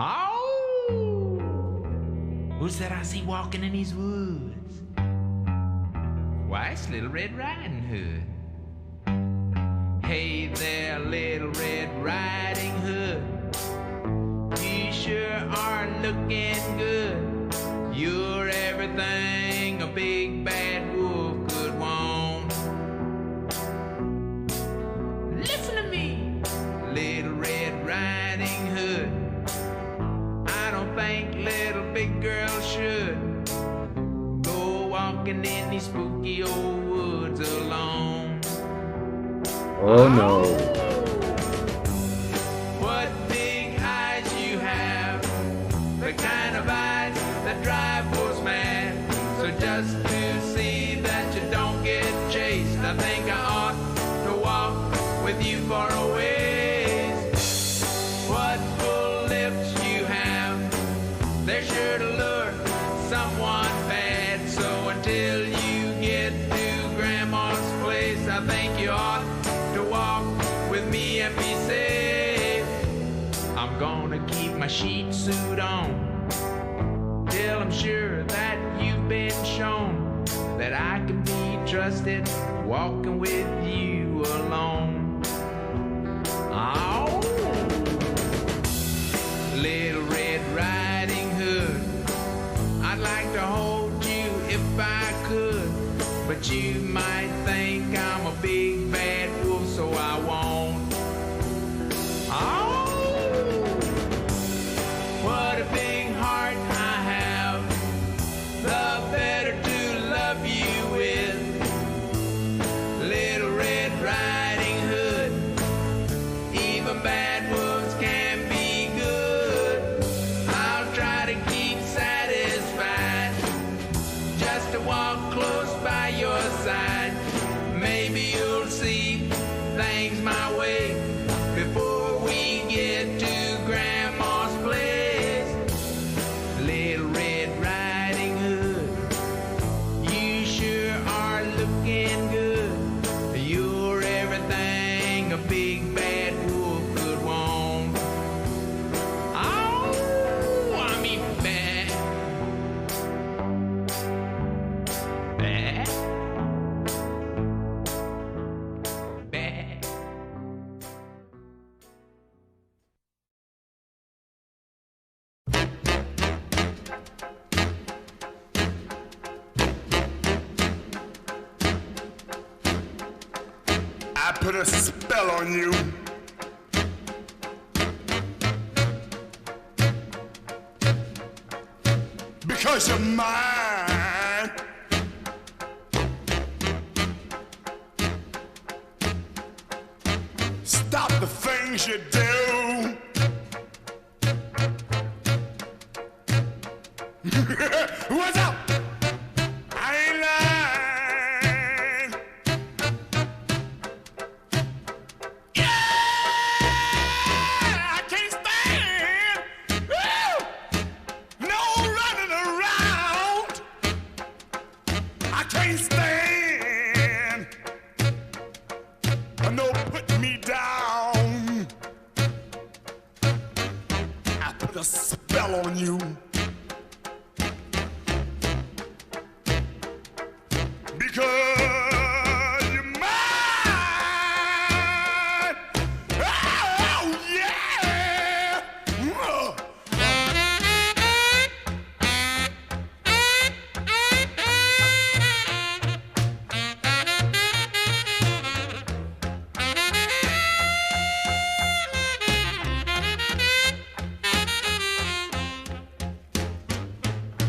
Oh! Who's that I see walking in these woods? Why, it's Little Red Riding Hood. Hey there, Little Red Riding Hood. You sure are looking good. You're everything a big bad wolf could want. Listen to me, Little Red Riding Hood. I don't think little big girls should go walking in these spooky old woods alone. Oh no. What big eyes you have, the kind of eyes that drive fools mad. So just to see that you don't get chased, I think I ought to walk with you for a ways. What full lips you have, they're sure to lure someone bad. So until you get to Grandma's place, I think you ought to walk with me and be safe. I'm gonna keep my sheet suit on till I'm sure that you've been shown that I can be trusted walking with you alone. Oh, Little Red Riding Hood, I'd like to hold you if I could, but you might think I'm a big bad wolf, so I won't. Oh, what a big heart I have, the better to love you with. Little Red Riding Hood, even bad wolves can be good. I'll try to keep satisfied just to walk close by your side. Maybe you'll see things my way before we get to Grandma's place. Little Red Riding Hood, you sure are looking good. You're everything a big bad wolf could want. Oh, I mean bad. Bad. Bad. I put a spell on you. Because you're mine. Stop the things you do. What's up? I ain't lying. I can't stand no running around. I can't stand no putting me down. I put a spell on you. Because you're mine. Oh, yeah.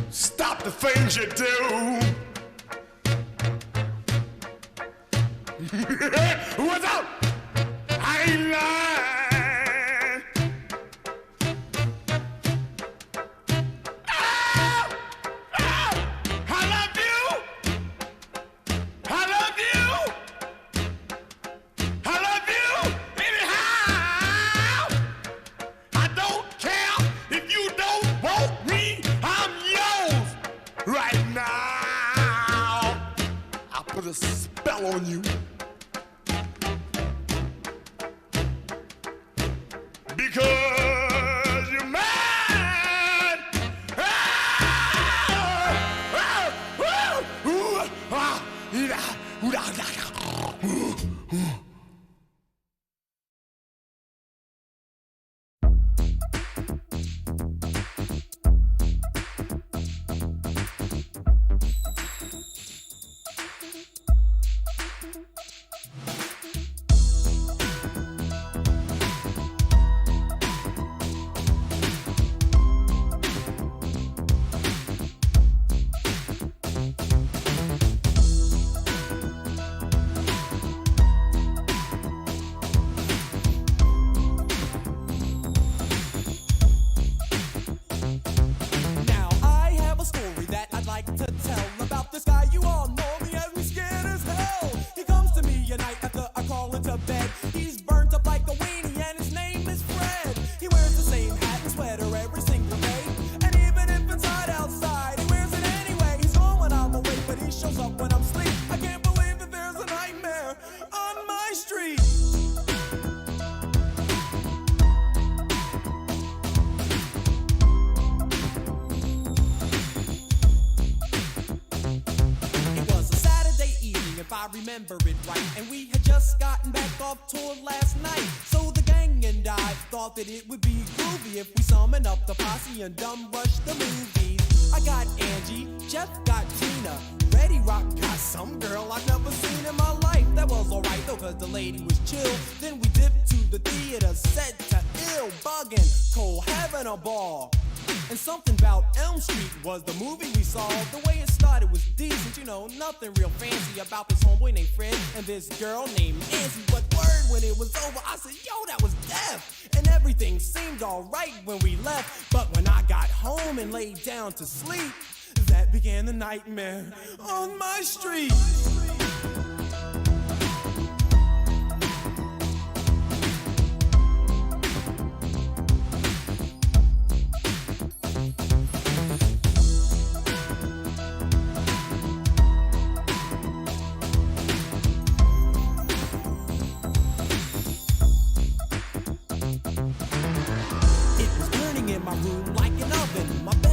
Stop the things you do. What's up? I ain't lying. Oh, oh, I love you. I love you. I love you anyhow. I don't care if you don't want me. I'm yours right now. I put a spell on you. Because you're mine. remember it right. And we had just gotten back off tour last night. So the gang and I thought that it would be groovy if we summoned up the posse and dumb rushed the movies. I got Angie, Jeff got Tina, Reddy Rock got some girl I've never seen in my life. That was alright though, cause the lady was chill. Then we dipped to the theater, set to Ill, Buggin', Cole having a ball. And something about Elm Street was the movie we saw. The way it started was decent, you know, nothing real fancy about this homeboy named Fred and this girl named Nancy. But word, when it was over, I said, yo, that was death. And everything seemed alright when we left. But when I got home and laid down to sleep, that began the nightmare on my street.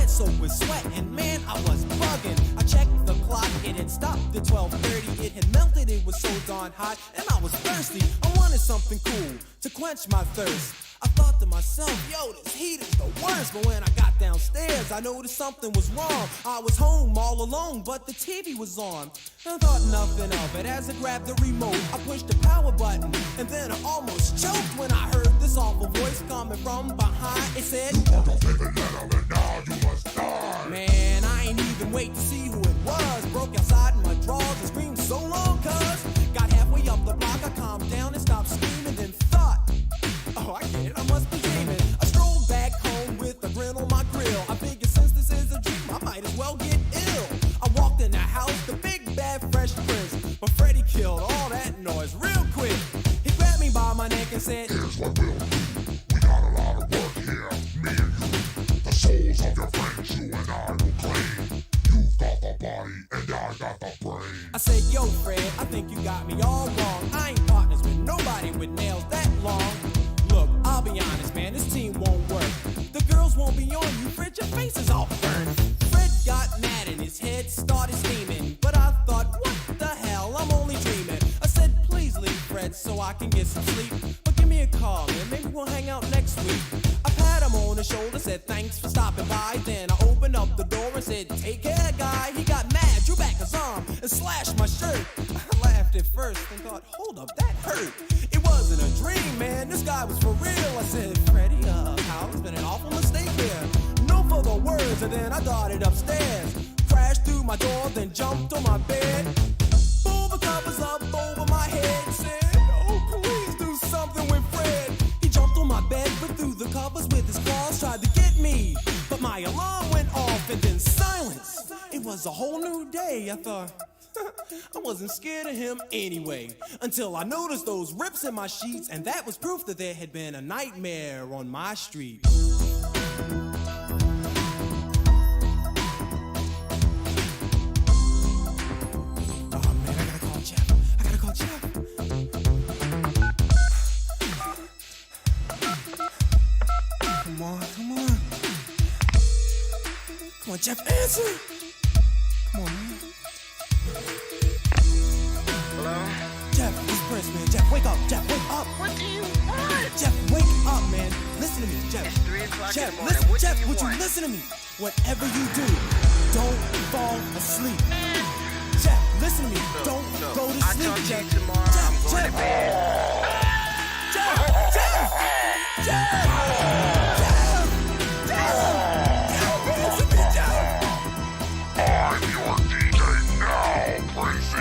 Soaked with sweat, and man, I was bugging. I checked the clock, it had stopped at 12:30. It had melted, it was so darn hot, and I was thirsty. I wanted something cool to quench my thirst. I thought to myself, yo, this heat is the worst. But when I got downstairs, I noticed something was wrong. I was home all alone, but the TV was on. I thought nothing of it as I grabbed the remote. I pushed the power button, and then I almost choked when I heard this awful voice coming from behind. It said, man, I ain't even wait to see who it was. Broke outside in my drawers and screamed so long, cuz got halfway up the block, I calmed down and stopped screaming, then thought, oh, I get it, I must be dreaming. I strolled back home with a grin on my grill. I figured since this is a dream, I might as well get ill. I walked in the house, the big bad fresh prince, but Freddy killed all that noise real quick. He grabbed me by my neck and said, here's what we'll do. We got a lot of work here, me and you. The souls of your friends, you and I will claim. You've got the body and I got the brain. I said, yo, Fred, I think you got me all wrong. I ain't partners with nobody with nails that long. Look, I'll be honest, man, this team won't work. The girls won't be on you, Fred, your face is all burned. Fred got mad and his head started steaming. But I thought, what the hell, I'm only dreaming. I said, please leave, Fred, so I can get some sleep. But give me a call, and maybe we'll hang out next week. I pat him on the shoulder, said thanks for stopping by. Then I opened up the door and said, take care, guy. He got mad, drew back his arm, and slashed my shirt. I laughed at first and thought, hold up, that hurt. It wasn't a dream, man, this guy was for real. I said, Freddy, Hal, it's been an awful mistake here. No further words, and then I darted upstairs. Crashed through my door, then jumped on my bed. Pulled the covers up over my head, said, oh, please do something with Fred. He jumped on my bed, but through the covers with his claws, tried to get me. But my alarm went off, and then silence. It was a whole new day, I thought. I wasn't scared of him anyway, until I noticed those rips in my sheets, and that was proof that there had been a nightmare on my street. Oh man, I gotta call Jeff. Come on. Come on, Jeff, answer. Come on, man. Hello? Jeff, it's Prince, man. Jeff, wake up. Jeff, wake up. What do you want? Jeff, wake up, man. Listen to me, Jeff. It's 3 o'clock Jeff, in the morning. listen, What Jeff, do you would you want? listen to me? Whatever you do, don't fall asleep. Jeff, listen to me. Don't go to I'll sleep, talk to Jeff. you tomorrow. Jeff, I'm going Jeff. to bed. I'm your DJ now, Prince.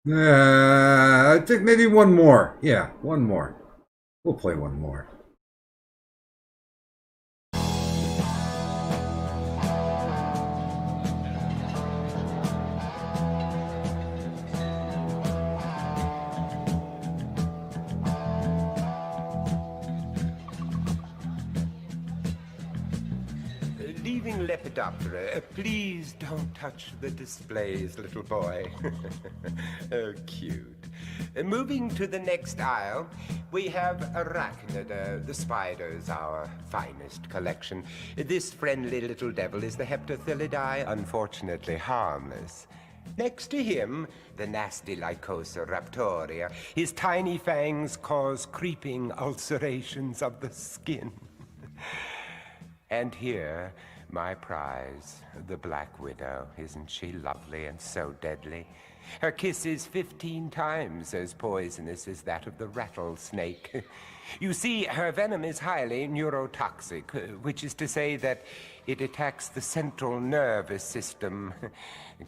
I think maybe one more. Yeah, one more. We'll play one more. Leaving Lepidoptera, please don't touch the displays, little boy. Oh, cute. Moving to the next aisle, we have Arachnida, the spiders, our finest collection. This friendly little devil is the Heptathelidae, unfortunately harmless. Next to him, the nasty Lycosa raptoria. His tiny fangs cause creeping ulcerations of the skin. And here, my prize, the Black Widow. Isn't she lovely and so deadly? Her kiss is 15 times as poisonous as that of the rattlesnake. You see, her venom is highly neurotoxic, which is to say that it attacks the central nervous system,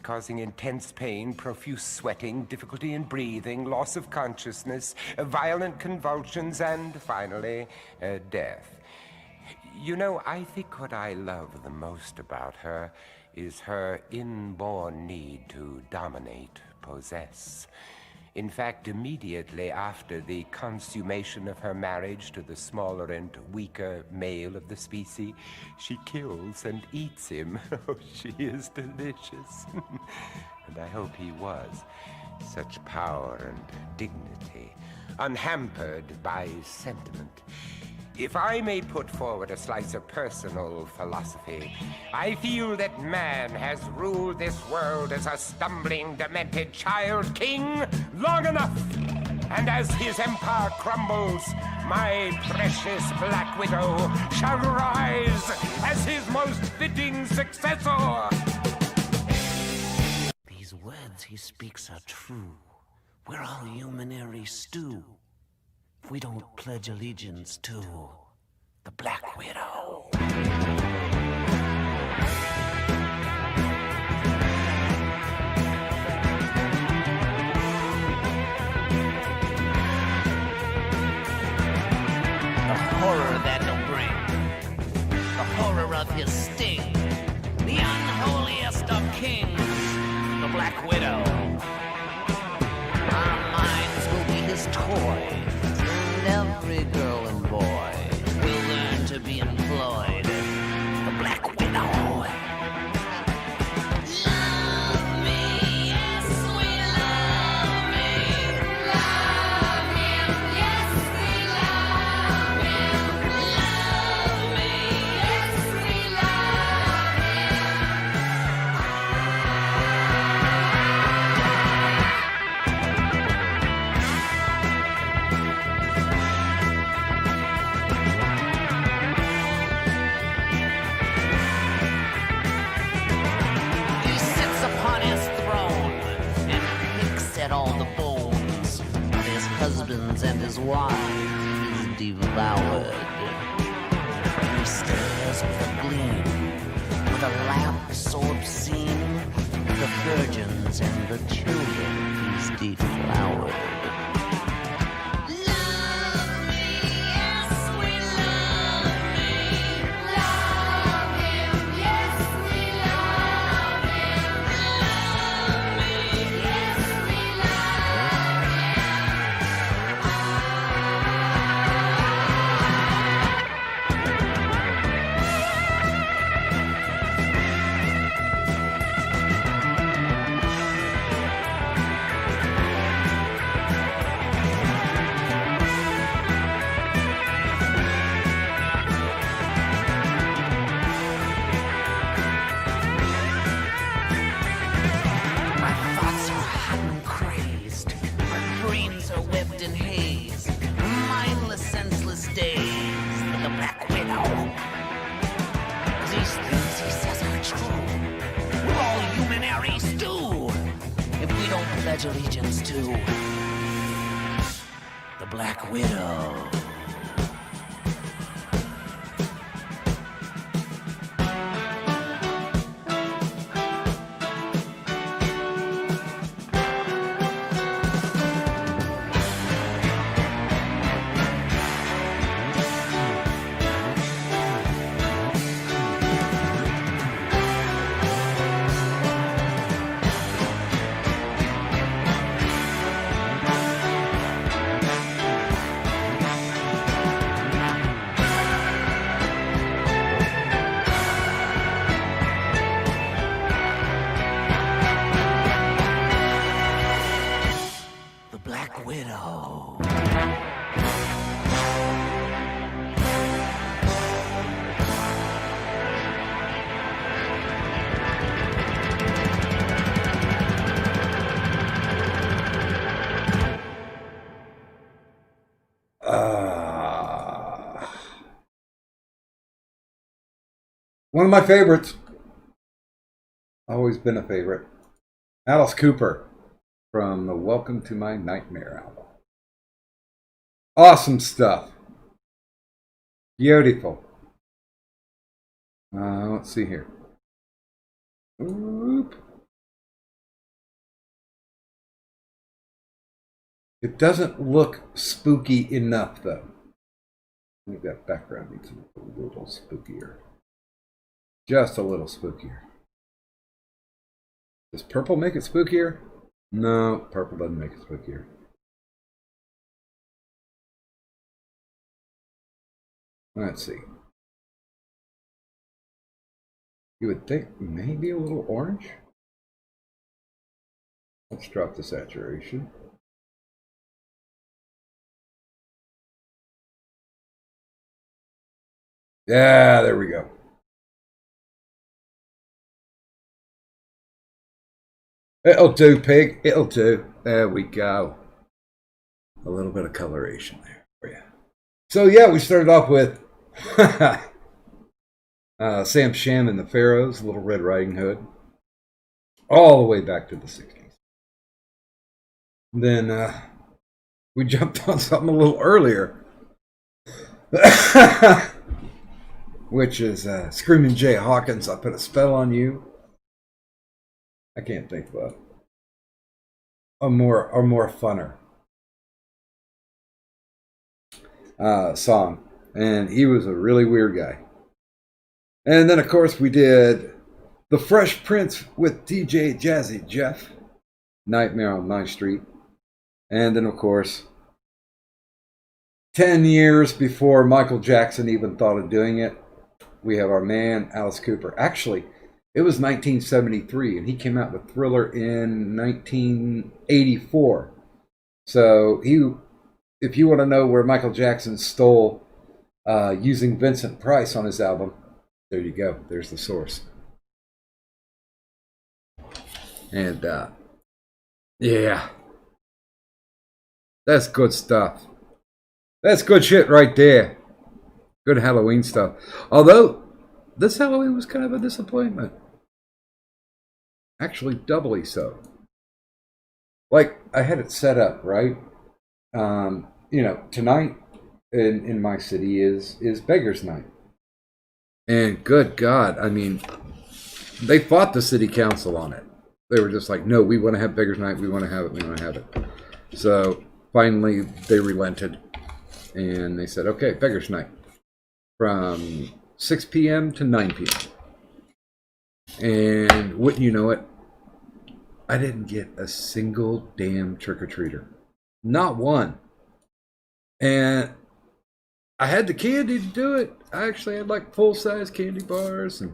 causing intense pain, profuse sweating, difficulty in breathing, loss of consciousness, violent convulsions, and finally, death. You know, I think what I love the most about her is her inborn need to dominate, possess. In fact, immediately after the consummation of her marriage to the smaller and weaker male of the species, she kills and eats him. Oh, she is delicious. And I hope he was. Such power and dignity, unhampered by sentiment. If I may put forward a slice of personal philosophy, I feel that man has ruled this world as a stumbling, demented child king long enough. And as his empire crumbles, my precious Black Widow shall rise as his most fitting successor. These words he speaks are true. We're all humanary stew. We don't pledge allegiance to the Black Widow. The horror that he'll bring, the horror of his sting, the unholiest of kings, the Black Widow. Our minds will be his toy. Every girl and boy will learn to be employed. The Black Widow. Love me, yes, we love me. Love him, yes, we love him. Love me, yes, we love at all the bones of his husbands and his wives is devoured. He stares with a gleam, with a lamp so obscene, the virgins and the children he's deflowered. Allegiance to the Black Widow. One of my favorites. Always been a favorite. Alice Cooper from the Welcome to My Nightmare album. Awesome stuff. Beautiful. Let's see here. Oop. It doesn't look spooky enough, though. I think that background needs to look a little spookier. Just a little spookier. Does purple make it spookier? No, purple doesn't make it spookier. Let's see. You would think maybe a little orange? Let's drop the saturation. Yeah, there we go. It'll do, pig. It'll do. There we go. A little bit of coloration there for you. So yeah, we started off with Sam Sham and the Pharaohs, Little Red Riding Hood, all the way back to the 60s. Then we jumped on something a little earlier, which is Screaming Jay Hawkins, I Put a Spell on You. I can't think of a more funner song. And he was a really weird guy. And then, of course, we did The Fresh Prince with DJ Jazzy Jeff, Nightmare on 9th Street. And then, of course, 10 years before Michael Jackson even thought of doing it, we have our man, Alice Cooper. Actually, it was 1973, and he came out with Thriller in 1984. So, if you want to know where Michael Jackson stole using Vincent Price on his album, there you go. There's the source. And, yeah. That's good stuff. That's good shit right there. Good Halloween stuff. Although, this Halloween was kind of a disappointment. Actually, doubly so. Like, I had it set up, right? Tonight in my city is Beggars Night. And good God, I mean, they fought the city council on it. They were just like, no, we want to have Beggars Night. We want to have it. We want to have it. So finally, they relented. And they said, okay, Beggars Night. From 6 p.m. to 9 p.m. And wouldn't you know it, I didn't get a single damn trick-or-treater. Not one. And I had the candy to do it. I actually had like full-size candy bars. And,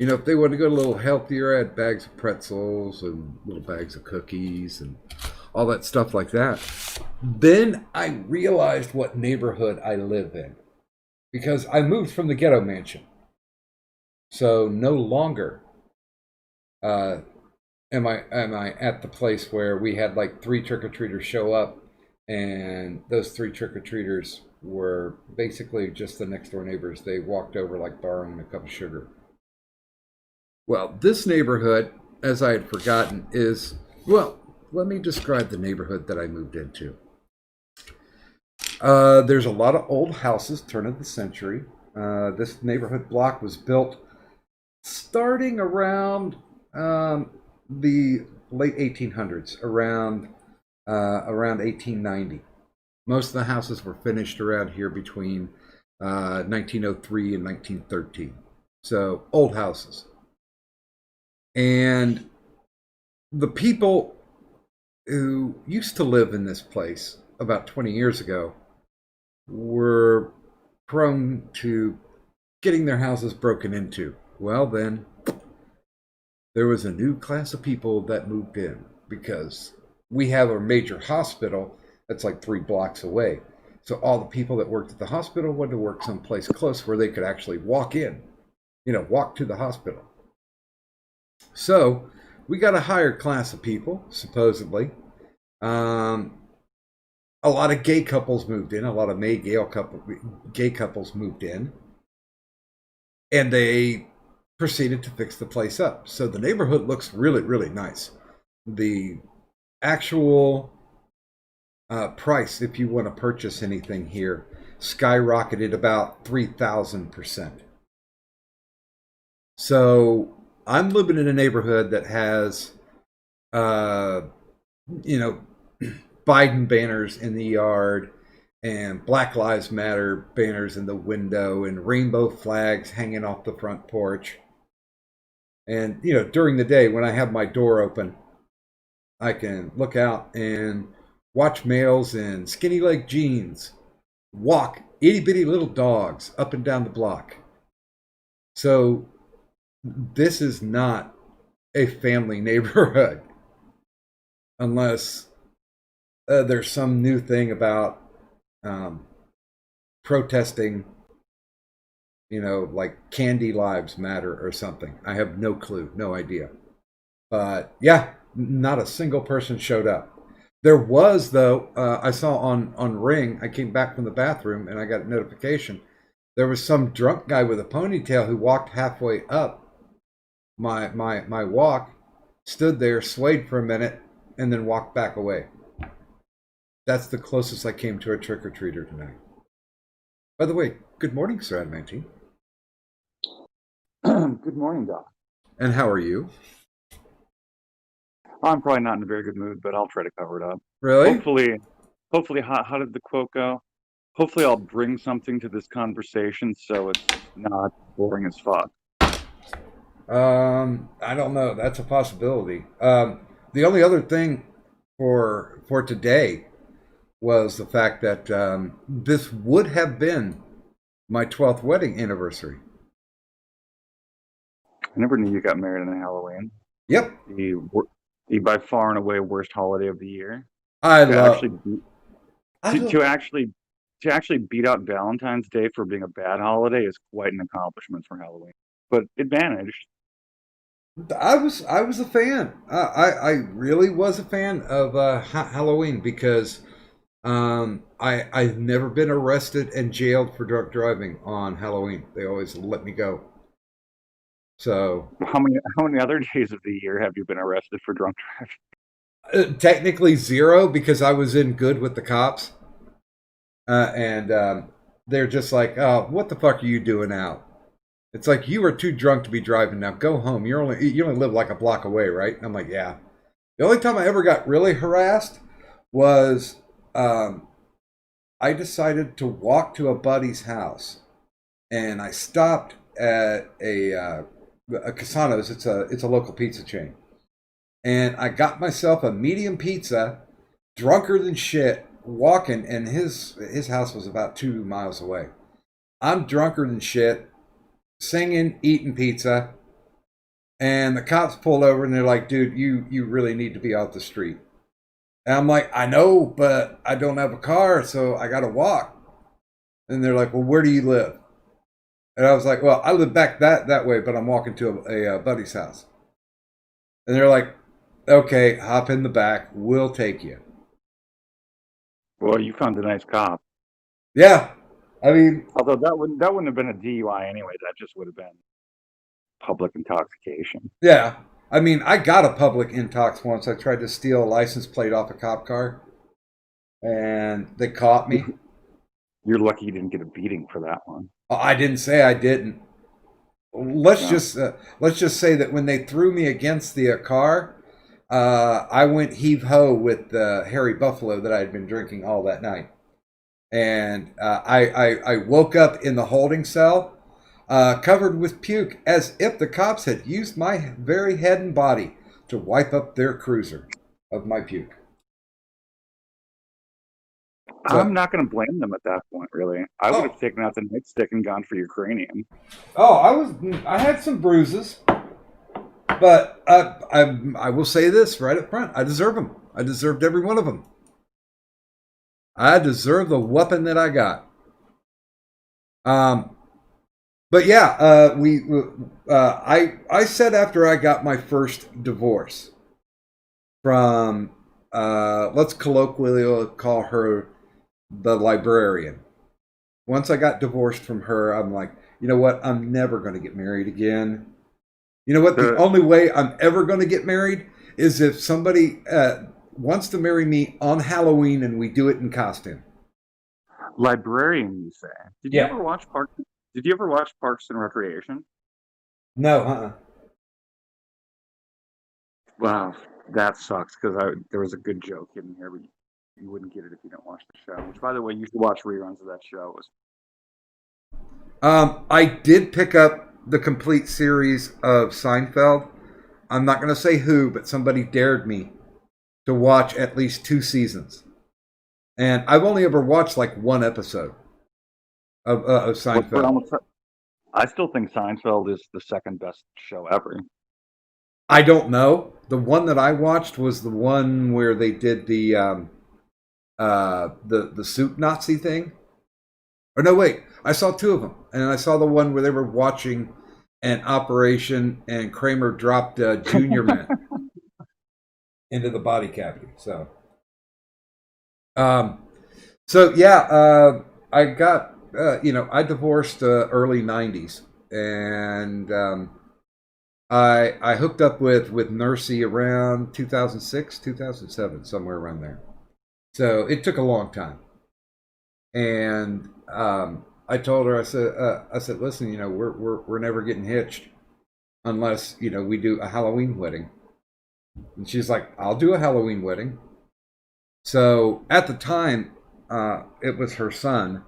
if they wanted to go a little healthier, I had bags of pretzels and little bags of cookies and all that stuff like that. Then I realized what neighborhood I live in. Because I moved from the ghetto mansion. So no longer am I at the place where we had like 3 trick-or-treaters show up, and those 3 trick-or-treaters were basically just the next door neighbors. They walked over like borrowing a cup of sugar. Well, this neighborhood, as I had forgotten, is, well, let me describe the neighborhood that I moved into. There's a lot of old houses, turn of the century. This neighborhood block was built starting around the late 1800s, around 1890. Most of the houses were finished around here between 1903 and 1913. So, old houses. And the people who used to live in this place about 20 years ago were prone to getting their houses broken into. Well, then, there was a new class of people that moved in, because we have a major hospital that's like 3 blocks away. So all the people that worked at the hospital wanted to work someplace close where they could actually walk in, walk to the hospital. So we got a higher class of people, supposedly. A lot of gay couples moved in. A lot of gay couples moved in. And they proceeded to fix the place up. So the neighborhood looks really, really nice. The actual price, if you want to purchase anything here, skyrocketed about 3,000%. So I'm living in a neighborhood that has, you know, Biden banners in the yard and Black Lives Matter banners in the window and rainbow flags hanging off the front porch. And, you know, during the day when I have my door open, I can look out and watch males in skinny leg jeans walk itty bitty little dogs up and down the block. So this is not a family neighborhood unless there's some new thing about protesting, you know, like Candy Lives Matter or something. I have no clue, no idea. But yeah, not a single person showed up. There was, though, I saw on Ring, I came back from the bathroom and I got a notification. There was some drunk guy with a ponytail who walked halfway up my walk, stood there, swayed for a minute, and then walked back away. That's the closest I came to a trick-or-treater tonight. By the way, good morning, Sir Adamantine. Good morning, Doc. And how are you? I'm probably not in a very good mood, but I'll try to cover it up. Really? Hopefully, how did the quote go? Hopefully, I'll bring something to this conversation so it's not boring as fuck. I don't know. That's a possibility. The only other thing for today was the fact that this would have been my 12th wedding anniversary. I never knew you got married on Halloween. Yep. The by far and away worst holiday of the year. To actually beat out Valentine's Day for being a bad holiday is quite an accomplishment for Halloween. But it managed. I was a fan. I really was a fan of Halloween because I've never been arrested and jailed for drunk driving on Halloween. They always let me go. So How many other days of the year have you been arrested for drunk driving? Technically 0 because I was in good with the cops, and they're just like, "Oh, what the fuck are you doing out?" It's like, you are too drunk to be driving now. Go home. You only live like a block away, right? And I'm like, yeah. The only time I ever got really harassed was I decided to walk to a buddy's house, and I stopped at a Casano's. It's a local pizza chain, and I got myself a medium pizza, drunker than shit, walking, and his house was about 2 miles away. I'm drunker than shit, singing, eating pizza, and the cops pulled over and they're like, "Dude, you really need to be off the street." And I'm like, "I know, but I don't have a car, so I gotta walk." And they're like, "Well, where do you live?" And I was like, "Well, I live back that way, but I'm walking to a buddy's house." And they're like, "Okay, hop in the back, we'll take you." Well, you found a nice cop. Yeah, I mean, Although that wouldn't have been a DUI anyway. That just would have been public intoxication. yeah. I mean, I got a public intox once. I tried to steal a license plate off a cop car, and they caught me. You're lucky you didn't get a beating for that one. I didn't say I didn't. Let's No. just say that when they threw me against the car, I went heave ho with the Harry Buffalo that I had been drinking all that night, and I woke up in the holding cell, covered with puke, as if the cops had used my very head and body to wipe up their cruiser of my puke. So- I'm not going to blame them at that point, really. I would have taken out the nightstick and gone for your cranium. Oh, I had some bruises, but I will say this right up front: I deserve them. I deserved every one of them. I deserve the weapon that I got. But yeah, I said after I got my first divorce from let's colloquially call her the librarian. Once I got divorced from her, I'm like, you know what? I'm never going to get married again. You know what? The only way I'm ever going to get married is if somebody wants to marry me on Halloween and we do it in costume. Librarian, you say? Did you Yeah. ever watch Parks and Recreation? No, Wow, that sucks because there was a good joke in here, but you wouldn't get it if you didn't watch the show. Which, by the way, you should watch reruns of that show. I did pick up the complete series of Seinfeld. I'm not going to say who, but somebody dared me to watch at least 2 seasons. And I've only ever watched like 1 episode of Seinfeld. I still think Seinfeld is the second best show ever. I don't know. The one that I watched was the one where they did the soup Nazi thing. Or no, wait. I saw 2 of them, and I saw the one where they were watching an operation, and Kramer dropped Junior Man into the body cavity. So yeah, I got I divorced early '90s, and I hooked up with Nursey around 2006, 2007, somewhere around there. So it took a long time, and I told her, I said, listen, we're never getting hitched unless we do a Halloween wedding. And she's like, I'll do a Halloween wedding. So at the time, it was her son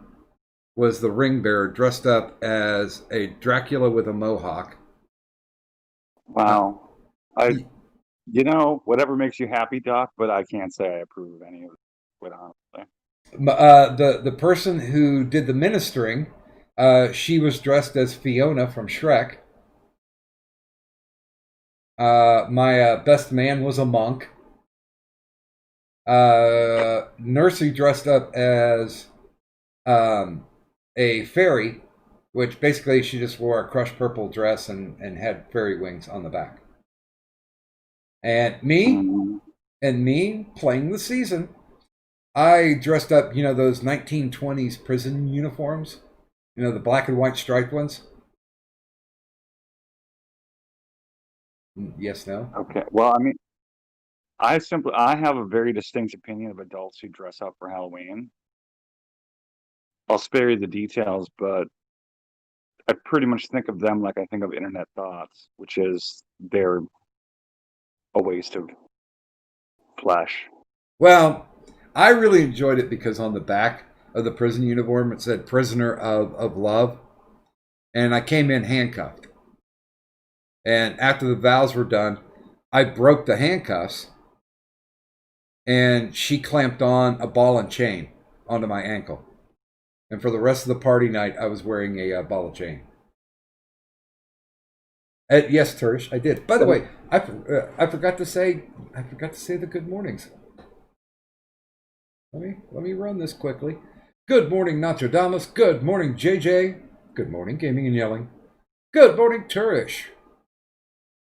was the ring bearer, dressed up as a Dracula with a mohawk. Wow. Whatever makes you happy, Doc, but I can't say I approve of any of it, quite honestly. The person who did the ministering, she was dressed as Fiona from Shrek. My best man was a monk. Nursey dressed up as a fairy, which basically she just wore a crushed purple dress and had fairy wings on the back. And me playing the season, I dressed up, those 1920s prison uniforms, the black and white striped ones. Yes, no? Okay. Well, I mean, I have a very distinct opinion of adults who dress up for Halloween. I'll spare you the details, but I pretty much think of them like I think of internet thoughts, which is they're a waste of flesh. Well, I really enjoyed it because on the back of the prison uniform it said "Prisoner of Love," and I came in handcuffed. And after the vows were done, I broke the handcuffs, and she clamped on a ball and chain onto my ankle. And for the rest of the party night, I was wearing a ball and chain. Yes, Turish, I did. By the way, I forgot to say the good mornings. Let me run this quickly. Good morning, Nostradamus. Good morning, JJ. Good morning, Gaming and Yelling. Good morning, Turish.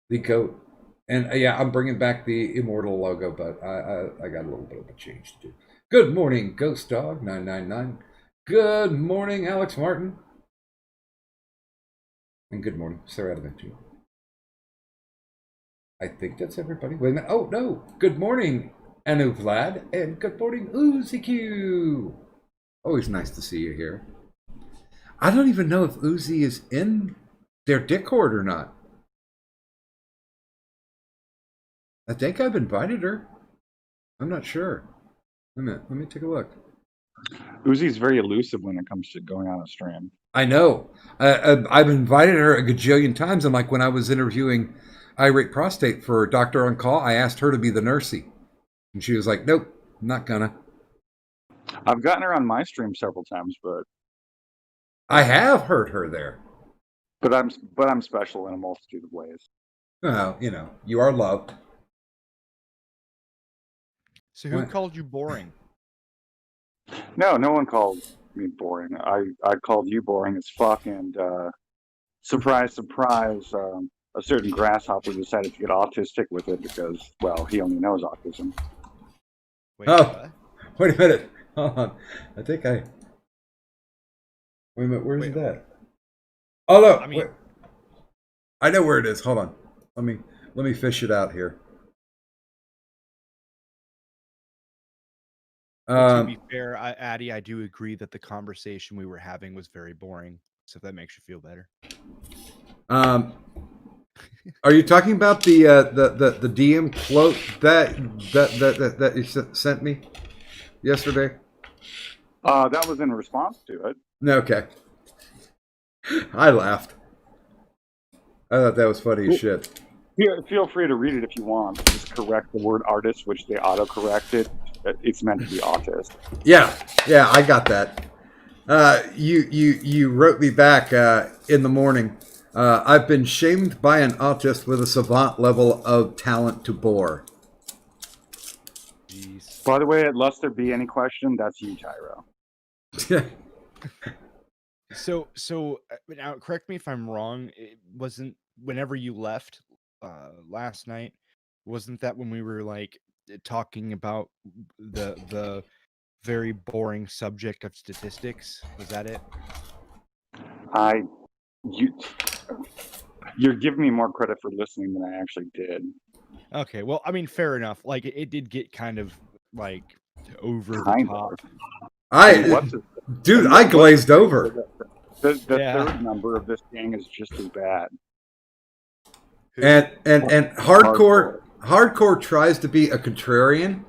The goat. And yeah, I'm bringing back the Immortal logo, but I got a little bit of a change to do. Good morning, Ghost Dog 999. Good morning, Alex Martin. And good morning, Sarah Adventure. I think that's everybody. Wait a minute. Oh, no. Good morning, Anu Vlad. And good morning, Uzi Q. Always nice to see you here. I don't even know if Uzi is in their Discord or not. I think I've invited her. I'm not sure. Wait a minute. Let me take a look. Uzi's very elusive when it comes to going on a stream. I know. I've invited her a gajillion times. And like when I was interviewing Irate Prostate for Doctor on Call, I asked her to be the nursey. And she was like, nope, I'm not gonna. I've gotten her on my stream several times, but I have heard her there. But I'm special in a multitude of ways. Well, you are loved. So who called you boring? No one called me boring. I called you boring as fuck, and surprise, surprise, a certain grasshopper decided to get autistic with it because, well, he only knows autism. Wait a minute. Hold on. Wait a minute, where's that? Oh, no. I know where it is. Hold on. Let me fish it out here. To be fair, Addy, I do agree that the conversation we were having was very boring. So if that makes you feel better. Are you talking about the DM quote that you sent me yesterday? That was in response to it. Okay. I laughed. I thought that was funny as shit. Feel free to read it if you want. Just correct the word artist, which they auto-corrected. It's meant to be autist. Yeah, I got that. You wrote me back in the morning. I've been shamed by an autist with a savant level of talent to bore. Jeez. By the way, unless there be any question, that's you, Tyro. So now correct me if I'm wrong. It wasn't whenever you left last night. Wasn't that when we were like talking about the very boring subject of statistics? Was that it? You're giving me more credit for listening than I actually did. Okay, well, I mean, fair enough. Like, it did get kind of like over the Kind top. Dude, I glazed over. The third number of this gang is just as bad. And hardcore tries to be a contrarian.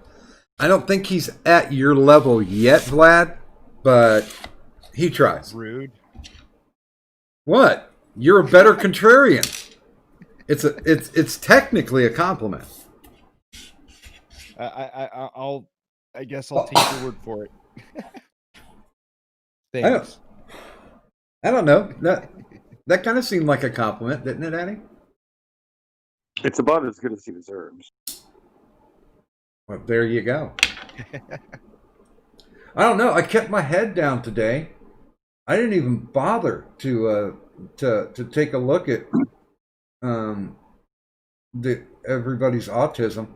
I don't think he's at your level yet, Vlad, but he tries. Rude. What? You're a better contrarian. It's technically a compliment. I guess I'll take your word for it. Thanks. I don't know. That kind of seemed like a compliment, didn't it, Annie? It's about as good as he deserves. Well, there you go. I don't know. I kept my head down today. I didn't even bother to take a look at everybody's autism.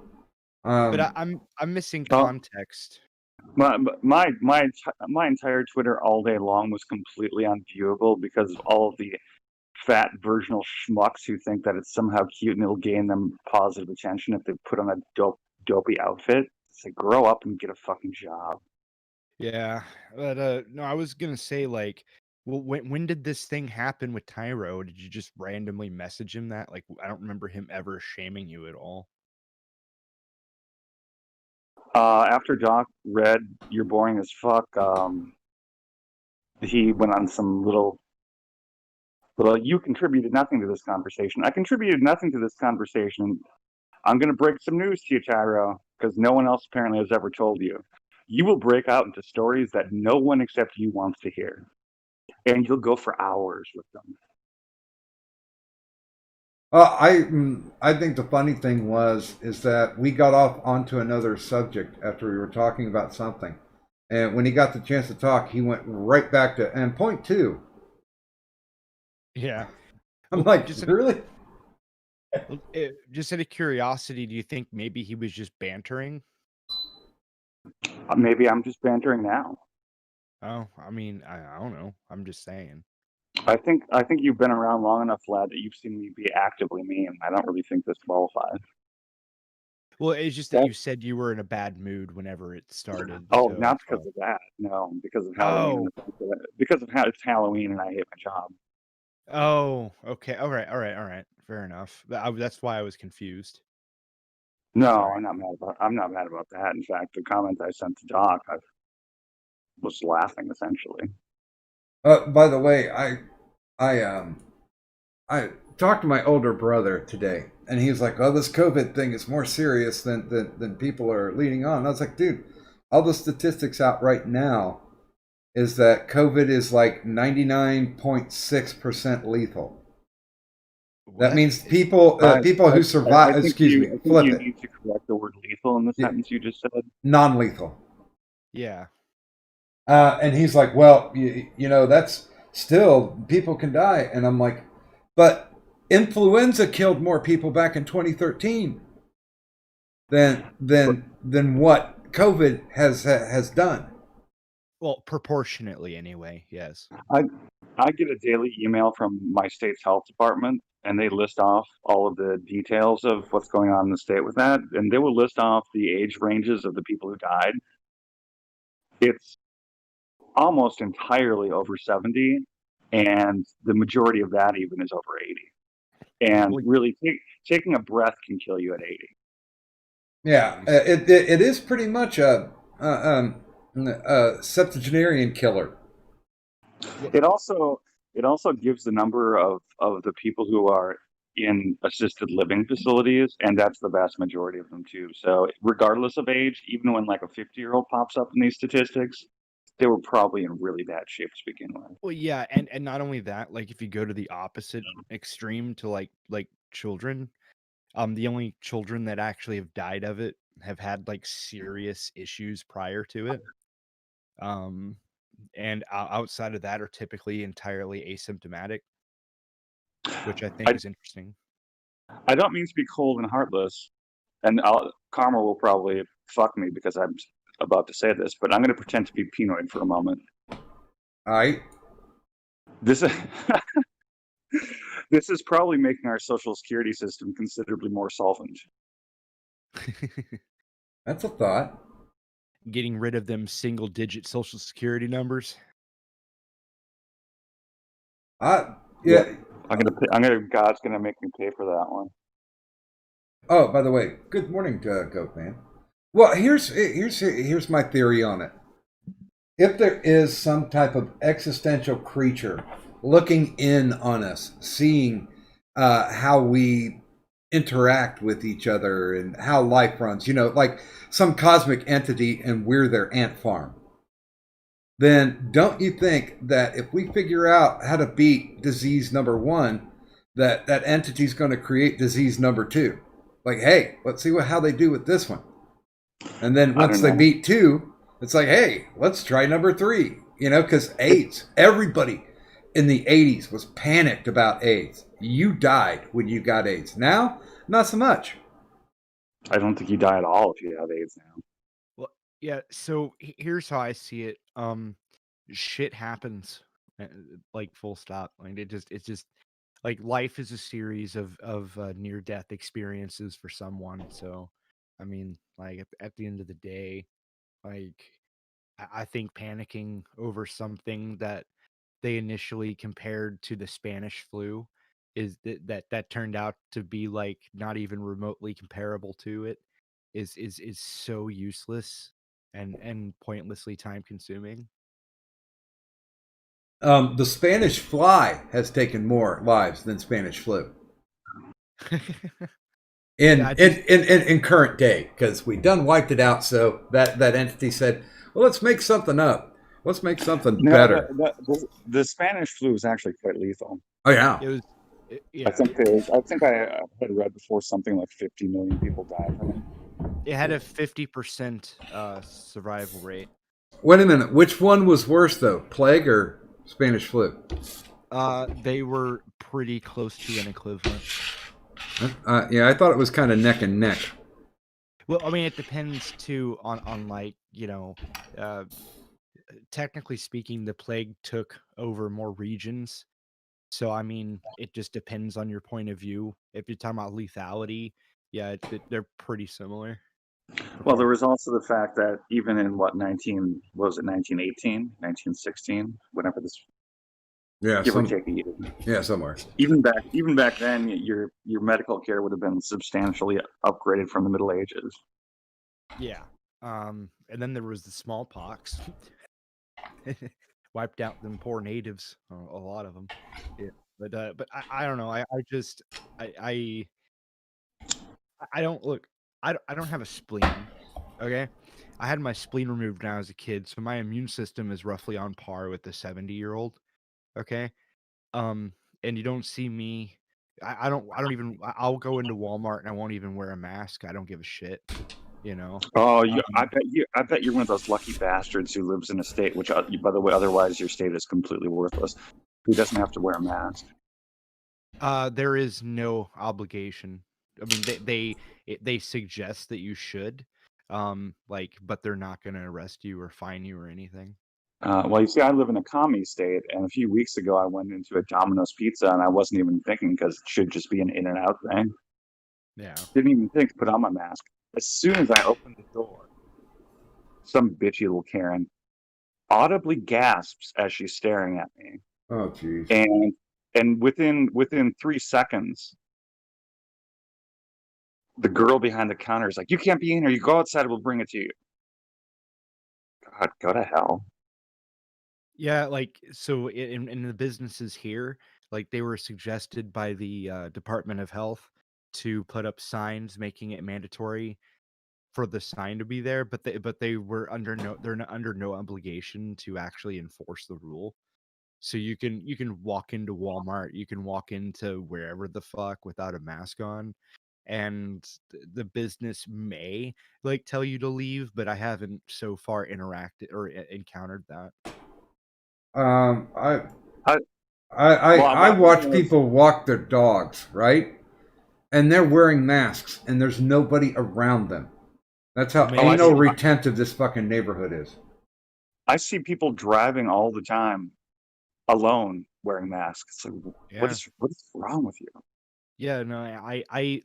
But I'm missing context. My entire Twitter all day long was completely unviewable because of all of the fat virginal schmucks who think that it's somehow cute and it'll gain them positive attention if they put on a dopey outfit. It's like, grow up and get a fucking job. Yeah, but no, I was gonna say, like, well, when did this thing happen with Tyro? Did you just randomly message him that? Like, I don't remember him ever shaming you at all. After Doc read "You're boring as fuck," he went on some little. You contributed nothing to this conversation. I contributed nothing to this conversation. I'm going to break some news to you, Tyro, because no one else apparently has ever told you. You will break out into stories that no one except you wants to hear. And you'll go for hours with them. I think the funny thing is that we got off onto another subject after we were talking about something. And when he got the chance to talk, he went right back to, and point two. Yeah. I'm like, really? Just out of curiosity, do you think maybe he was just bantering? Maybe I'm just bantering now. Oh, I mean, I don't know. I'm just saying. I think you've been around long enough, lad, that you've seen me be actively mean. I don't really think this qualifies. Well, it's just that you said you were in a bad mood whenever it started. Oh, so not because of that. No, because of Halloween. Because of how it's Halloween and I hate my job. Oh, okay. All right. Fair enough. That's why I was confused. No, I'm not mad about that. In fact, the comment I sent to Doc, I was laughing essentially. By the way, I talked to my older brother today, and he was like, "Oh, this COVID thing is more serious than people are leading on." And I was like, "Dude, all the statistics out right now is that COVID is like 99.6% lethal." What? That means people who survive. Excuse me. Flip you it. Need to correct the word lethal in the sentence you just said. Non-lethal. Yeah. And he's like, "Well, you know, that's still people can die," and I'm like, "But influenza killed more people back in 2013 than what COVID has done." Well, proportionately, anyway. Yes. I get a daily email from my state's health department, and they list off all of the details of what's going on in the state with that, and they will list off the age ranges of the people who died. It's almost entirely over 70, and the majority of that even is over 80. And really, taking a breath can kill you at 80. Yeah, it is pretty much a septuagenarian killer. It also gives the number of the people who are in assisted living facilities, and that's the vast majority of them too. So regardless of age, even when like a 50-year-old pops up in these statistics, they were probably in really bad shape to begin with. Well, yeah, and not only that, like if you go to the opposite extreme to like children, the only children that actually have died of it have had like serious issues prior to it. And outside of that are typically entirely asymptomatic, which I think is interesting. I don't mean to be cold and heartless, and Karma will probably fuck me because I'm about to say this, but I'm going to pretend to be Pinoid for a moment. All right. This is probably making our social security system considerably more solvent. That's a thought. Getting rid of them single-digit social security numbers. Yeah. God's gonna make me pay for that one. Oh, by the way, good morning, Goat Man. Well, here's my theory on it. If there is some type of existential creature looking in on us, seeing how we interact with each other and how life runs, like some cosmic entity, and we're their ant farm, then don't you think that if we figure out how to beat disease number 1, that entity's going to create disease number 2? Like, hey, let's see how they do with this one. And then once they beat 2, it's like, hey, let's try number 3. Because AIDS, everybody in the 80s was panicked about AIDS. You died when you got AIDS. Now, not so much. I don't think you die at all if you have AIDS now. Well, yeah, so here's how I see it. Shit happens, like full stop. Like it's just like life is a series of near-death experiences for someone. So, I mean, like at the end of the day, like I think panicking over something that they initially compared to the Spanish flu is that turned out to be like not even remotely comparable to it is so useless and pointlessly time consuming. The Spanish fly has taken more lives than Spanish flu. In current day, because we done wiped it out. So that entity said, well, let's make something up. Let's make something better. The Spanish flu is actually quite lethal. Oh yeah. It was. Yeah. I think I had read before something like 50 million people died from it. It had a 50% survival rate. Wait a minute. Which one was worse though, plague or Spanish flu? They were pretty close to an equivalent. Yeah, I thought it was kind of neck and neck. Well, I mean, it depends too on like technically speaking, the plague took over more regions. So, I mean, it just depends on your point of view. If you're talking about lethality, yeah, they're pretty similar. Well, there was also the fact that even in 1918, 1916, whenever this, give or take a year. Yeah, somewhere. Even back then, your medical care would have been substantially upgraded from the Middle Ages. Yeah. And then there was the smallpox. Wiped out them poor natives, a lot of them. Yeah, but I don't know. I don't have a spleen. Okay, I had my spleen removed when I was a kid, so my immune system is roughly on par with the 70-year-old. Okay, and you don't see me. I don't even. I'll go into Walmart and I won't even wear a mask. I don't give a shit. Oh, I bet you're one of those lucky bastards who lives in a state which, by the way, otherwise your state is completely worthless. Who doesn't have to wear a mask? There is no obligation. I mean, they suggest that you should, but they're not going to arrest you or fine you or anything. Well, you see, I live in a commie state, and a few weeks ago I went into a Domino's Pizza, and I wasn't even thinking because it should just be an in and out thing. Yeah. Didn't even think to put on my mask. As soon as I opened the door, some bitchy little Karen audibly gasps as she's staring at me, Oh, jeez. and within 3 seconds, the girl behind the counter is like, "You can't be in here. You go outside. We'll bring it to you." God, go to hell. Yeah, like so in the businesses here, like they were suggested by the Department of Health to put up signs making it mandatory for the sign to be there, but they were under no obligation to actually enforce the rule. So you can walk into Walmart, you can walk into wherever the fuck without a mask on, and the business may like tell you to leave, but I haven't so far interacted or encountered that. I I- I Well, watch people walk their dogs, right? And they're wearing masks, and there's nobody around them. That's how Oh, I anal see. retentive this fucking neighborhood is. I see people driving all the time alone wearing masks. It's like, Yeah. what is wrong with you? Yeah, no, I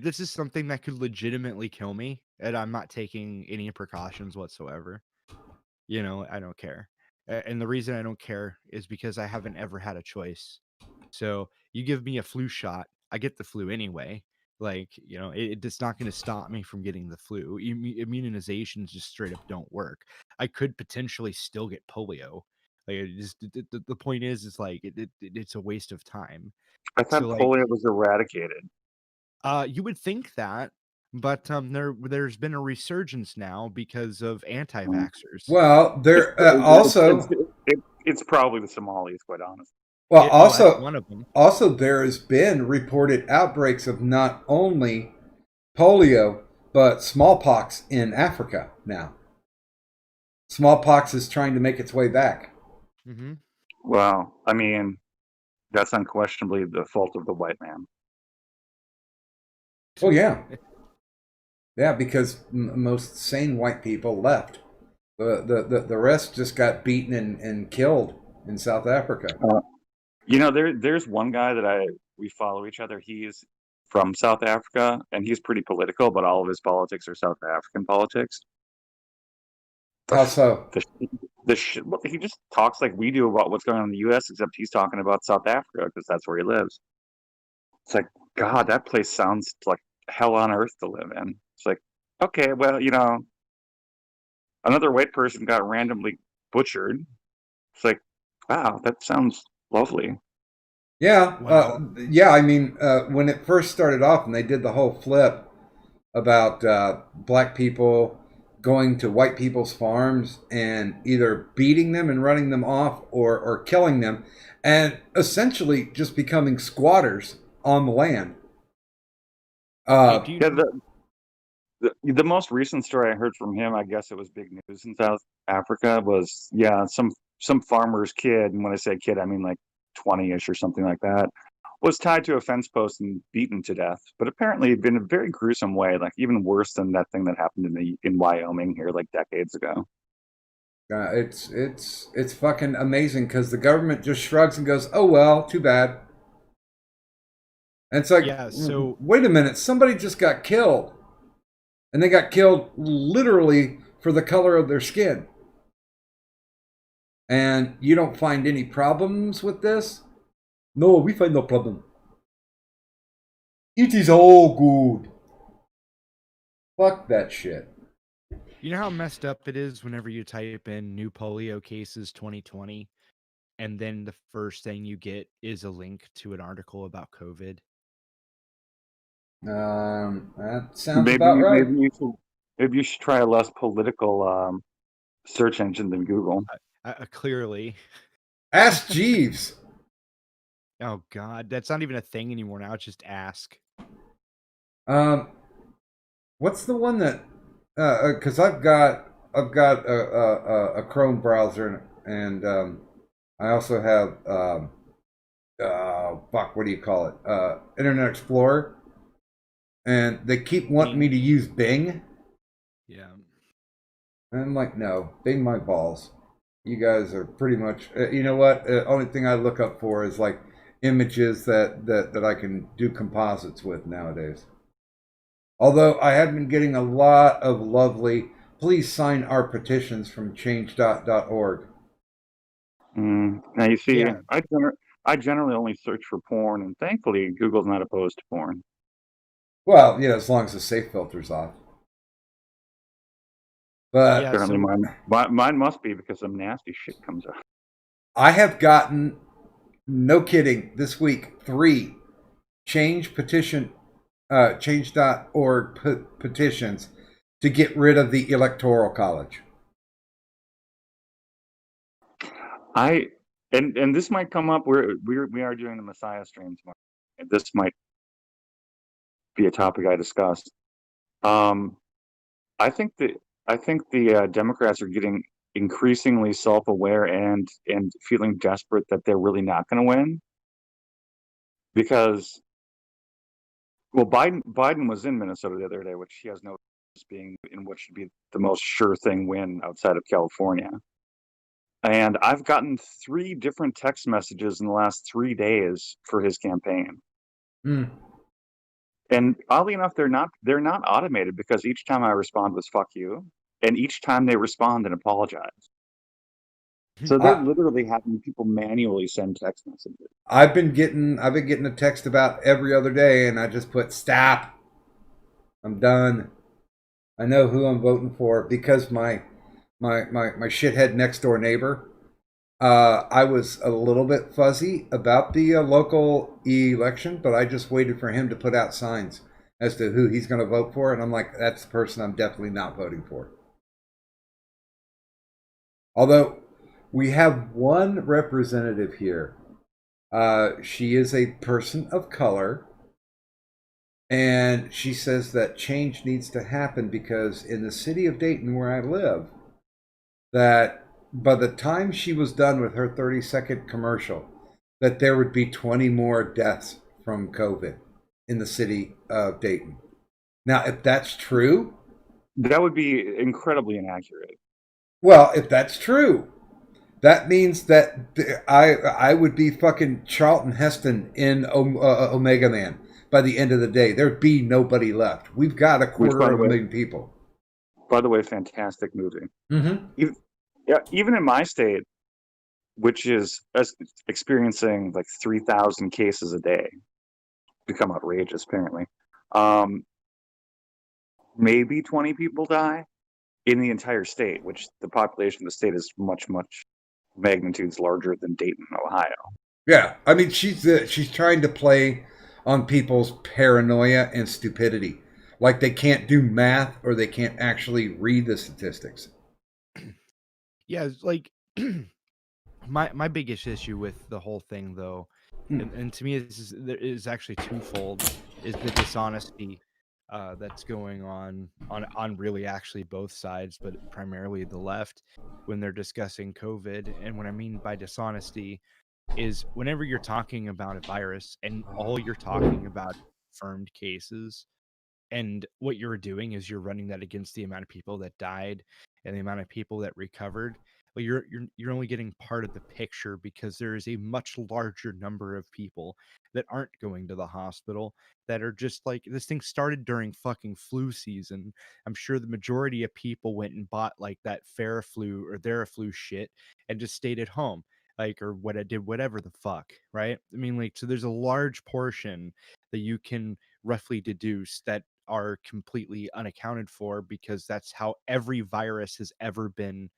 this is something that could legitimately kill me, and I'm not taking any precautions whatsoever. You know, I don't care. And the reason I don't care is because I haven't ever had a choice. So you give me a flu shot, I get the flu anyway. Like, you know, it's not going to stop me from getting the flu. Immunizations just straight up don't work. I could potentially still get polio. Like, the point is like it's a waste of time. I thought So like, polio was eradicated. you would think that, but there's been a resurgence now because of anti-vaxxers. Well, there It's probably the Somalis, quite honestly. well Well, that's also one of them. also there has been reported outbreaks of not only polio but smallpox in Africa now. Smallpox is trying to make its way back. Hmm. Well, I mean, that's unquestionably the fault of the white man. Oh yeah, yeah, because most sane white people left. The rest just got beaten and killed in South Africa. You know, there's one guy that we follow each other. He's from South Africa, and he's pretty political, but all of his politics are South African politics. How so? Well, he just talks like we do about what's going on in the U.S., except he's talking about South Africa because that's where he lives. It's like, God, that place sounds like hell on earth to live in. It's like, okay, well, you know, another white person got randomly butchered. It's like, wow, that sounds lovely. Yeah, Wow. yeah. I mean, when it first started off, and they did the whole flip about black people going to white people's farms and either beating them and running them off, or killing them, and essentially just becoming squatters on the land. Hey, do you Yeah, know- the most recent story I heard from him, I guess it was big news in South Africa, was some farmer's kid, and when I say kid, I mean like 20-ish or something like that, was tied to a fence post and beaten to death. But apparently, in a very gruesome way, like even worse than that thing that happened in Wyoming here like decades ago. It's fucking amazing because the government just shrugs and goes, "Oh well, too bad." And it's like, Yeah, so- wait a minute, somebody just got killed, and they got killed literally for the color of their skin. And you don't find any problems with this? No, we find no problem. It is all good. Fuck that shit. You know how messed up it is whenever you type in new polio cases 2020, and then the first thing you get is a link to an article about COVID. That sounds about right. Maybe you should try a less political search engine than Google. Clearly. Ask Jeeves. Oh God, that's not even a thing anymore now. It's just ask. What's the one that? Because I've got a Chrome browser, and I also have fuck, what do you call it? Internet Explorer, and they keep wanting me to use Bing. Yeah. And I'm like, no, Bing my balls. You guys are pretty much. You know what? Only thing I look up for is like images that I can do composites with nowadays. Although I have been getting a lot of lovely, please sign our petitions from change.org. Now you see, Yeah. I generally only search for porn, and thankfully Google's not opposed to porn. Well, as long as the safe filter's off. But Yeah, Apparently so mine must be because some nasty shit comes up. I have gotten, no kidding, this week 3 change.org petitions to get rid of the Electoral College. And this might come up. We are doing the Messiah stream tomorrow. And this might be a topic I discuss. I think the Democrats are getting increasingly self-aware and feeling desperate that they're really not going to win, because, well, Biden was in Minnesota the other day, which he has no business being in, what should be the most sure thing win outside of California. And I've gotten 3 different text messages in the last 3 days for his campaign. And oddly enough, they're not automated, because each time I respond with "fuck you," and each time they respond and apologize. So they're literally having people manually send text messages. I've been getting a text about every other day, and I just put stop. I'm done. I know who I'm voting for, because my shithead next door neighbor. I was a little bit fuzzy about the local election, but I just waited for him to put out signs as to who he's going to vote for, and I'm like, that's the person I'm definitely not voting for. Although we have one representative here. She is a person of color, and she says that change needs to happen because in the city of Dayton, where I live, that by the time she was done with her 30-second commercial, that there would be 20 more deaths from COVID in the city of Dayton. Now, if that's true, that would be incredibly inaccurate. Well, if that's true, that means that I would be fucking Charlton Heston in Omega Man by the end of the day. There'd be nobody left. We've got a quarter of a million people. By the way, fantastic movie. Mm-hmm. Even in my state, which is experiencing like 3,000 cases a day, become outrageous apparently. Maybe 20 people die in the entire state, which the population of the state is much magnitudes larger than Dayton, Ohio. Yeah, I mean she's trying to play on people's paranoia and stupidity, like they can't do math or they can't actually read the statistics. Yeah, it's like my biggest issue with the whole thing, though, and to me is actually twofold: is the dishonesty that's going on really actually both sides, but primarily the left when they're discussing COVID. And what I mean by dishonesty is whenever you're talking about a virus and all you're talking about confirmed cases, and what you're doing is you're running that against the amount of people that died and the amount of people that recovered. Well, you're only getting part of the picture, because there is a much larger number of people that aren't going to the hospital, that are just like, this thing started during fucking flu season. I'm sure the majority of people went and bought like that Theraflu or Theraflu shit and just stayed at home, like, or whatever the fuck, right? I mean, like, so there's a large portion that you can roughly deduce that are completely unaccounted for, because that's how every virus has ever been,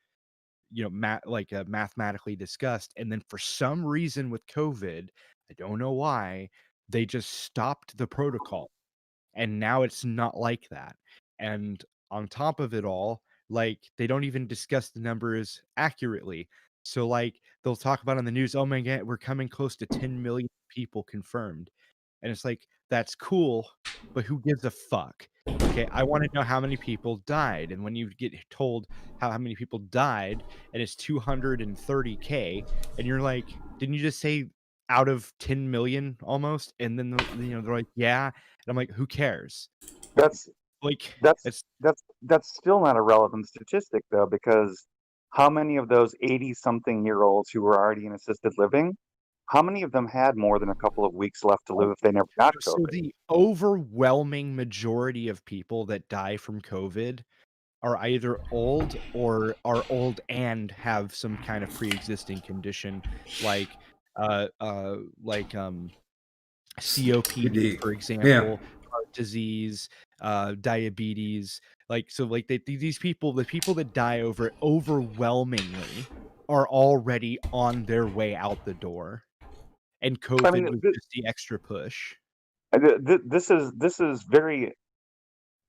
mathematically discussed. And then for some reason with COVID, I don't know why, they just stopped the protocol, and now it's not like that. And on top of it all, like, they don't even discuss the numbers accurately. So like, they'll talk about on the news, oh my god, we're coming close to 10 million people confirmed. And it's like, that's cool, but who gives a fuck? Okay, I want to know how many people died. And when you get told how many people died, and it's 230K, and you're like, didn't you just say out of 10 million almost? And then they're like, yeah. And I'm like, who cares? That's like that's still not a relevant statistic, though, because how many of those 80-something-year-olds who were already in assisted living, how many of them had more than a couple of weeks left to live if they never got So COVID? the overwhelming majority of people that die from COVID are either old or are old and have some kind of pre-existing condition like like COPD, PD. for Yeah. example, heart disease, diabetes. Like so, like these people, the people that die over it overwhelmingly are already on their way out the door, and I mean, COVID was just the extra push. this is very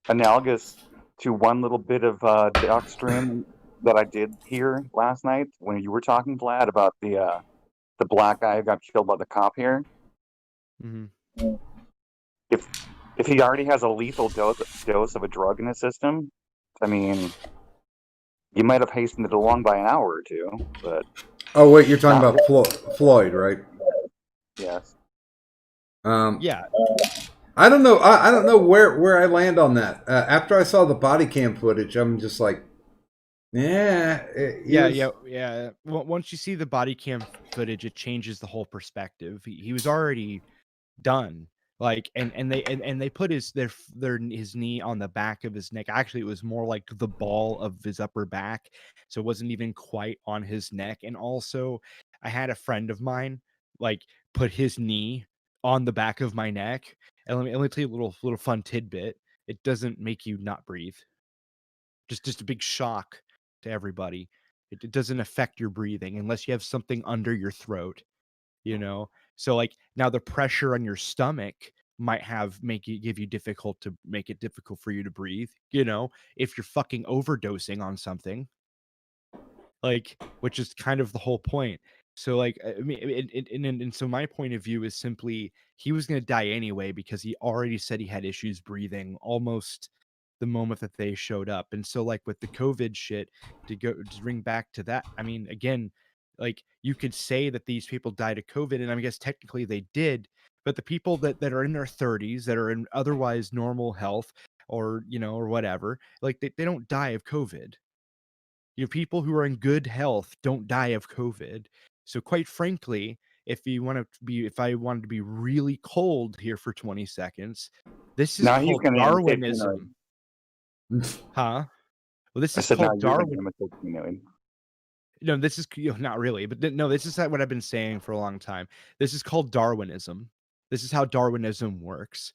analogous to one little bit of doc stream that I did hear last night when you were talking, Vlad, about the black guy who got killed by the cop here. Mhm. If he already has a lethal dose of a drug in his system, I mean, you might have hastened it along by an hour or two, but Oh wait, you're talking not about Floyd, right? yes. Yeah, I don't know. I don't know where I land on that. After I saw the body cam footage, I'm just like, yeah, yeah. Once you see the body cam footage, it changes the whole perspective. He was already done. Like, and they put his knee on the back of his neck. Actually, it was more like the ball of his upper back, so it wasn't even quite on his neck. And also, I had a friend of mine like put his knee on the back of my neck. And let me tell you a little fun tidbit. It doesn't make you not breathe. Just a big shock to everybody. It doesn't affect your breathing unless you have something under your throat, you know. So like now the pressure on your stomach might give you difficult to make it difficult for you to breathe, you know, if you're fucking overdosing on something, like, which is kind of the whole point. So like I mean and so my point of view is simply he was going to die anyway because he already said he had issues breathing almost the moment that they showed up. And so like with the COVID shit, to bring back to that, I mean, again, like you could say that these people died of COVID, and I guess technically they did, but the people that are in their 30s that are in otherwise normal health or you know or whatever, like they don't die of COVID. You know, people who are in good health don't die of COVID. So quite frankly, if I wanted to be really cold here for 20 seconds, this is Now you called can imitate Darwinism. Huh? Well, this I is said now called you can Darwin. imitate Canoeing. No, this is not really, but no, this is what I've been saying for a long time. This is called Darwinism. This is how Darwinism works.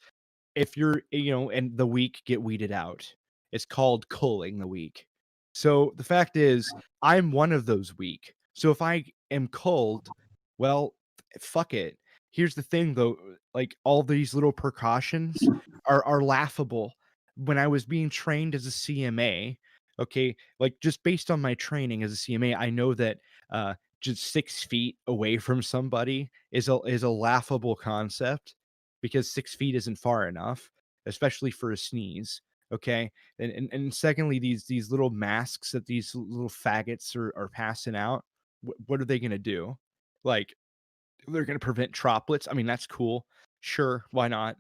If you're, you know, and the weak get weeded out. It's called culling the weak. So the fact is, I'm one of those weak. So if I am culled, well, fuck it. Here's the thing though, like all these little precautions are laughable. When I was being trained as a CMA, okay, like just based on my training as a CMA, I know that just 6 feet away from somebody is a laughable concept because 6 feet isn't far enough, especially for a sneeze. Okay. And secondly, these little masks that these little faggots are passing out, what are they gonna do? Like they're gonna prevent droplets. I mean, that's cool. Sure, why not?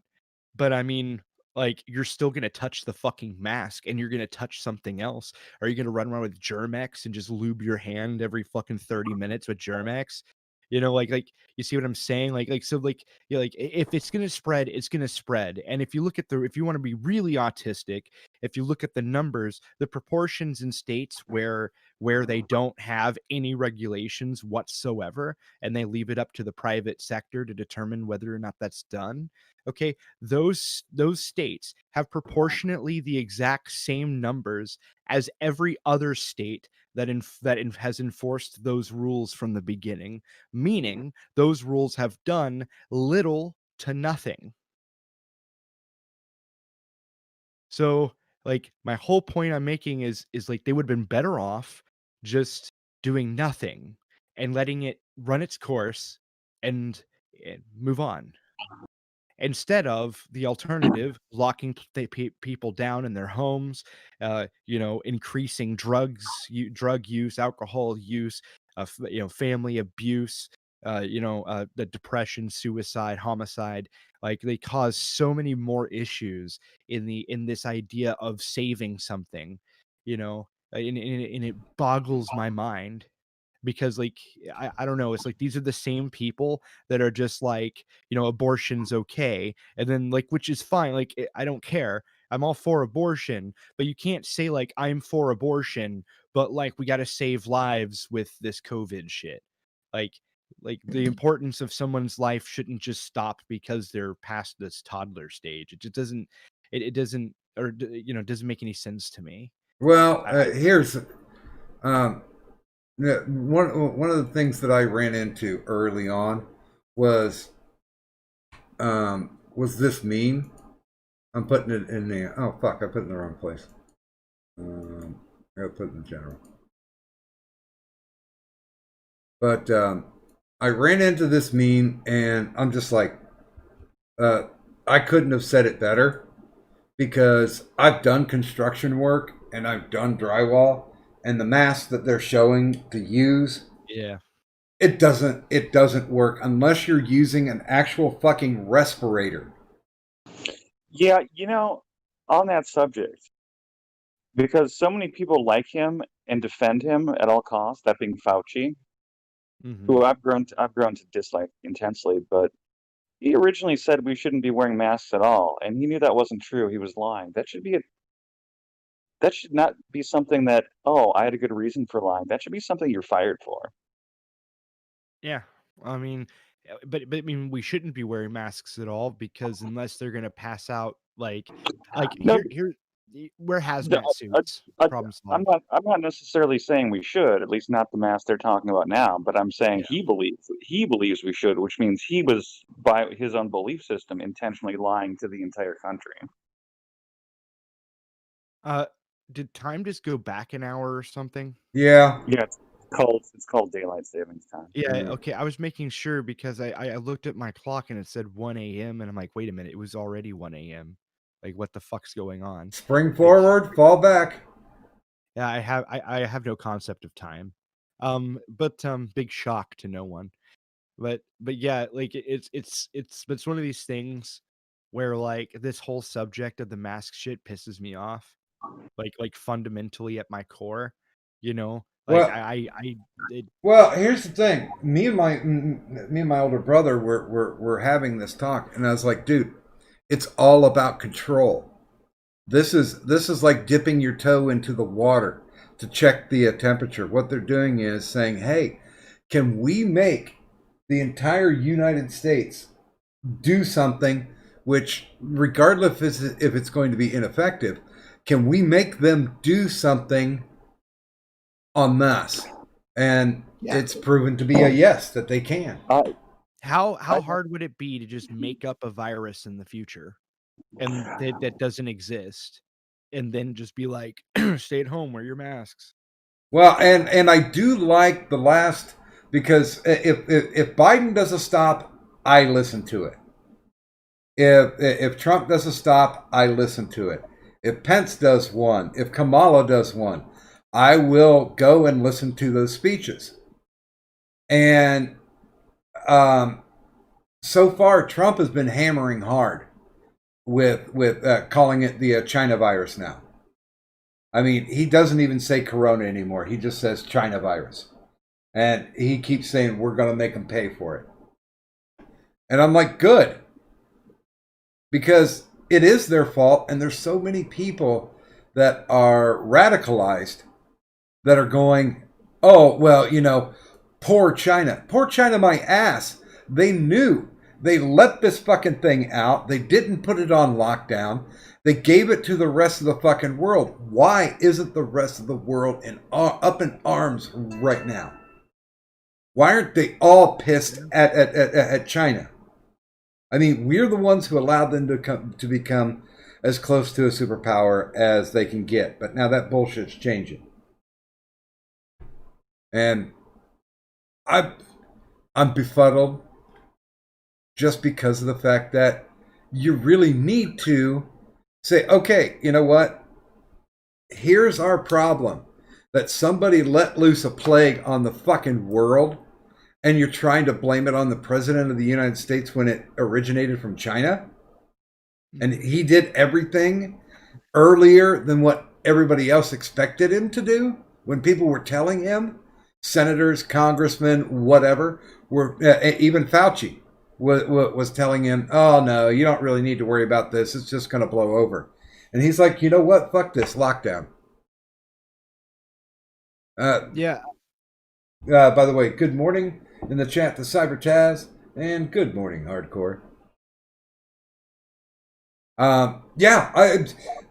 But I mean, like, you're still gonna touch the fucking mask and you're gonna touch something else. Are you gonna run around with Germex and just lube your hand every fucking 30 minutes with Germex? You know, like you see what I'm saying? Like so like yeah, like if it's gonna spread, it's gonna spread. And if you look at if you want to be really autistic, if you look at the numbers, the proportions in states where they don't have any regulations whatsoever and they leave it up to the private sector to determine whether or not that's done. Okay, those states have proportionately the exact same numbers as every other state has enforced those rules from the beginning, meaning those rules have done little to nothing. So like my whole point I'm making is like they would have been better off just doing nothing and letting it run its course and move on, instead of the alternative, locking people down in their homes, you know, increasing drug use, alcohol use, you know, family abuse, you know, the depression, suicide, homicide. Like they cause so many more issues in this idea of saving something, you know. and it boggles my mind because like I don't know, it's like these are the same people that are just like, abortion's okay, and then like, which is fine, like I don't care, I'm all for abortion, but you can't say like I'm for abortion but like we got to save lives with this COVID shit. like the importance of someone's life shouldn't just stop because they're past this toddler stage. It just doesn't, it doesn't, or doesn't make any sense to me. Well, here's one of the things that I ran into early on was this meme. I'm putting it in the I put it in the wrong place. I gotta put it in general. But I ran into this meme and I'm just like, I couldn't have said it better, because I've done construction work and I've done drywall, and the mask that they're showing to use, it doesn't work unless you're using an actual fucking respirator. Yeah, on that subject, because so many people like him and defend him at all costs, that being Fauci, who I've grown to dislike intensely, but he originally said we shouldn't be wearing masks at all, and he knew that wasn't true. He was lying. That should not be something that, I had a good reason for lying. That should be something you're fired for. Yeah, I mean, but I mean, we shouldn't be wearing masks at all, because unless they're gonna pass out, No, here, wear hazmat suits. Problem I'm solved. not necessarily saying we should, at least not the mask they're talking about now, but I'm saying he believes we should, which means he was, by his own belief system, intentionally lying to the entire country. Did time just go back an hour or something? Yeah. Yeah, it's called daylight savings time. Yeah, okay. I was making sure because I looked at my clock and it said 1 a.m. and I'm like, wait a minute, it was already 1 a.m. Like, what the fuck's going on? Spring forward, fall back. Yeah, I have no concept of time. But big shock to no one. But yeah, like it's one of these things where like this whole subject of the mask shit pisses me off. Like fundamentally at my core, Like Well, well, here's the thing. Me and my older brother were having this talk, and I was like, dude, it's all about control. This is like dipping your toe into the water to check the temperature. What they're doing is saying, hey, can we make the entire United States do something which, regardless if it's going to be ineffective, can we make them do something en masse? And it's proven to be a yes, that they can. How hard would it be to just make up a virus in the future, and that doesn't exist, and then just be like, stay at home, wear your masks? Well, and I do like the last, because if Biden does a stop, I listen to it. If Trump does a stop, I listen to it. If Pence does one, if Kamala does one, I will go and listen to those speeches. And so far, Trump has been hammering hard with calling it the China virus now. I mean, he doesn't even say corona anymore. He just says China virus. And he keeps saying, we're going to make them pay for it. And I'm like, good. Because it is their fault, and there's so many people that are radicalized that are going, oh, well, poor China. Poor China, my ass. They knew. They let this fucking thing out. They didn't put it on lockdown. They gave it to the rest of the fucking world. Why isn't the rest of the world up in arms right now? Why aren't they all pissed at China? I mean, we're the ones who allowed them to become as close to a superpower as they can get. But now that bullshit's changing. And I'm befuddled just because of the fact that you really need to say, okay, you know what? Here's our problem. That somebody let loose a plague on the fucking world, and you're trying to blame it on the president of the United States when it originated from China. And he did everything earlier than what everybody else expected him to do when people were telling him, senators, congressmen, whatever, were even Fauci was telling him, oh, no, you don't really need to worry about this. It's just going to blow over. And he's like, you know what? Fuck this lockdown. Yeah. By the way, good morning in the chat to Cyber Taz, and good morning, Hardcore.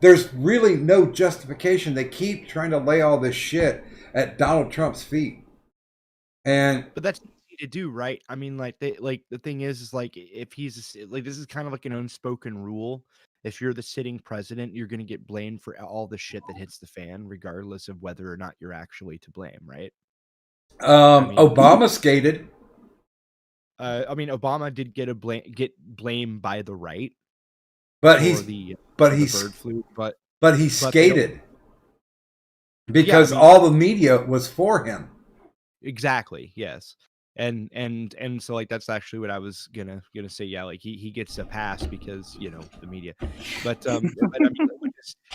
There's really no justification. They keep trying to lay all this shit at Donald Trump's feet. But that's easy to do, right? I mean, like the thing is like if he's like, this is kind of like an unspoken rule. If you're the sitting president, you're going to get blamed for all the shit that hits the fan, regardless of whether or not you're actually to blame, right? Obama skated. I mean, Obama did get blame by the right, but for he's the bird flu, but he but skated because I mean, all the media was for him. Exactly. Yes. And so like that's actually what I was gonna say. Yeah, like he gets a pass because the media, but I mean,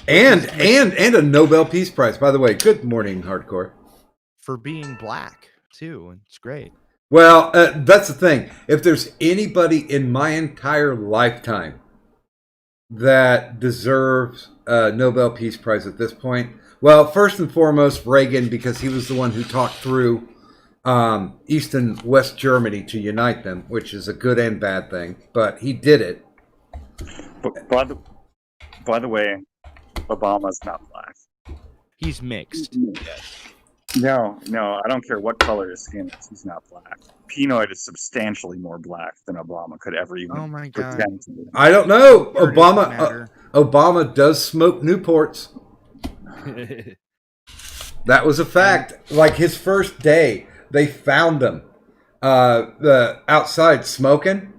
and a Nobel Peace Prize, by the way. Good morning, Hardcore. For being black too, it's great. Well, that's the thing. If there's anybody in my entire lifetime that deserves a Nobel Peace Prize at this point, well, first and foremost, Reagan, because he was the one who talked through East and West Germany to unite them, which is a good and bad thing, but he did it. But by the way, Obama's not black. He's mixed. Yes. No, I don't care what color his skin is. He's not black. Pinoid is substantially more black than Obama could ever even pretend to be. I don't know. Obama does smoke Newports. That was a fact. Like his first day, they found him outside smoking,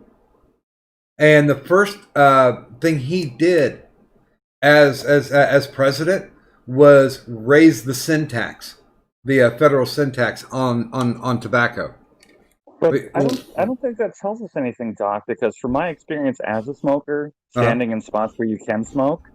and the first thing he did as president was raise the sin tax, the federal sin tax on tobacco. But I don't think that tells us anything, Doc, because from my experience as a smoker, standing in spots where you can smoke,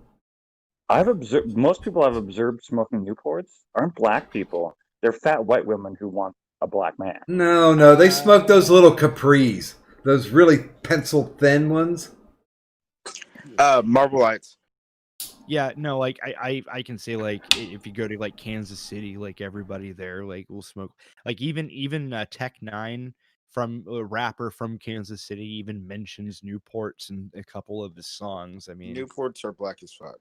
most people I've observed smoking Newports aren't black people. They're fat white women who want a black man. No, they smoke those little Capris, those really pencil thin ones. Marble Lights. Yeah, no, like I can say, like, if you go to like Kansas City, like everybody there like will smoke. Like even Tech Nine, from a rapper from Kansas City, even mentions Newports in a couple of his songs. I mean, Newports are black as fuck.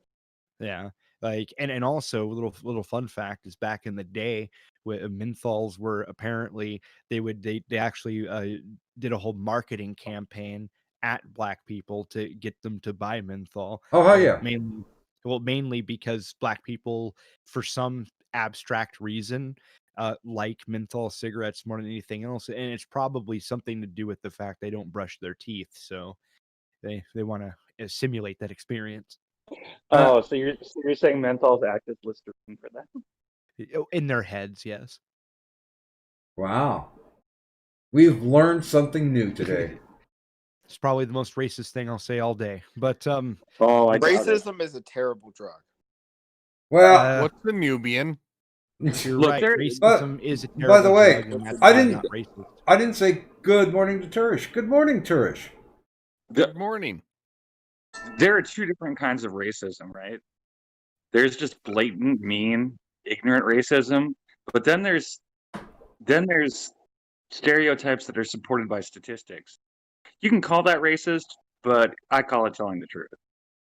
Yeah, like and also little fun fact is back in the day when menthols were apparently they actually did a whole marketing campaign at black people to get them to buy menthol. Oh yeah, mainly because black people, for some abstract reason, like menthol cigarettes more than anything else, and it's probably something to do with the fact they don't brush their teeth, so they want to simulate that experience. So you're saying menthols act as Listerine for them? In their heads, yes. Wow, we've learned something new today. It's probably the most racist thing I'll say all day, but racism is a terrible drug. Well, what's the Nubian? You're right. Racism is a terrible by the way, drug, and I didn't say good morning to Turish. Good morning, Turish. Good morning. There are two different kinds of racism, right? There's just blatant, mean, ignorant racism, but then there's stereotypes that are supported by statistics. You can call that racist, but I call it telling the truth.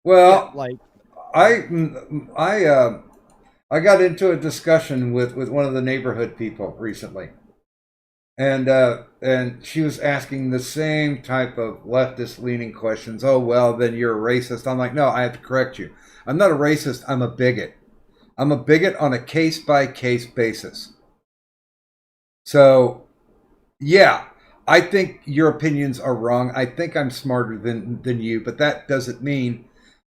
Well, yeah, like I got into a discussion with one of the neighborhood people recently, and she was asking the same type of leftist leaning questions. Oh well, then you're a racist. I'm like, no, I have to correct you. I'm not a racist. I'm a bigot. I'm a bigot on a case by case basis. So, yeah. I think your opinions are wrong. I think I'm smarter than you, but that doesn't mean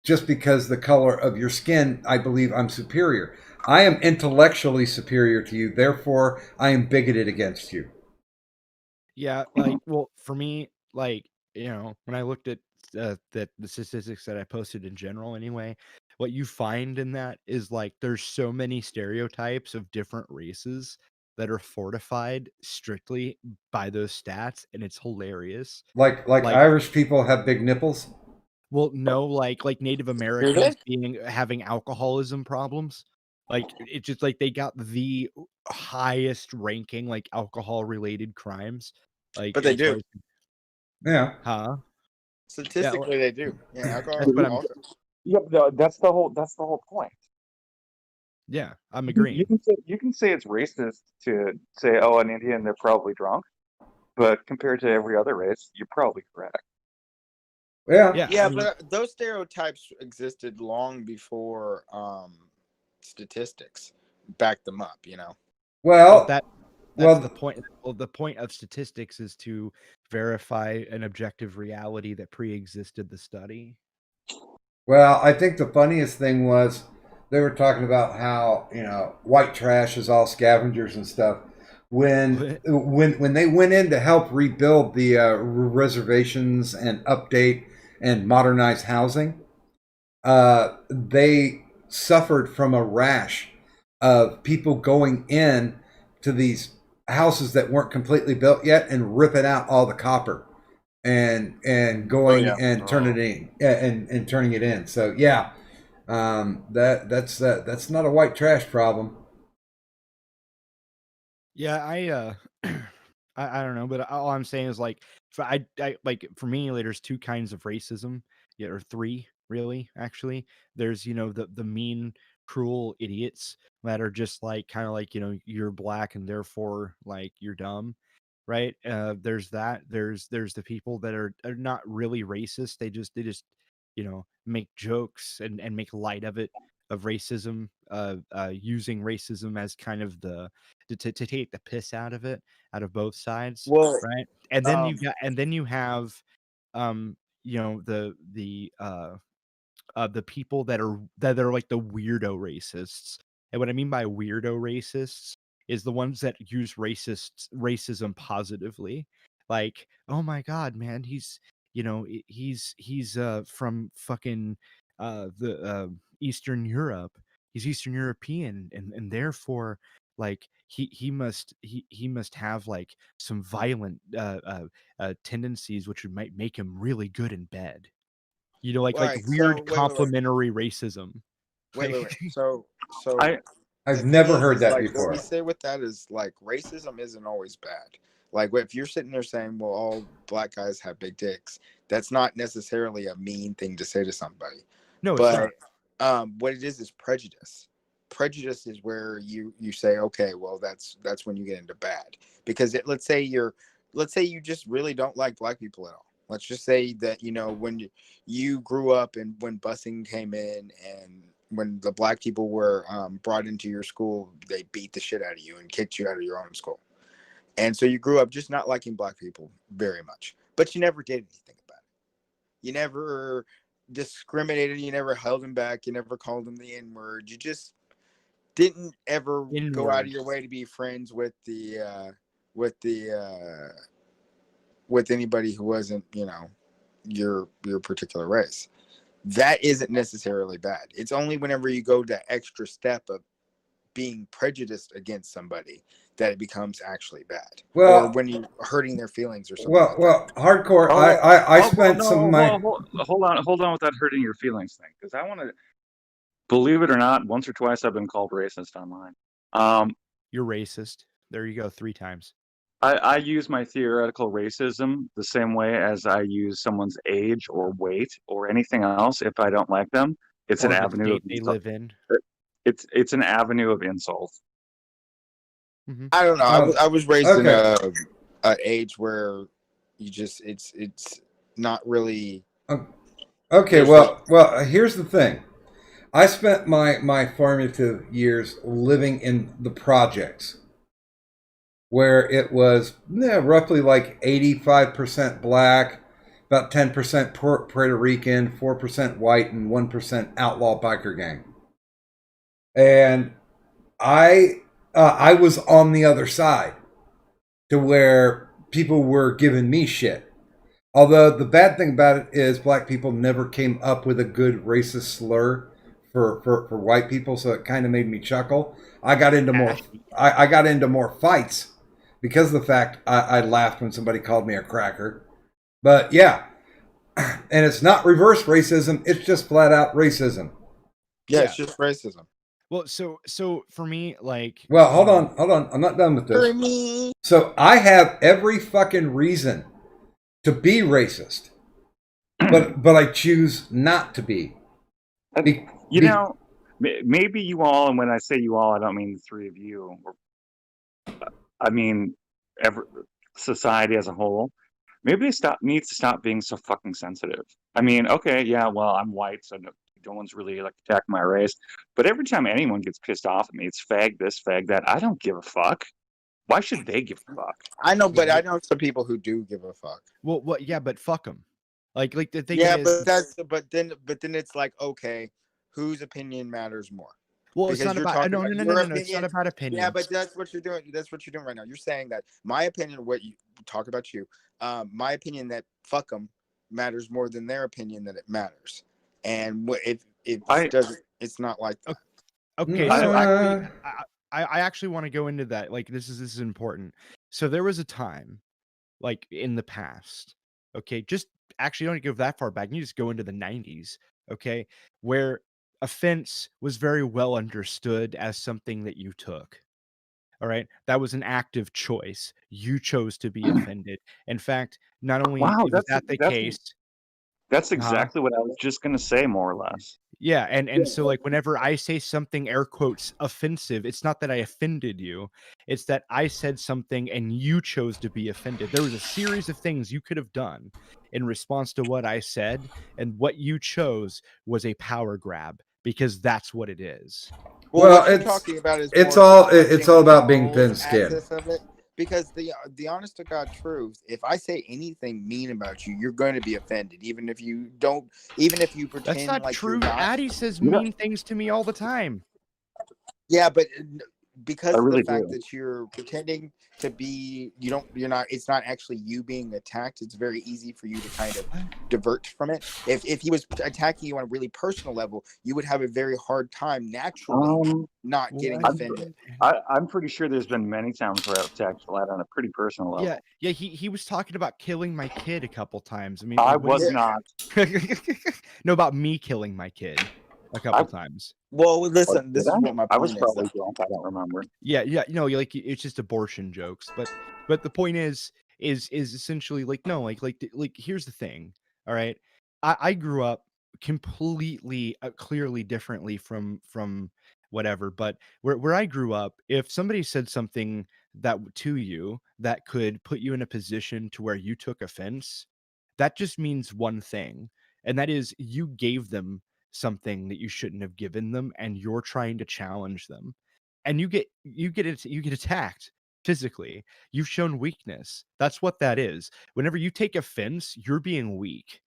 just because the color of your skin, I believe I'm superior. I am intellectually superior to you. Therefore, I am bigoted against you. Yeah, like, well, for me, like, when I looked at the statistics that I posted in general anyway, what you find in that is like there's so many stereotypes of different races that are fortified strictly by those stats, and it's hilarious. Like Like, Irish people have big nipples. well, no, like Native Americans having alcoholism problems. Like it's just like they got the highest ranking like alcohol related crimes. Like, But they as far do. as- Yeah. huh? Statistically, they do. Yeah, alcohol. That's what I'm- also. Yep, that's the whole point. Yeah, I'm You agreeing. can say it's racist to say, oh, an Indian, they're probably drunk, but compared to every other race, you're probably correct. Yeah. Yeah, but those stereotypes existed long before statistics backed them up. You know. Well, that's well, the point. Well, the point of statistics is to verify an objective reality that pre-existed the study. Well, I think the funniest thing was they were talking about how, white trash is all scavengers and stuff. When they went in to help rebuild the reservations and update and modernize housing, they suffered from a rash of people going in to these houses that weren't completely built yet and ripping out all the copper and going and turning it in and turning it in. So yeah, that's not a white trash problem. Yeah, I don't know, but all I'm saying is like, I like for me, like, there's two kinds of racism, yeah, or three really. Actually, there's the mean, cruel idiots that are just like kind of like you're black and therefore like you're dumb, right? There's that. There's the people that are not really racist. They just make jokes and make light of it, of racism, using racism as kind of to take the piss out of it, out of both sides, Well, right? And then you have the people that are like the weirdo racists. And what I mean by weirdo racists is the ones that use racism positively. Like, oh my god, man, he's from fucking the Eastern Europe. He's Eastern European, and therefore like he must have like some violent tendencies which might make him really good in bed. Like Right, weird wait. complimentary racism. Wait. So I've never heard that like, before. What we say with that is like racism isn't always bad. Like if you're sitting there saying, well, all black guys have big dicks, that's not necessarily a mean thing to say to somebody. No, but it's not. What it is prejudice. Prejudice is where you say, okay, well, that's when you get into bad. Because let's say you just really don't like black people at all. Let's just say that when you grew up and when busing came in and when the black people were brought into your school, they beat the shit out of you and kicked you out of your own school. And so you grew up just not liking black people very much, but you never did anything about it. You never discriminated. You never held them back. You never called them the N-word. You just didn't ever go out of your way to be friends with anybody who wasn't, your particular race. That isn't necessarily bad. It's only whenever you go to extra step of being prejudiced against somebody that it becomes actually bad. Well, or when you're hurting their feelings or something. Well, hardcore. I spent some of my. Hold on with that hurting your feelings thing, because I want to. Believe it or not, once or twice I've been called racist online. You're racist. There you go, 3 times. I use my theoretical racism the same way as I use someone's age or weight or anything else. If I don't like them, it's an avenue they live in. It's an avenue of insult. Mm-hmm. I don't know. I was raised in an age where you just it's not really. Okay, well, here's the thing. I spent my formative years living in the projects, where it was roughly like 85% black, about 10% Puerto Rican, 4% white, and 1% outlaw biker gang. And I was on the other side, to where people were giving me shit. Although the bad thing about it is black people never came up with a good racist slur for white people, so it kind of made me chuckle. I got into more. I got into more fights because of the fact I laughed when somebody called me a cracker. But yeah, and it's not reverse racism; it's just flat out racism. Yeah, it's just racism. Well, so for me, like, Well, hold on. I'm not done with For this. me. So I have every fucking reason to be racist, but I choose not to be. You know, maybe you all, and when I say you all, I don't mean the three of you. I mean, society as a whole. Maybe they needs to stop being so fucking sensitive. I mean, okay, yeah, well, I'm white, so no one's really like attacking my race. But every time anyone gets pissed off at me, it's fag this, fag that. I don't give a fuck. Why should they give a fuck? I know, but I know some people who do give a fuck. Well, yeah, but fuck them. Like the thing Yeah, is, but then it's like, okay, whose opinion matters more? well, it's Because not you're about talking no, your it's not about opinion. Yeah, but that's what you're doing. That's what you're doing right now. You're saying that my opinion, what you talk about you, my opinion that fuck them matters more than their opinion that it matters. And it's not like that. Okay, so I actually want to go into that. Like, this is important. So there was a time, like in the past, okay, just actually don't go that far back. You just go into the 90s, okay, where offense was very well understood as something that you took. All right, that was an active choice. You chose to be offended. In fact, not only Wow, was that the case. That's exactly what I was just gonna say, more or less. Yeah, and so like whenever I say something air quotes offensive, it's not that I offended you. It's that I said something and you chose to be offended. There was a series of things you could have done in response to what I said, and what you chose was a power grab because that's what it is. Well, what you're talking about is it's more all about being control thin-skinned. access of it. Because the honest to God truth, if I say anything mean about you, you're going to be offended, even if you pretend That's not like true. you're not. Addie says mean things to me all the time. Yeah, but because I of really the fact do. that you're pretending to be, you're not. It's not actually you being attacked. It's very easy for you to kind of divert from it. If he was attacking you on a really personal level, you would have a very hard time naturally not getting offended. I'm pretty sure there's been many times where I've attacked Vlad on a pretty personal level. Yeah. He was talking about killing my kid a couple times. I mean, I was not. No, about me killing my kid a couple times. Well, listen, this is what my point I was is. probably drunk. I don't remember. Yeah, like it's just abortion jokes, but the point is essentially like no, like here's the thing. All right, I grew up completely clearly differently from whatever, but where I grew up, if somebody said something that to you that could put you in a position to where you took offense, that just means one thing, and that is you gave them something that you shouldn't have given them, and you're trying to challenge them, and you get attacked physically. You've shown weakness. That's what that is. Whenever you take offense, you're being weak.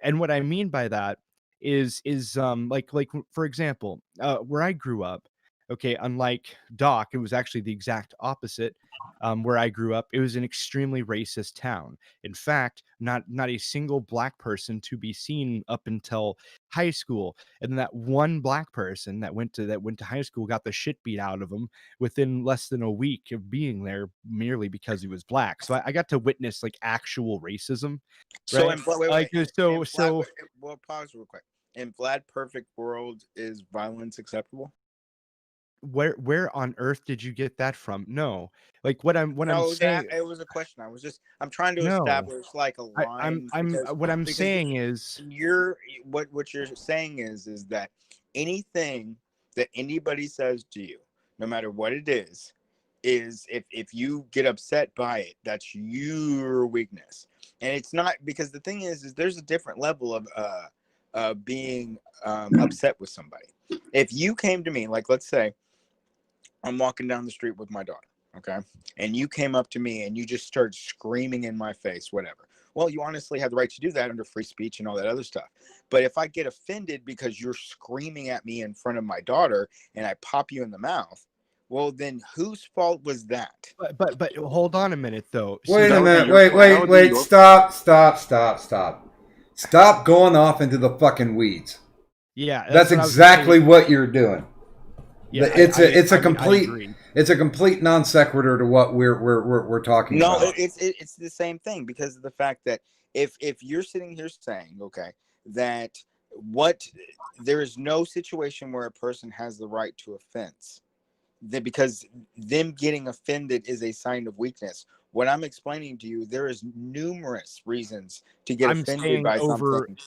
And what I mean by that is like for example, where I grew up, okay, unlike Doc, it was actually the exact opposite. Where I grew up, it was an extremely racist town. In fact, not a single black person to be seen up until high school. And that one black person that went to high school got the shit beat out of him within less than a week of being there, merely because he was black. So I got to witness like actual racism. So, Right? Well, pause real quick. In Vlad Perfect World, is violence acceptable? Where on earth did you get that from? No, like what I'm saying. It was a question. I'm trying to No. establish like a line. What I'm saying is what you're saying is that anything that anybody says to you, no matter what it is if you get upset by it, that's your weakness. And it's not, because the thing is there's a different level of being upset with somebody. If you came to me, like let's say I'm walking down the street with my daughter, okay, and you came up to me and you just started screaming in my face, whatever. Well, you honestly have the right to do that under free speech and all that other stuff. But if I get offended because you're screaming at me in front of my daughter and I pop you in the mouth, well, then whose fault was that? But hold on a minute though. Wait a minute. Wait. Stop. Stop going off into the fucking weeds. Yeah, That's what I was exactly saying. what you're doing. Yeah, It's a I complete agree. it's a complete non sequitur to what we're talking No, about. it's the same thing because of the fact that if you're sitting here saying, okay, that what there is no situation where a person has the right to offense, that because them getting offended is a sign of weakness. What I'm explaining to you, there is numerous reasons to get I'm offended saying by over. something.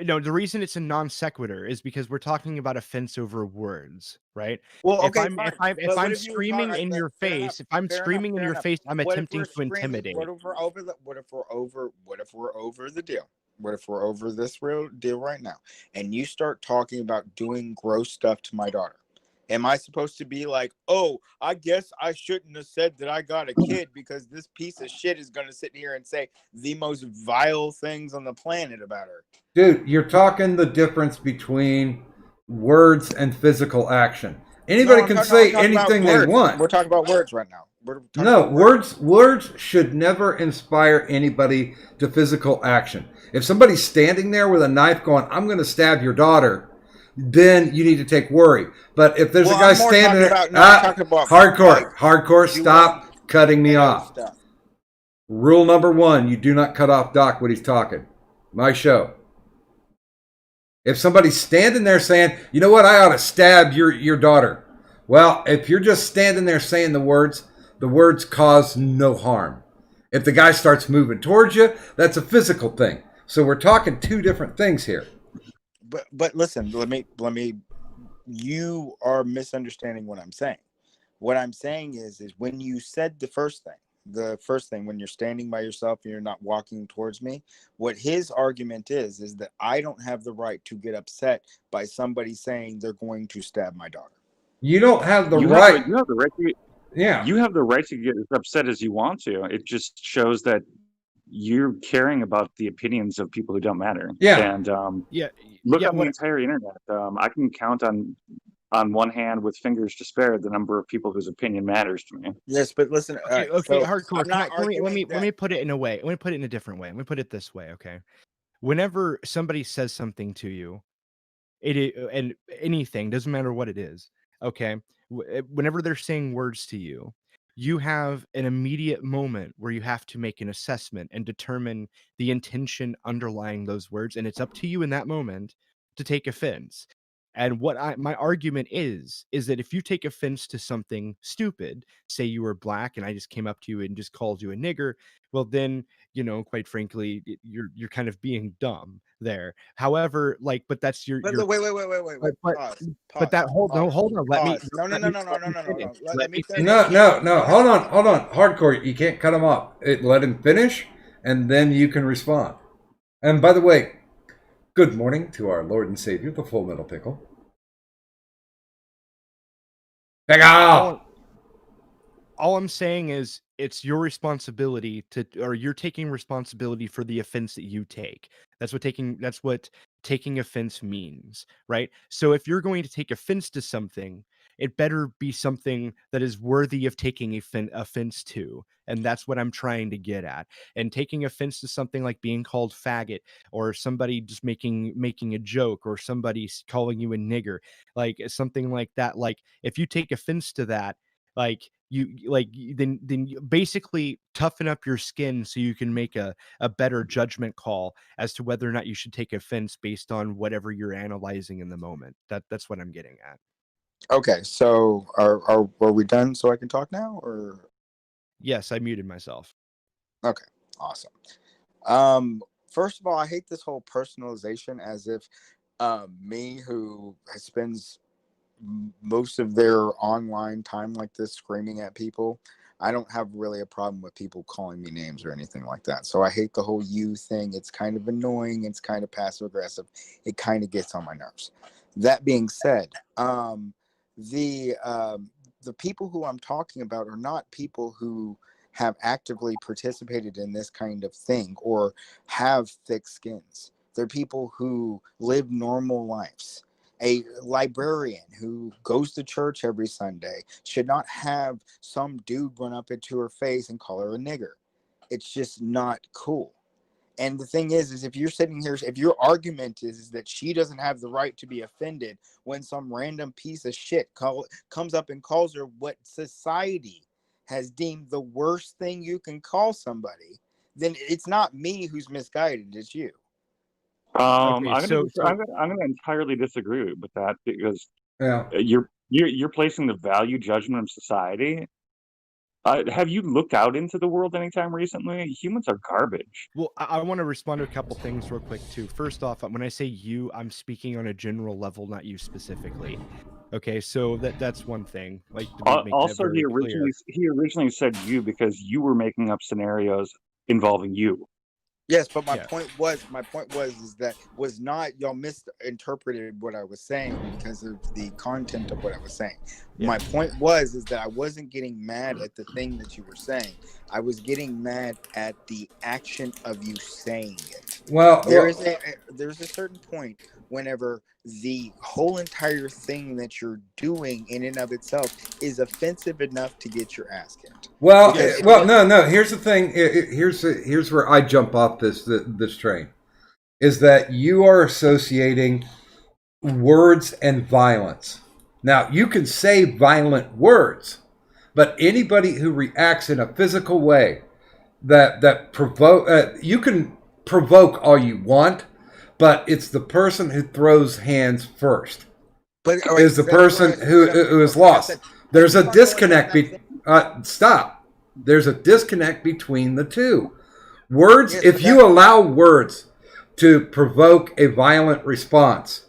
No, the reason it's a non sequitur is because we're talking about offense over words, right? Well, If okay, I'm fine. if But what I'm if you were talking? screaming in your Fair enough. face, if I'm Fair enough. screaming in Fair your enough. face, I'm What if we're attempting to screaming? intimidate. What if we're over? What if we're over the deal? What if we're over this real deal right now? And you start talking about doing gross stuff to my daughter. Am I supposed to be like, oh, I guess I shouldn't have said that I got a kid because this piece of shit is going to sit here and say the most vile things on the planet about her? Dude, you're talking the difference between words and physical action. No, Anybody I'm can talking. No, I'm say talking about anything they words. want. We're talking about words right now. We're talking No, about words. words should never inspire anybody to physical action. If somebody's standing there with a knife going, I'm going to stab your daughter, then you need to take worry. But if there's Well, a guy I'm more standing talking there, about. No, I'm talking about like hardcore, doing stop cutting me ghetto off. stuff. Rule number 1, you do not cut off Doc when he's talking. My show. If somebody's standing there saying, you know what, I ought to stab your daughter. Well, if you're just standing there saying the words cause no harm. If the guy starts moving towards you, that's a physical thing. So we're talking two different things here. But listen, let me. You are misunderstanding what I'm saying. What I'm saying is when you said the first thing when you're standing by yourself and you're not walking towards me, what his argument is that I don't have the right to get upset by somebody saying they're going to stab my daughter. You don't have the You right. have the right to. Yeah. You have the right to get as upset as you want to. It just shows that you're caring about the opinions of people who don't matter. Yeah. And Yeah, look yeah. on the entire internet. I can count on one hand with fingers to spare the number of people whose opinion matters to me. Yes, but listen. All Okay, right, okay, so hardcore. I'm Can not I? Let me arguing let that. me put it in a way. Let me put it in a different way. Let me put it this way. Okay, whenever somebody says something to you, and anything doesn't matter what it is. Okay, whenever they're saying words to you, you have an immediate moment where you have to make an assessment and determine the intention underlying those words, and it's up to you in that moment to take offense. And what my argument is that if you take offense to something stupid, say you were black and I just came up to you and just called you a nigger, well then, quite frankly, you're kind of being dumb there. However, like, but that's your But your wait. but Pause. but that hold on, let me Pause. No. let me finish. Let Let me me finish. finish. No. Hold on. Hardcore. You can't cut him off. Let him finish, and then you can respond. And by the way, good morning to our Lord and Savior, the Full Metal Pickle. Pickle! All I'm saying is it's your responsibility or you're taking responsibility for the offense that you take. That's what taking offense means, right? So if you're going to take offense to something, it better be something that is worthy of taking offense to. And that's what I'm trying to get at. And taking offense to something like being called faggot, or somebody just making a joke, or somebody calling you a nigger, like something like that. Like if you take offense to that, then you basically toughen up your skin so you can make a better judgment call as to whether or not you should take offense based on whatever you're analyzing in the moment. That's what I'm getting at. Okay, so are we done so I can talk now, or? Yes, I muted myself. Okay, awesome. First of all, I hate this whole personalization, as if me, who spends most of their online time like this screaming at people, I don't have really a problem with people calling me names or anything like that. So I hate the whole you thing. It's kind of annoying. It's kind of passive aggressive. It kind of gets on my nerves. That being said, the people who I'm talking about are not people who have actively participated in this kind of thing or have thick skins. They're people who live normal lives. A librarian who goes to church every Sunday should not have some dude run up into her face and call her a nigger. It's just not cool. And the thing is if you're sitting here, if your argument is that she doesn't have the right to be offended when some random piece of shit comes up and calls her what society has deemed the worst thing you can call somebody, then it's not me who's misguided, it's you. I'm gonna entirely disagree with that, because Yeah. you're placing the value judgment of society. Have you looked out into the world anytime recently? Humans are garbage. Well, I want to respond to a couple things real quick too. First off, when I say you, I'm speaking on a general level, not you specifically. Okay, so that's one thing. Like to make that Also, very clear. he originally said you because you were making up scenarios involving you. Yes, but my Yeah. point was is that was not, y'all misinterpreted what I was saying because of the content of what I was saying. Yeah. My point was is that I wasn't getting mad at the thing that you were saying. I was getting mad at the action of you saying it. Well, There's a certain point whenever the whole entire thing that you're doing in and of itself is offensive enough to get your ass kicked. Well, Because- no. Here's the thing. Here's where I jump off this train, is that you are associating words and violence. Now, you can say violent words, but anybody who reacts in a physical way that provoke, you can provoke all you want, but it's the person who throws hands first But is the person who is lost. There's a disconnect. Stop. There's a disconnect between the two. Words, Yes, if you allow words to provoke a violent response,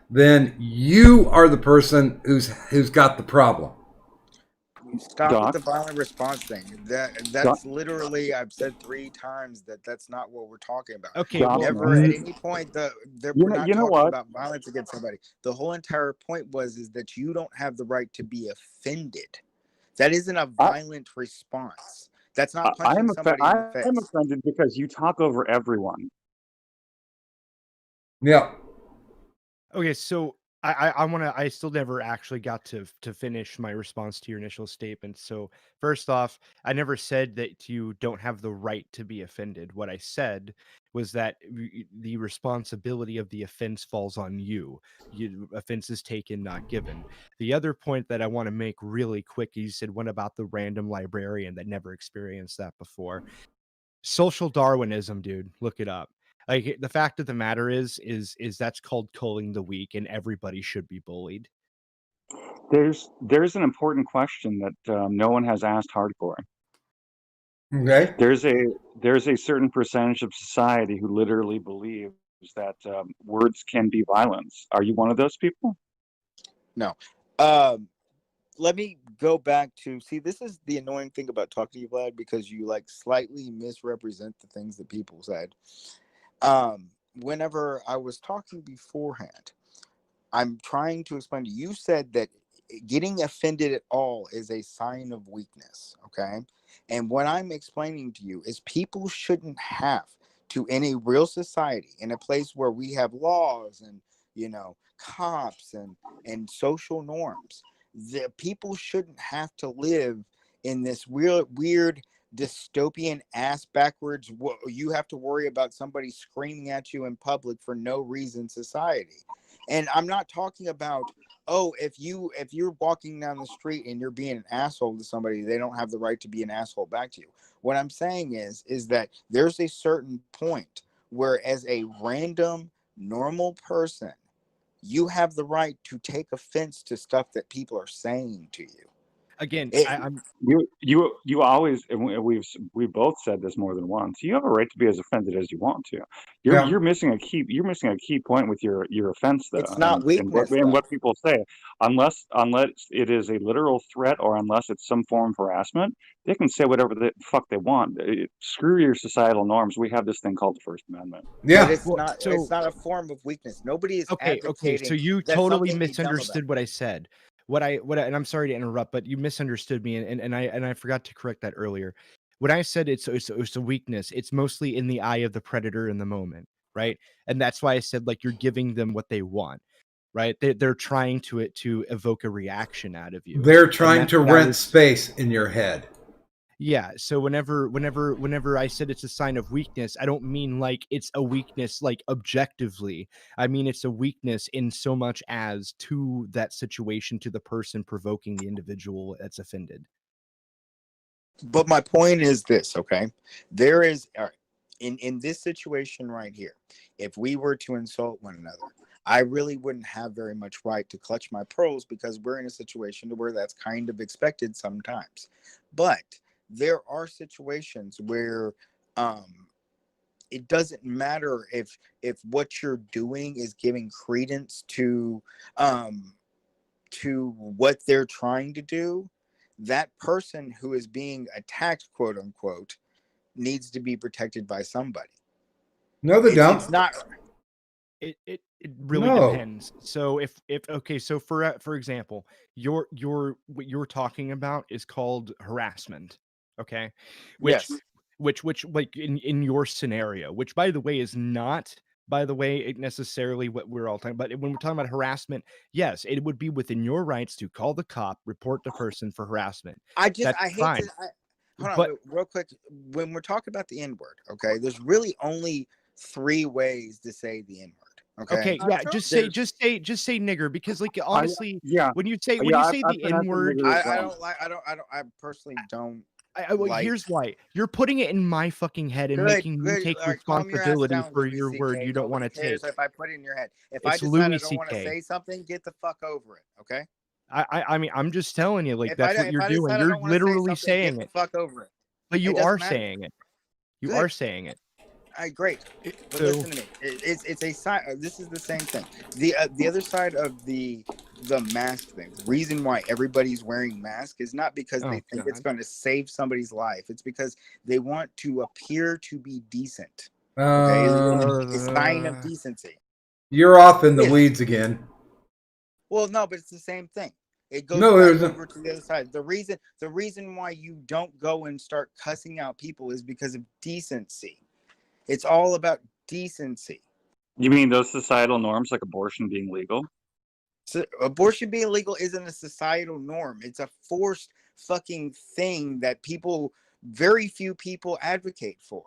then you are the person who's got the problem. Stop Doc? with the violent response thing. That's literally, I've said 3 times that's not what we're talking about. Okay, Doc, well, Never at any point we're not you know talking what? about violence against somebody. The whole entire point is that you don't have the right to be offended. That isn't a violent response. That's not punching somebody in the face. I'm offended because you talk over everyone. Yeah. okay, so I still never actually got to finish my response to your initial statement. So first off, I never said that you don't have the right to be offended. What I said was that the responsibility of the offense falls on you. Offense is taken, not given. The other point that I want to make really quick, you said one about the random librarian that never experienced that before. Social Darwinism, dude, look it up. Like the fact of the matter is that's called culling the weak, and everybody should be bullied. There's an important question that no one has asked hardcore. Okay. There's a certain percentage of society who literally believes that words can be violence. Are you one of those people? No. Let me go back to this is the annoying thing about talking to you, Vlad, because you like slightly misrepresent the things that people said. Whenever I was talking beforehand, I'm trying to explain to you, you said that getting offended at all is a sign of weakness. Okay. And what I'm explaining to you is people shouldn't have to, in a real society, in a place where we have laws and, cops and social norms, the people shouldn't have to live in this weird dystopian ass backwards, you have to worry about somebody screaming at you in public for no reason society. And I'm not talking about, if you're walking down the street and you're being an asshole to somebody, they don't have the right to be an asshole back to you. What I'm saying is that there's a certain point where, as a random normal person, you have the right to take offense to stuff that people are saying to you. Again, I'm You always, and we've both said this more than once. You have a right to be as offended as you want to. You're missing a key point with your offense, though. It's not weakness, and what people say, unless it is a literal threat or unless it's some form of harassment, they can say whatever the fuck they want. Screw your societal norms. We have this thing called the First Amendment. Yeah. But it's not a form of weakness. Nobody is advocating. So you that totally something be done about misunderstood what I said. What I and I'm sorry to interrupt, but you misunderstood me, and I forgot to correct that earlier. When I said it's a weakness, it's mostly in the eye of the predator in the moment, right? And that's why I said, like, you're giving them what they want, right? They're trying to evoke a reaction out of you. They're trying to rent space in your head. Yeah, so whenever I said it's a sign of weakness, I don't mean like it's a weakness like objectively. I mean it's a weakness in so much as to that situation, to the person provoking the individual that's offended. But my point is this, okay? There is all right, in this situation right here, if we were to insult one another, I really wouldn't have very much right to clutch my pearls because we're in a situation where that's kind of expected sometimes. But there are situations where it doesn't matter if what you're doing is giving credence to what they're trying to do. That person who is being attacked, quote unquote, needs to be protected by somebody. No, they don't. It's not. It really No. depends. So if okay, so for example, what you're talking about is called harassment, okay? Which Yes. which like in your scenario, which by the way is not necessarily what we're all talking about. When we're talking about harassment, yes, it would be within your rights to call the cop, report the person for harassment. I That's hate fine. to. Hold on, But real quick. When we're talking about the N word, okay, there's really only 3 ways to say the N word. Okay. okay, yeah, There's- just say nigger, because like honestly, Yeah. when you say Yeah, the I've N word, nigger as I well. don't like. I personally don't. well, like- here's why. You're putting it in my fucking head and Good, making me good. take All right, calm your ass responsibility down, for Louis your word CK. you don't want to Nobody cares take. if I put it in your head. If It's I decide Louis I don't want to CK. say something, get the fuck over it. Okay. I mean, I'm just telling you, like If that's I, what if you're I doing. decide I You're don't want to say literally something, saying get it, the fuck over it. but you It doesn't are matter. saying it. You Good. are saying it. All right, great. But So listen to me. It's a side. This is the same thing. The other side of the mask thing. The reason why everybody's wearing masks is not because they think it's going to save somebody's life. It's because they want to appear to be decent. Okay, it's a sign of decency. You're off in the Yes. weeds again. Well, no, but it's the same thing. It goes No, back there's over to the other side. The reason why you don't go and start cussing out people is because of decency. It's all about decency. You mean those societal norms like abortion being legal? So abortion being legal isn't a societal norm. It's a forced fucking thing that very few people advocate for.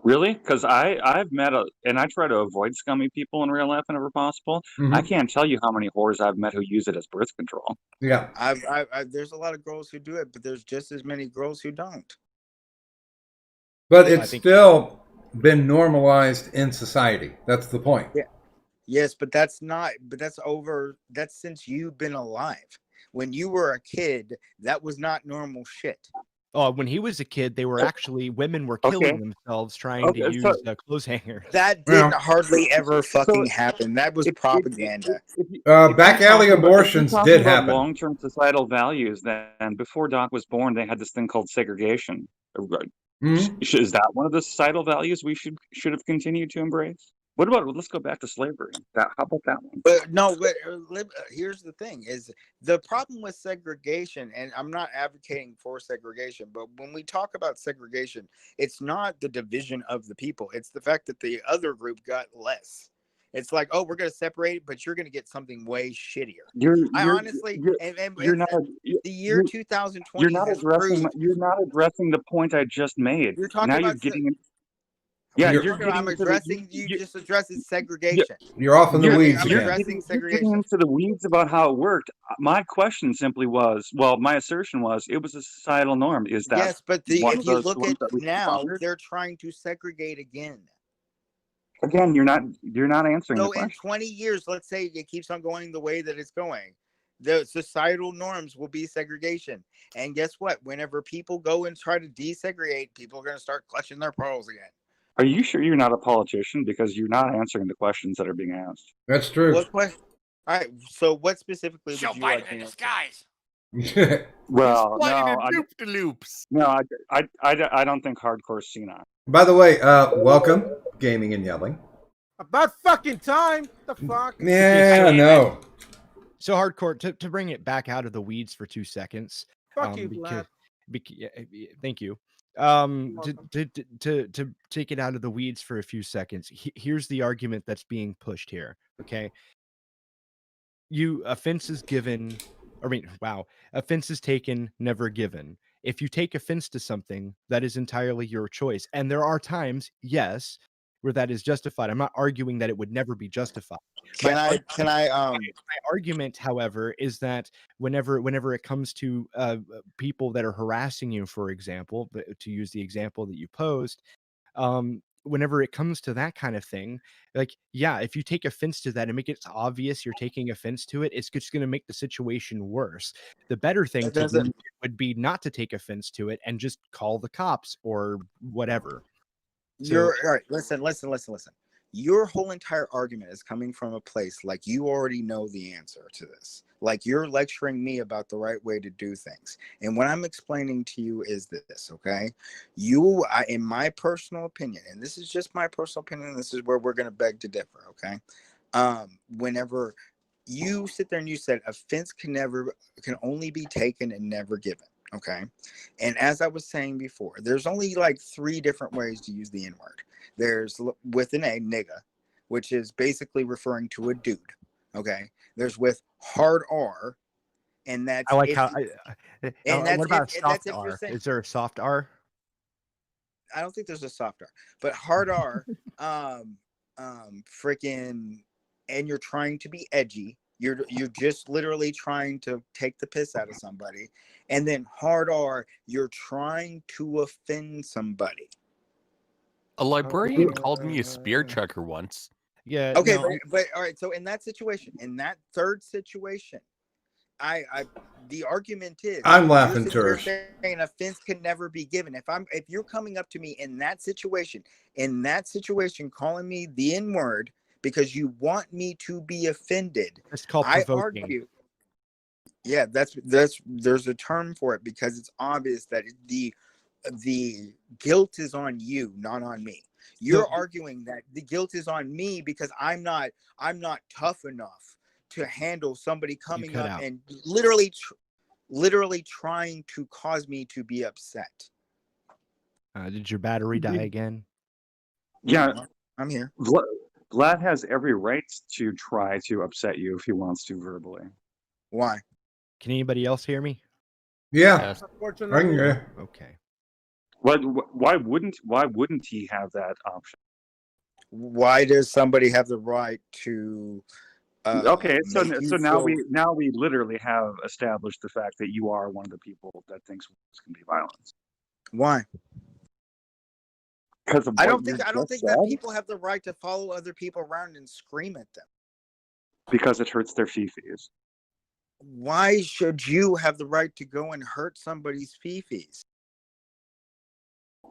Really? Because I've met and I try to avoid scummy people in real life whenever possible. Mhm. I can't tell you how many whores I've met who use it as birth control. Yeah. There's a lot of girls who do it, but there's just as many girls who don't. But I it's think- still been normalized in society. That's the point. Yeah. Yes, but that's since you've been alive. When you were a kid, that was not normal shit. Oh, when he was a kid, they were actually women were Okay. killing themselves trying Okay, to use so- clothes hangers. That didn't Yeah. hardly ever fucking happen. That was propaganda. Back alley abortions did happen. Long-term societal values. Then before Doc was born, they had this thing called segregation. Mhm. Is that one of the societal values we should have continued to embrace? What about let's go back to slavery? How about that one? But here's the thing: is the problem with segregation, and I'm not advocating for segregation, but when we talk about segregation, it's not the division of the people; it's the fact that the other group got less. It's like, oh, we're going to separate, but you're going to get something way shittier. You're not. The year 2020. You're not addressing the point I just made. You're talking now about you're getting. Yeah, I'm addressing. You just addressing segregation. You're off in the weeds I'm again. addressing You're segregation. getting into the weeds about how it worked. My question simply was, my assertion was, it was a societal norm. Is that Yes, but one if of you those look ones at that we now, pondered? they're trying to segregate again. Again, you're not answering the So in question. 20 years, let's say it keeps on going the way that it's going, the societal norms will be segregation. And guess what? Whenever people go and try to desegregate, people are going to start clutching their pearls again. Are you sure you're not a politician? Because you're not answering the questions that are being asked. That's true. What question? All right. So what specifically Joe would you like Biden to in answer? disguise. Well, Loops. I don't think hardcore's senile. By the way, welcome, Gaming and Yelling. About fucking time. The fuck? Yeah, no. So hardcore to bring it back out of the weeds for 2 seconds. Fuck you, Vlad. Thank you. To take it out of the weeds for a few seconds. Here's the argument that's being pushed here. Okay. Offenses taken, never given. if you take offense to something, that is entirely your choice. And there are times, yes, where that is justified. I'm not arguing that it would never be justified. My argument, however, is that whenever it comes to people that are harassing you, for example, to use the example that you posed, whenever it comes to that kind of thing, like, yeah, if you take offense to that and make it obvious you're taking offense to it, it's just going to make the situation worse. The better thing to do would be not to take offense to it and just call the cops or whatever. You're all right. Listen. Your whole entire argument is coming from a place like you already know the answer to this. Like you're lecturing me about the right way to do things. And what I'm explaining to you is this, okay? In my personal opinion, and this is just my personal opinion, this is where we're going to beg to differ, okay? Whenever you sit there and you said offense can only be taken and never given. Okay. And as I was saying before, there's only like 3 different ways to use the N-word. There's with an A, nigga, which is basically referring to a dude. Okay. There's with hard R, and that's I like how what about soft R? Saying, is there a soft R? I don't think there's a soft R, but hard R, freaking, and you're trying to be edgy. You're just literally trying to take the piss out of somebody. And then hard R, you're trying to offend somebody. A librarian called me a spear chucker once. Yeah. Okay, no. but all right. So in that situation, in that third situation, the argument is I'm laughing, Tersh. Saying offense can never be given. If you're coming up to me in that situation, calling me the N-word because you want me to be offended, it's called provoking. I argue. Yeah, there's a term for it because it's obvious that the guilt is on you, not on me. You're arguing that the guilt is on me because I'm not tough enough to handle somebody coming up and literally trying to cause me to be upset. Did your battery die again? Yeah, I'm here. Vlad has every right to try to upset you if he wants to verbally. Why? Can anybody else hear me? Yeah. Unfortunately. Okay. Why wouldn't he have that option? Why does somebody have the right to? Okay, so now we literally have established the fact that you are one of the people that thinks wars can be violence. Why? Because I don't think that people have the right to follow other people around and scream at them. Because it hurts their fifis. Why should you have the right to go and hurt somebody's fifis?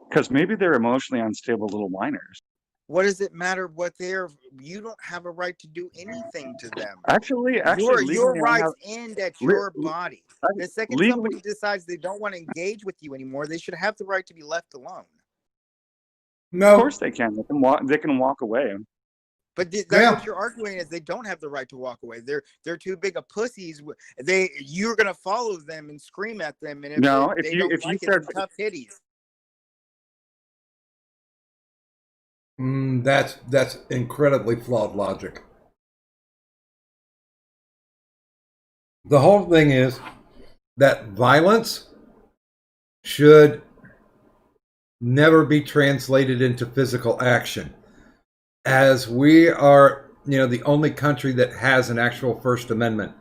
Because maybe they're emotionally unstable little whiners. What does it matter what they're? You don't have a right to do anything to them. Actually, your rights end at your body. The second somebody decides they don't want to engage with you anymore, they should have the right to be left alone. No, of course they can. They can walk away. But that's what you're arguing is they don't have the right to walk away. They're too big of pussies. You're gonna follow them and scream at them, and if you start tough titties. That's incredibly flawed logic. The whole thing is that violence should never be translated into physical action. As we are, the only country that has an actual First Amendment,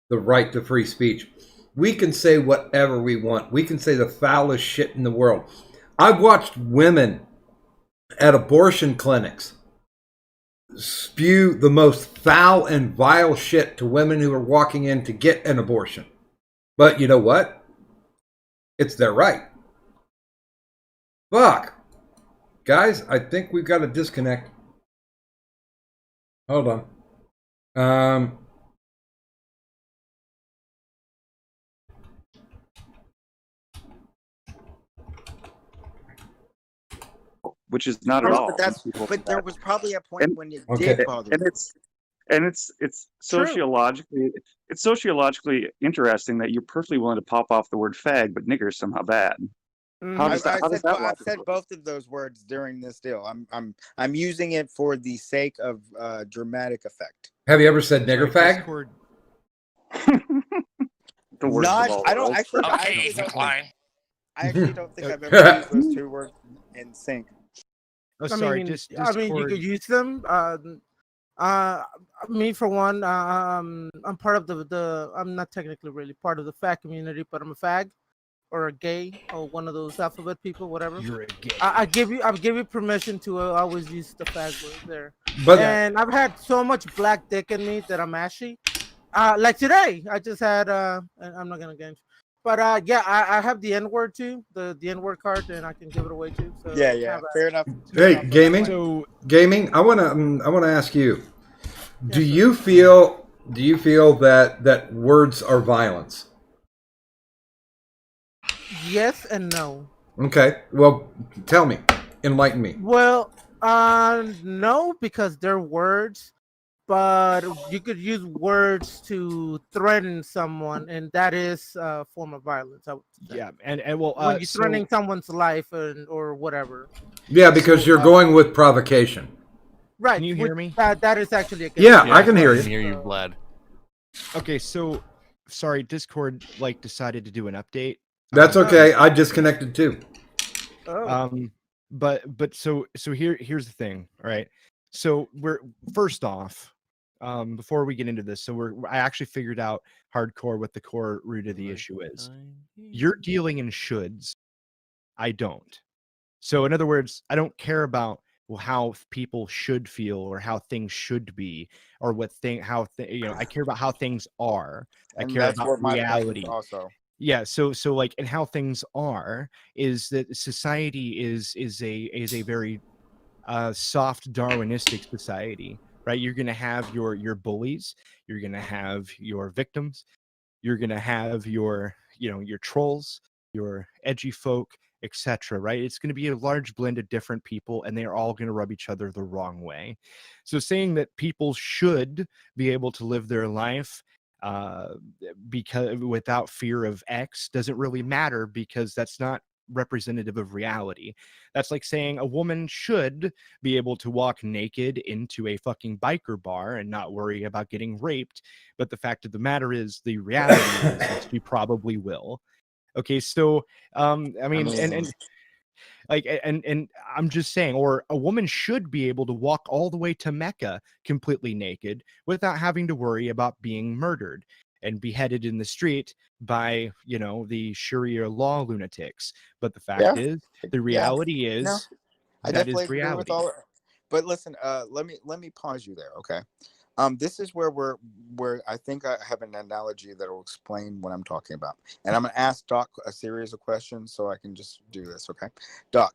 the right to free speech, we can say whatever we want. We can say the foulest shit in the world. I've watched women at abortion clinics spew the most foul and vile shit to women who are walking in to get an abortion. But you know what? It's their right. Fuck. Guys, I think we've got a disconnect. Hold on. Which is not at all. But there was probably a point when it did bother me. It's sociologically interesting that you're perfectly willing to pop off the word fag, but nigger is somehow bad. I've said both of those words during this deal. I'm using it for the sake of dramatic effect. Have you ever said nigger fag? The worst of all I don't actually. Okay, Klein. I actually don't think I've ever used those two words in sync. Oh, I sorry. mean, Just I mean, you could use them. Me for one, I'm part of the. I'm not technically really part of the fag community, but I'm a fag or a gay or one of those alphabet people, whatever. You're a gay. I give you permission to always use the fag word there. But And I've had so much black dick in me that I'm ashy. Like today, I just had. And I'm not gonna get into. But yeah, I have the N word too, the N word card, and I can give it away too. So Yeah, fair enough. hey, gaming, So gaming. I wanna ask you. Do you feel that words are violence? yes and no. Okay. Well, tell me. Enlighten me. Well, no, because they're words, but you could use words to threaten someone, and that is a form of violence. I would say. yeah, and well, When you're so- threatening someone's life or whatever. Yeah, because you're going with provocation. Right. Can you hear me? That is actually a Yeah, I can hear I can you. hear you, Vlad. Okay, so sorry, Discord decided to do an update. That's okay. I disconnected too. Oh. But so here's the thing, all right? So we're first off, before we get into this, I actually figured out hardcore what the core root of the issue is. You're dealing in shoulds. I don't. So in other words, I don't care about how people should feel or how things should be or I care about how things are. I And care that's about what my point is reality. also. Yeah, so like, and how things are is that society is a very soft Darwinistic society, right? You're gonna have your bullies, you're gonna have your victims, you're gonna have your trolls, your edgy folk, etc. Right? It's gonna be a large blend of different people, and they're all gonna rub each other the wrong way. So saying that people should be able to live their life because without fear of X doesn't really matter, because that's not representative of reality. That's like saying a woman should be able to walk naked into a fucking biker bar and not worry about getting raped, but the fact of the matter is the reality is that she probably will. Okay, so I mean, and I'm just saying, or a woman should be able to walk all the way to Mecca completely naked without having to worry about being murdered and beheaded in the street by, the Sharia law lunatics. But the fact is, the reality is, No, I that definitely is agree with reality. all. But listen, let me pause you there, okay? This is where I think I have an analogy that will explain what I'm talking about, and I'm gonna ask Doc a series of questions so I can just do this, okay? Doc,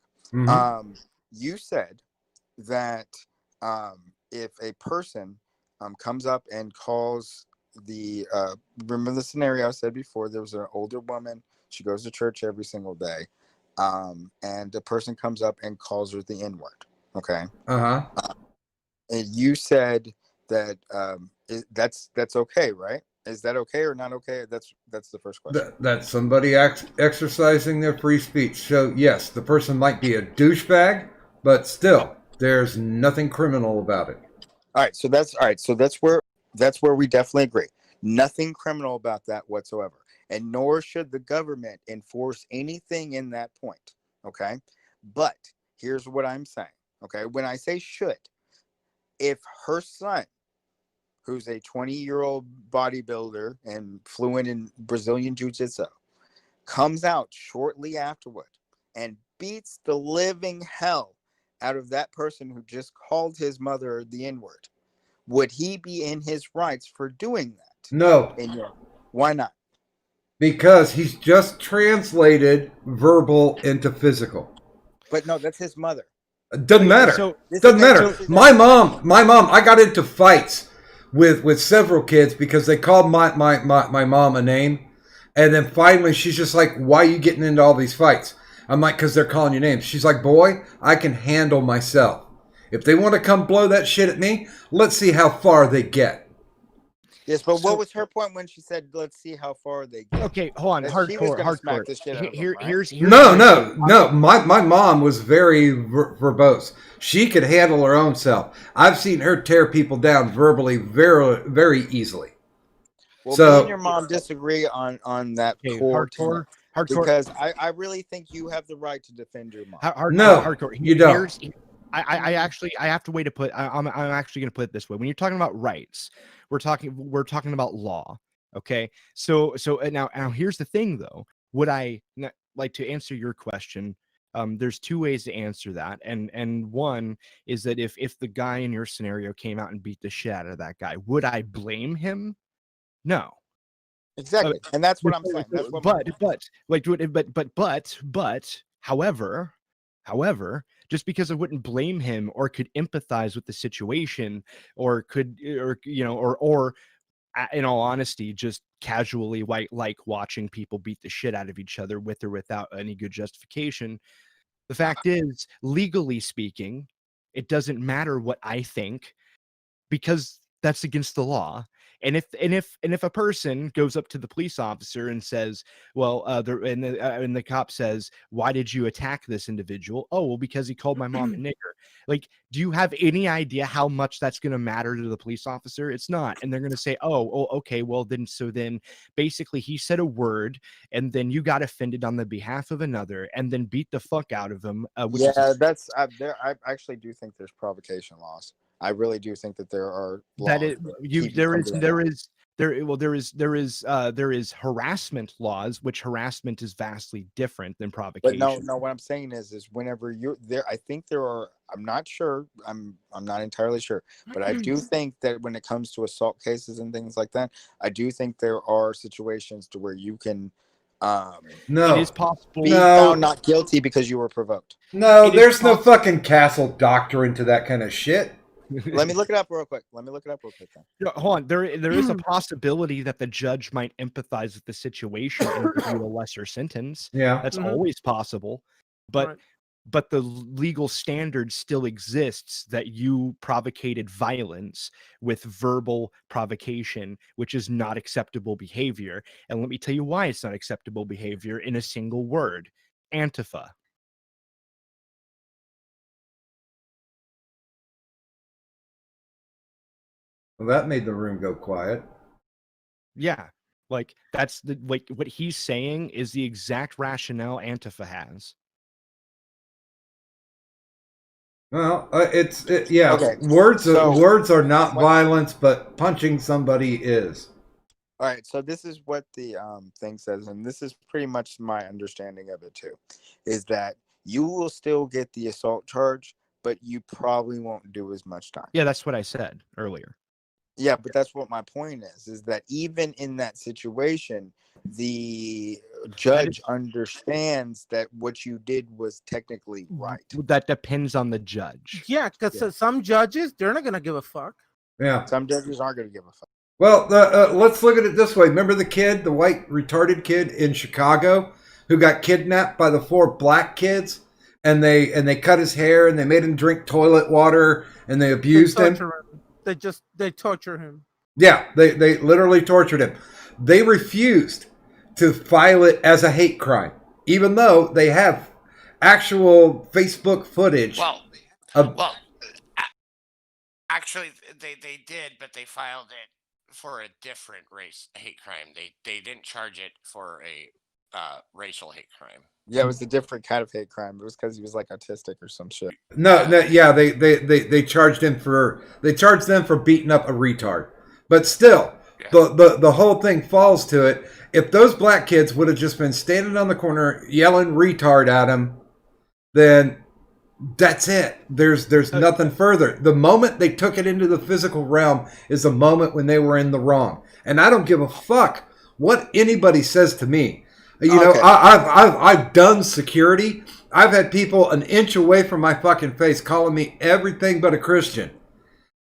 you said that if a person comes up and calls remember the scenario I said before, there was an older woman, she goes to church every single day, and the person comes up and calls her the N-word, okay? And You said that that's okay, right? Is that okay or not okay? That's the first question. that's somebody exercising their free speech. So yes, the person might be a douchebag, but still, there's nothing criminal about it. All right, so that's where we definitely agree. Nothing criminal about that whatsoever, and nor should the government enforce anything in that point. Okay, but here's what I'm saying. Okay, when I say should, if her son, who's a 20-year-old bodybuilder and fluent in Brazilian Jiu-Jitsu, comes out shortly afterward and beats the living hell out of that person who just called his mother the N-word, would he be in his rights for doing that? No. Why not? Because he's just translated verbal into physical. But no, that's his mother. It doesn't matter. So- Doesn't matter. My mom, I got into fights with several kids because they called my mom a name. And then finally she's just like, why are you getting into all these fights? I'm like, because they're calling you names. She's like, boy, I can handle myself. If they want to come blow that shit at me, let's see how far they get. Yes, but what was her point when she said, let's see how far they get? Okay, hold on. That she was gonna smack Hardcore. the shit out of Here, him, right? here's No. My mom was very verbose. She could handle her own self. I've seen her tear people down verbally very, very easily. Well, So- me and your mom disagree on that core. Hardcore. Hardcore. Because I really think you have the right to defend your mom. No, hardcore. you don't. I actually have to way to put. I'm actually going to put it this way. When you're talking about rights, we're talking about law. Okay. So now here's the thing though. Would I like to answer your question? There's two ways to answer that, and one is that if the guy in your scenario came out and beat the shit out of that guy, would I blame him? No. Exactly, and that's what I'm saying. That's what however, just because I wouldn't blame him or could empathize with the situation, or could, or in all honesty, just casually like watching people beat the shit out of each other with or without any good justification. The fact is, legally speaking, it doesn't matter what I think, because that's against the law. And if a person goes up to the police officer and says, well, and the cop says, why did you attack this individual? Oh, well, because he called my mom a nigger. Like, do you have any idea how much that's going to matter to the police officer? It's not. And they're going to say, oh, okay, well, then basically he said a word, and then you got offended on the behalf of another, and then beat the fuck out of him. I actually do think there's provocation laws. I really do think that there are laws there is harassment laws, which harassment is vastly different than provocation. But no, what I'm saying is whenever you're there, I think there are, I'm not sure, I'm not entirely sure, but I do think that when it comes to assault cases and things like that, I do think there are situations to where you can no, it is possible be found not guilty because you were provoked. No, there's no fucking castle doctrine to that kind of shit. Let me look it up real quick. Then. Hold on. There is a possibility that the judge might empathize with the situation and give you a lesser sentence. Yeah, that's always possible. But the legal standard still exists that you provocated violence with verbal provocation, which is not acceptable behavior. And let me tell you why it's not acceptable behavior in a single word: Antifa. Well, that made the room go quiet. Yeah, like that's what he's saying is the exact rationale Antifa has. Well, Okay, words are not violence, but punching somebody is. All right, so this is what the thing says, and this is pretty much my understanding of it too, is that you will still get the assault charge, but you probably won't do as much time. Yeah, that's what I said earlier. Yeah, but that's what my point is that even in that situation, the judge understands that what you did was technically right. That depends on the judge. Yeah, because some judges, they're not going to give a fuck. Yeah. Some judges aren't going to give a fuck. Well, let's look at it this way. Remember the kid, the white retarded kid in Chicago who got kidnapped by the 4 black kids, and they cut his hair and they made him drink toilet water and they abused him. They torture him. Yeah, they literally tortured him. They refused to file it as a hate crime, even though they have actual Facebook footage. Actually, they did, but they filed it for a different race hate crime. They didn't charge it for a racial hate crime. Yeah, it was a different kind of hate crime. It was because he was like autistic or some shit. No, yeah, they charged them for beating up a retard. But still, the whole thing falls to it. If those black kids would have just been standing on the corner yelling retard at him, then that's it. There's nothing further. The moment they took it into the physical realm is the moment when they were in the wrong. And I don't give a fuck what anybody says to me. You know, I've done security. I've had people an inch away from my fucking face calling me everything but a Christian.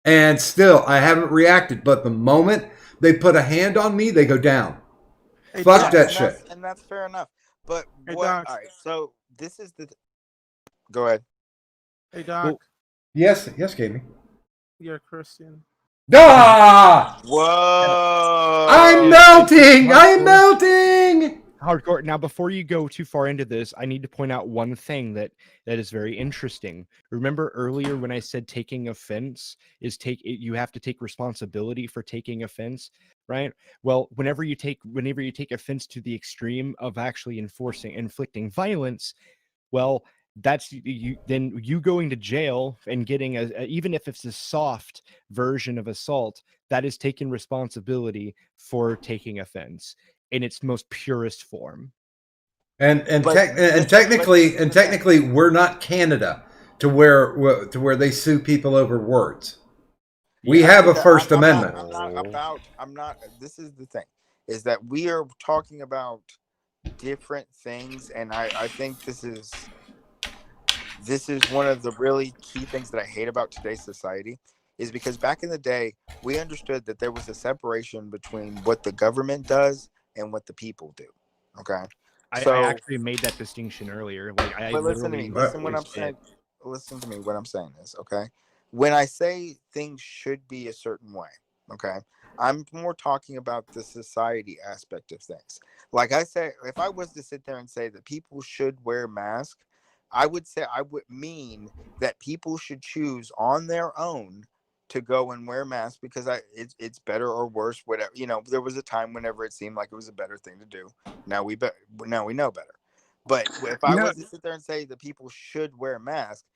And still, I haven't reacted. But the moment they put a hand on me, they go down. Fuck that shit. And that's fair enough. But what? All right, so this is the... Go ahead. Hey, Doc. Yes, Gamey. You're a Christian. Ah! Whoa! I'm melting! Hardcore. Now, before you go too far into this, I need to point out one thing that is very interesting. Remember earlier when I said taking offense is you have to take responsibility for taking offense? right? Well, whenever you take offense to the extreme of actually inflicting violence, well, that's then you going to jail and getting even if it's a soft version of assault, that is taking responsibility for taking offense in its most purest form. And technically, we're not Canada to where they sue people over words. We have a First Amendment. I'm not. This is the thing, is that we are talking about different things, and I think this is one of the really key things that I hate about today's society, is because back in the day, we understood that there was a separation between what the government does and what the people do. Okay. I actually made that distinction earlier. Like, but listen to me. Listen what I'm saying. Listen to me. What I'm saying is, okay, when I say things should be a certain way, okay, I'm more talking about the society aspect of things. Like I say, if I was to sit there and say that people should wear masks, I would mean that people should choose on their own to go and wear masks because it's better or worse, whatever. You know, there was a time whenever it seemed like it was a better thing to do. Now we know better. But if I was to sit there and say that people should wear masks,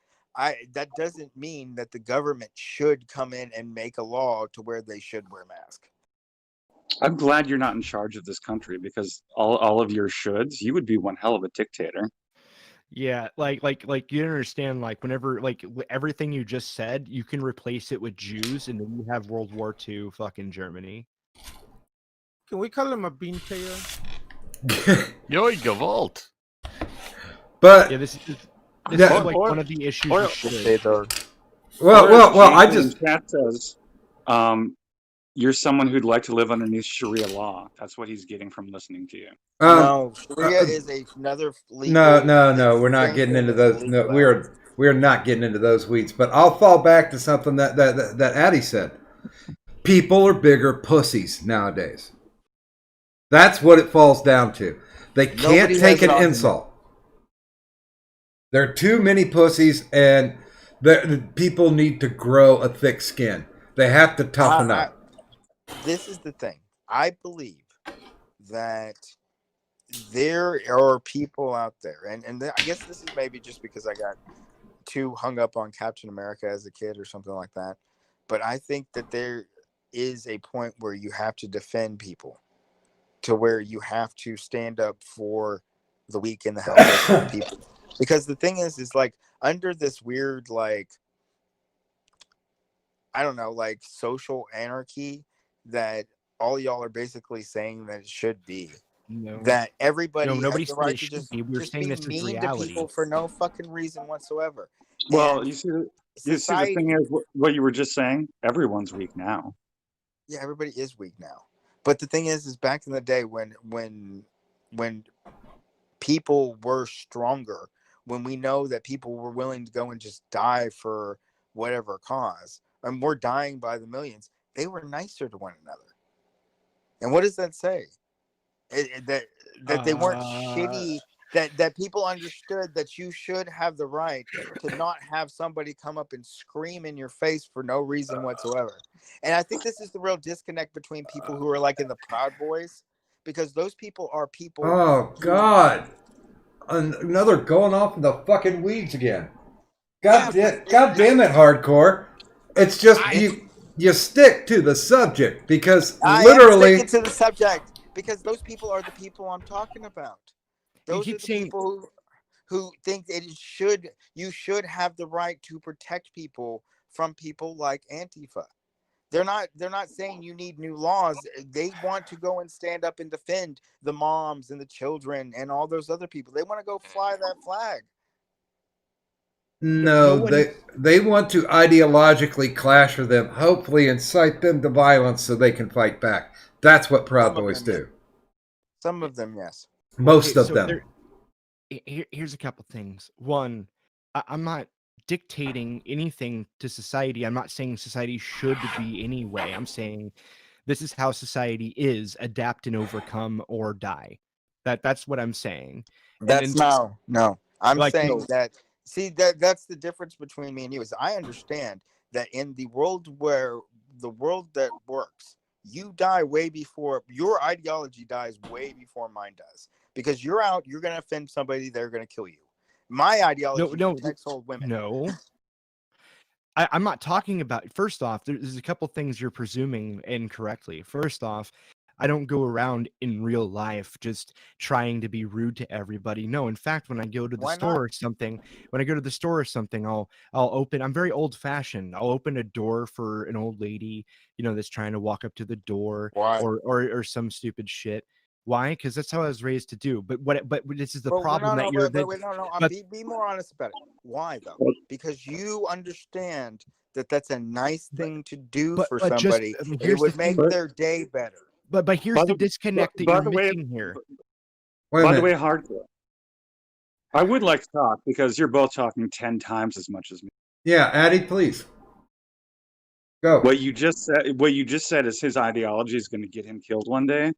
that doesn't mean that the government should come in and make a law to where they should wear masks. I'm glad you're not in charge of this country, because all of your shoulds, you would be one hell of a dictator. Yeah, like you understand, like whenever everything you just said, you can replace it with Jews, and then you have World War II fucking Germany. Can we call him a bean tail? Yoy Gewalt. But yeah, this is like one of the issues. Well, I just chat says, you're someone who'd like to live underneath Sharia law. That's what he's getting from listening to you. No, Sharia is another legal. No. We're not getting into those. No, we're not getting into those weeds. But I'll fall back to something that Addie said. People are bigger pussies nowadays. That's what it falls down to. They can't take an insult. There are too many pussies, and the people need to grow a thick skin. They have to toughen up. This is the thing. I believe that there are people out there, and I guess this is maybe just because I got too hung up on Captain America as a kid or something like that. But I think that there is a point where you have to defend people, to where you have to stand up for the weak and the helpless of people. Because the thing is like under this weird, like, I don't know, like social anarchy that all y'all are basically saying that it should be. No. That everybody nobody's has the right to saying it just should be. We're saying be this is mean to reality. people for no fucking reason whatsoever. Well, And you see, the thing is, what you were just saying, everyone's weak now. yeah, everybody is weak now. But the thing is back in the day when people were stronger, when we know that people were willing to go and just die for whatever cause, and we're dying by the millions, they were nicer to one another. And what does that say? That they weren't shitty. That people understood that you should have the right to not have somebody come up and scream in your face for no reason whatsoever. And I think this is the real disconnect between people who are like in the Proud Boys, because those people are people. Oh God! Another going off in the fucking weeds again. God damn it, hardcore! It's just you stick to the subject, because literally I am sticking to the subject because those people are the people I'm talking about. Those are the people who think that you should have the right to protect people from people like Antifa. They're not saying you need new laws. They want to go and stand up and defend the moms and the children and all those other people. They want to go fly that flag. No, they want to ideologically clash with them, hopefully incite them to violence so they can fight back. That's what Proud Boys do. Some of them, yes. Most of them. Here's a couple things. One, I'm not dictating anything to society. I'm not saying society should be any way. I'm saying this is how society is: adapt and overcome or die. That's what I'm saying. No. I'm saying that. See, that's the difference between me and you. Is I understand that in the world that works, you die way before your ideology dies, way before mine does. Because you're out, you're gonna offend somebody, they're gonna kill you. My ideology protects old women. No. I'm not talking about. First off, there's a couple things you're presuming incorrectly. First off, I don't go around in real life just trying to be rude to everybody. No, in fact, when I go to the Why store not? or something, I'll open. I'm very old fashioned. I'll open a door for an old lady, that's trying to walk up to the door, Why? or some stupid shit. Why? Because that's how I was raised to do. But this is the Well, problem that you're. Be more honest about it. Why though? Because you understand that that's a nice thing to do for somebody. It would make their day better. But here's the disconnect that you're missing here. By the way, Hardcore, I would like to talk because you're both talking 10 times as much as me. Yeah, Addy, please. Go. What you just said is his ideology is going to get him killed one day.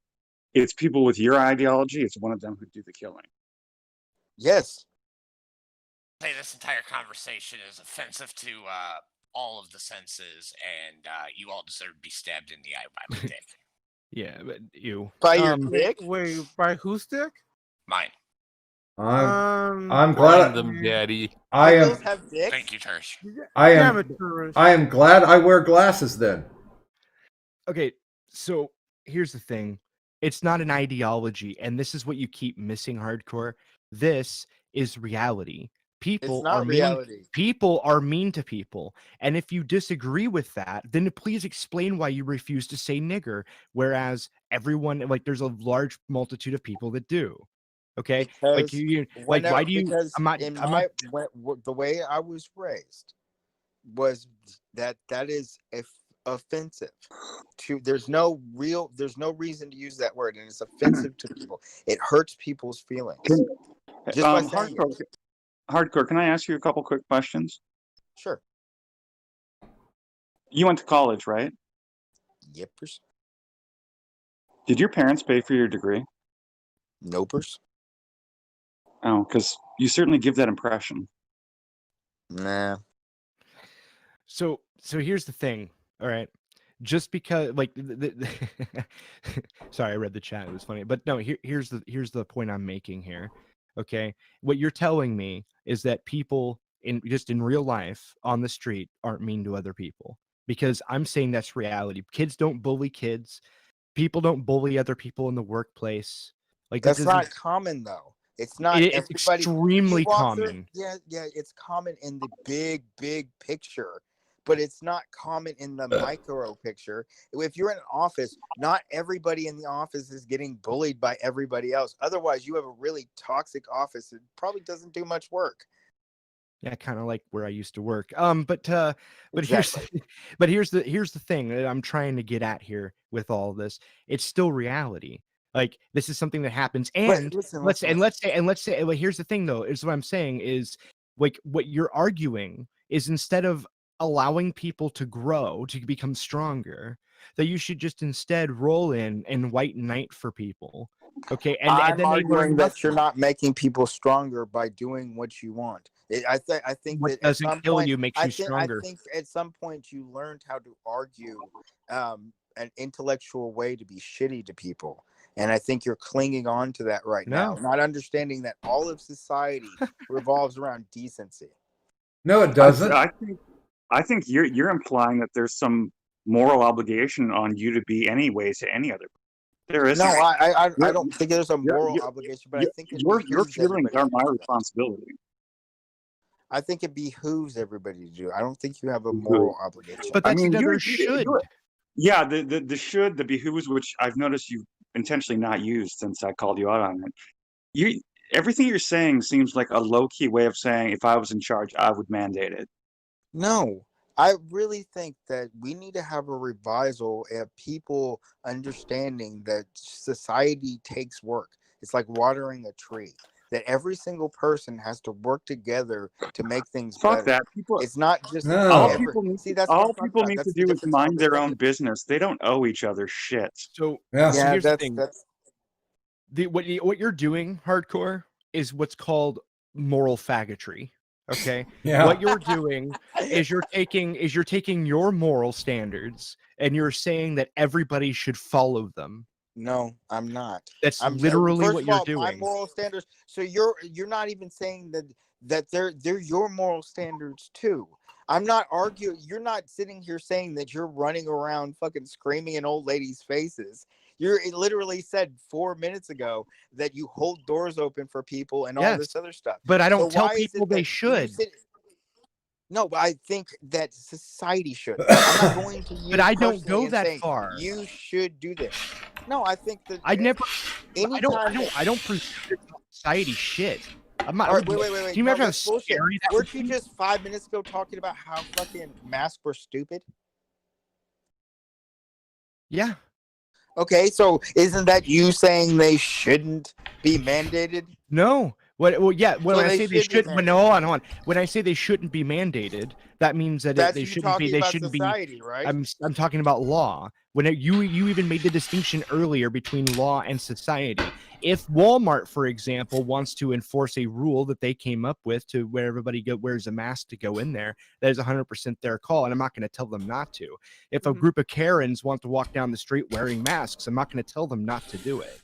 It's people with your ideology. It's one of them who do the killing. Yes. Say this entire conversation is offensive to all of the senses, and you all deserve to be stabbed in the eye by my dick. Yeah, but you by your dick. Wait, by whose dick? Mine. I'm glad. them, Daddy. I am. Have dicks? Thank you, Tersh. I am glad I wear glasses then. Okay, so here's the thing. It's not an ideology, and this is what you keep missing, Hardcore. This is reality. People It's not are reality. mean. People are mean to people, and if you disagree with that, then please explain why you refuse to say nigger. Whereas everyone, there's a large multitude of people that do. Okay, Because why do you? Because I'm not. the way I was raised was that is offensive. There's no reason to use that word, and it's offensive to people. It hurts people's feelings. Just by saying it. Hardcore, can I ask you a couple quick questions? Sure. You went to college, right? Yippers. Did your parents pay for your degree? Nopers. Oh, because you certainly give that impression. Nah. So here's the thing. All right. Just because sorry, I read the chat. It was funny. But no, here's the point I'm making here. Okay. What you're telling me is that people in real life on the street aren't mean to other people, because I'm saying that's reality. Kids don't bully kids. People don't bully other people in the workplace. That's not common though. It's not. It's extremely common. Yeah, it's common in the big picture, but it's not common in the micro picture. If you're in an office, not everybody in the office is getting bullied by everybody else. Otherwise, you have a really toxic office. It probably doesn't do much work. Yeah, kind of like where I used to work. But Exactly. here's the thing that I'm trying to get at here with all of this. It's still reality. This is something that happens, and let's say here's the thing though, is what I'm saying is what you're arguing is, instead of allowing people to grow, to become stronger, that you should just instead roll in and white knight for people. Okay, and I'm then they learn arguing that you're not making people stronger by doing what you want. I think what that doesn't kill you makes you stronger. I think at some point you learned how to argue an intellectual way to be shitty to people. And I think you're clinging on to that right now, not understanding that all of society revolves around decency. No, it doesn't. I think you're implying that there's some moral obligation on you to be anyway to any other. There isn't. No, I don't think there's a moral obligation, but I think your feelings are my responsibility. I think it behooves everybody to do. I don't think you have a moral obligation. But that's another should. Yeah, the should, the behooves, which I've noticed you've intentionally not used since I called you out on it. Everything you're saying seems like a low-key way of saying, if I was in charge, I would mandate it. No, I really think that we need to have a revisal of people understanding that society takes work. It's like watering a tree. That every single person has to work together to make things better. Fuck that. People, it's not just all people need to do is mind their own business. They don't owe each other shit. So here's the thing. What you're doing, Hardcore, is what's called moral faggotry. Okay. Yeah. What you're doing is you're taking your moral standards and you're saying that everybody should follow them. No, I'm not. That's I'm literally first what of you're all, my doing. moral standards. So you're not even saying that they're your moral standards too. I'm not arguing. You're not sitting here saying that you're running around fucking screaming in old ladies' faces. It literally said 4 minutes ago that you hold doors open for people and all Yes, this other stuff. but I don't So tell why is people it they that you should. No, but I think that society should. I'm not going to you But I don't personally go and that saying far. you should do this. No, I think that I never. anytime I don't presume to tell society shit. I'm not. All right, wait. Can you imagine how that's bullshit. scary that would Weren't you be? just 5 minutes ago talking about how fucking masks were stupid? Yeah. Okay, so isn't that you saying they shouldn't be mandated? No. Well, yeah. When So I they say they should be should, no, hold on. When I say they shouldn't be mandated, that means that That's they you shouldn't be. talking They about shouldn't society, be. right? I'm talking about law. When you even made the distinction earlier between law and society. If Walmart, for example, wants to enforce a rule that they came up with to where everybody wears a mask to go in there, that is 100% their call, and I'm not going to tell them not to. If a group of Karens want to walk down the street wearing masks, I'm not going to tell them not to do it.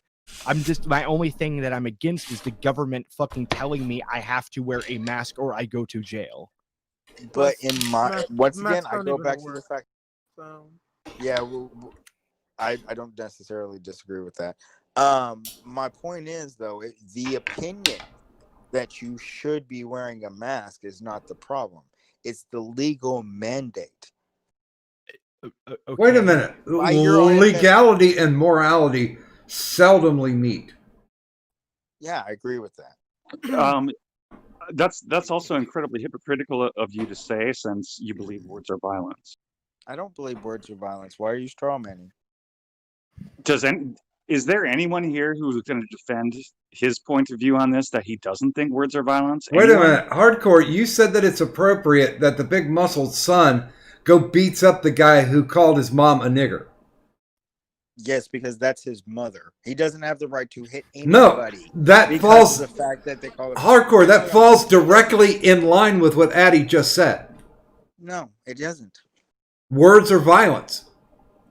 My only thing that I'm against is the government fucking telling me I have to wear a mask or I go to jail. But in my once again, masks I don't go even back to the work, fact. so. Yeah, I don't necessarily disagree with that. My point is though, the opinion that you should be wearing a mask is not the problem. It's the legal mandate. Wait a minute. By your own Legality and morality seldomly meet. Yeah, I agree with that. That's also incredibly hypocritical of you to say, since you believe words are violence. I don't believe words are violence. Why are you strawmanning? Is there anyone here who's going to defend his point of view on this, that he doesn't think words are violence? Wait Anyone? a minute. Hardcore, you said that it's appropriate that the big muscled son go beats up the guy who called his mom a nigger. Yes, because that's his mother. He doesn't have the right to hit No, anybody. that because falls. of the fact that they call it Hardcore, that falls directly in line with what Addie just said. No, it doesn't. Words are violence.